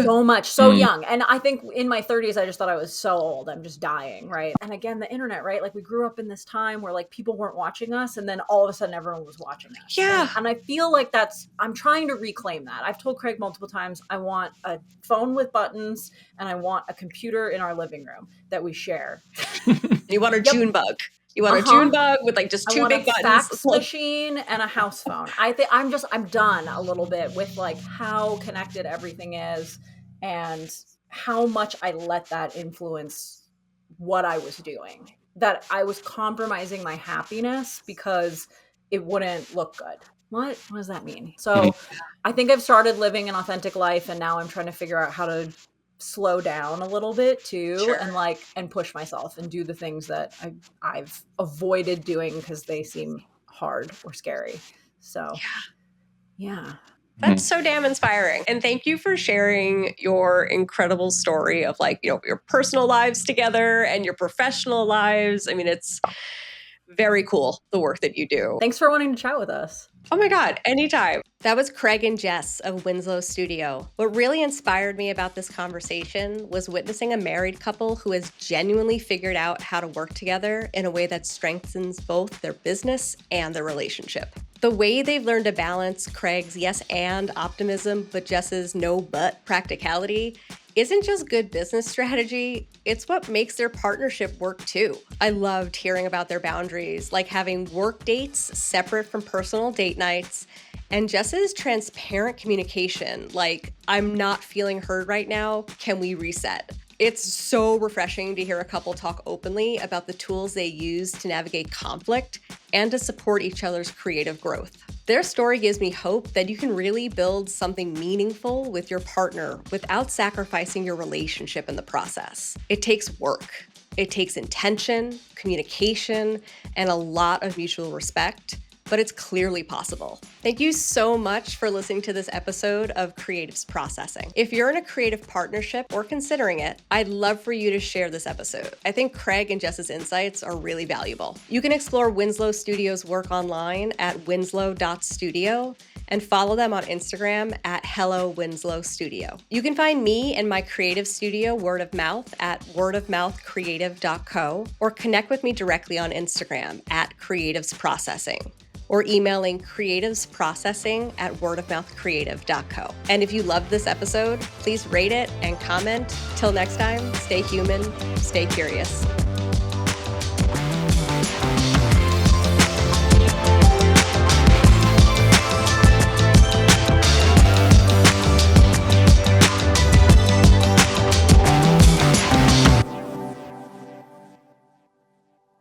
So young. And I think in my 30s, I just thought I was so old. I'm just dying, right? And again, the internet, right? Like we grew up in this time where like people weren't watching us, and then all of a sudden everyone was watching us. Yeah. And I feel like I'm trying to reclaim that. I've told Craig multiple times, I want a phone with buttons, and I want a computer in our living room that we share. You want a June bug. You want a June bug with like just I two want big a buttons. fax machine and a house phone. I think I'm done a little bit with like how connected everything is and how much I let that influence what I was doing. That I was compromising my happiness because it wouldn't look good. What does that mean? So I think I've started living an authentic life, and now I'm trying to figure out how to slow down a little bit too, Sure. and push myself and do the things that I've avoided doing because they seem hard or scary. So yeah. That's so damn inspiring. And thank you for sharing your incredible story of like, your personal lives together and your professional lives. I mean, it's very cool, the work that you do. Thanks for wanting to chat with us. Oh my God, anytime. That was Craig and Jess of Winslow Studio. What really inspired me about this conversation was witnessing a married couple who has genuinely figured out how to work together in a way that strengthens both their business and their relationship. The way they've learned to balance Craig's yes and optimism, but Jess's no but practicality isn't just good business strategy, it's what makes their partnership work too. I loved hearing about their boundaries, like having work dates separate from personal date nights, and Jess's transparent communication, like, I'm not feeling heard right now, can we reset? It's so refreshing to hear a couple talk openly about the tools they use to navigate conflict and to support each other's creative growth. Their story gives me hope that you can really build something meaningful with your partner without sacrificing your relationship in the process. It takes work. It takes intention, communication, and a lot of mutual respect, but it's clearly possible. Thank you so much for listening to this episode of Creatives Processing. If you're in a creative partnership or considering it, I'd love for you to share this episode. I think Craig and Jess's insights are really valuable. You can explore Winslow Studio's work online at winslow.studio and follow them on Instagram at Hello Winslow Studio. You can find me and my creative studio, Word of Mouth, at wordofmouthcreative.co, or connect with me directly on Instagram at Creatives Processing, or emailing creativesprocessing@wordofmouthcreative.co. And if you loved this episode, please rate it and comment. Till next time, stay human, stay curious.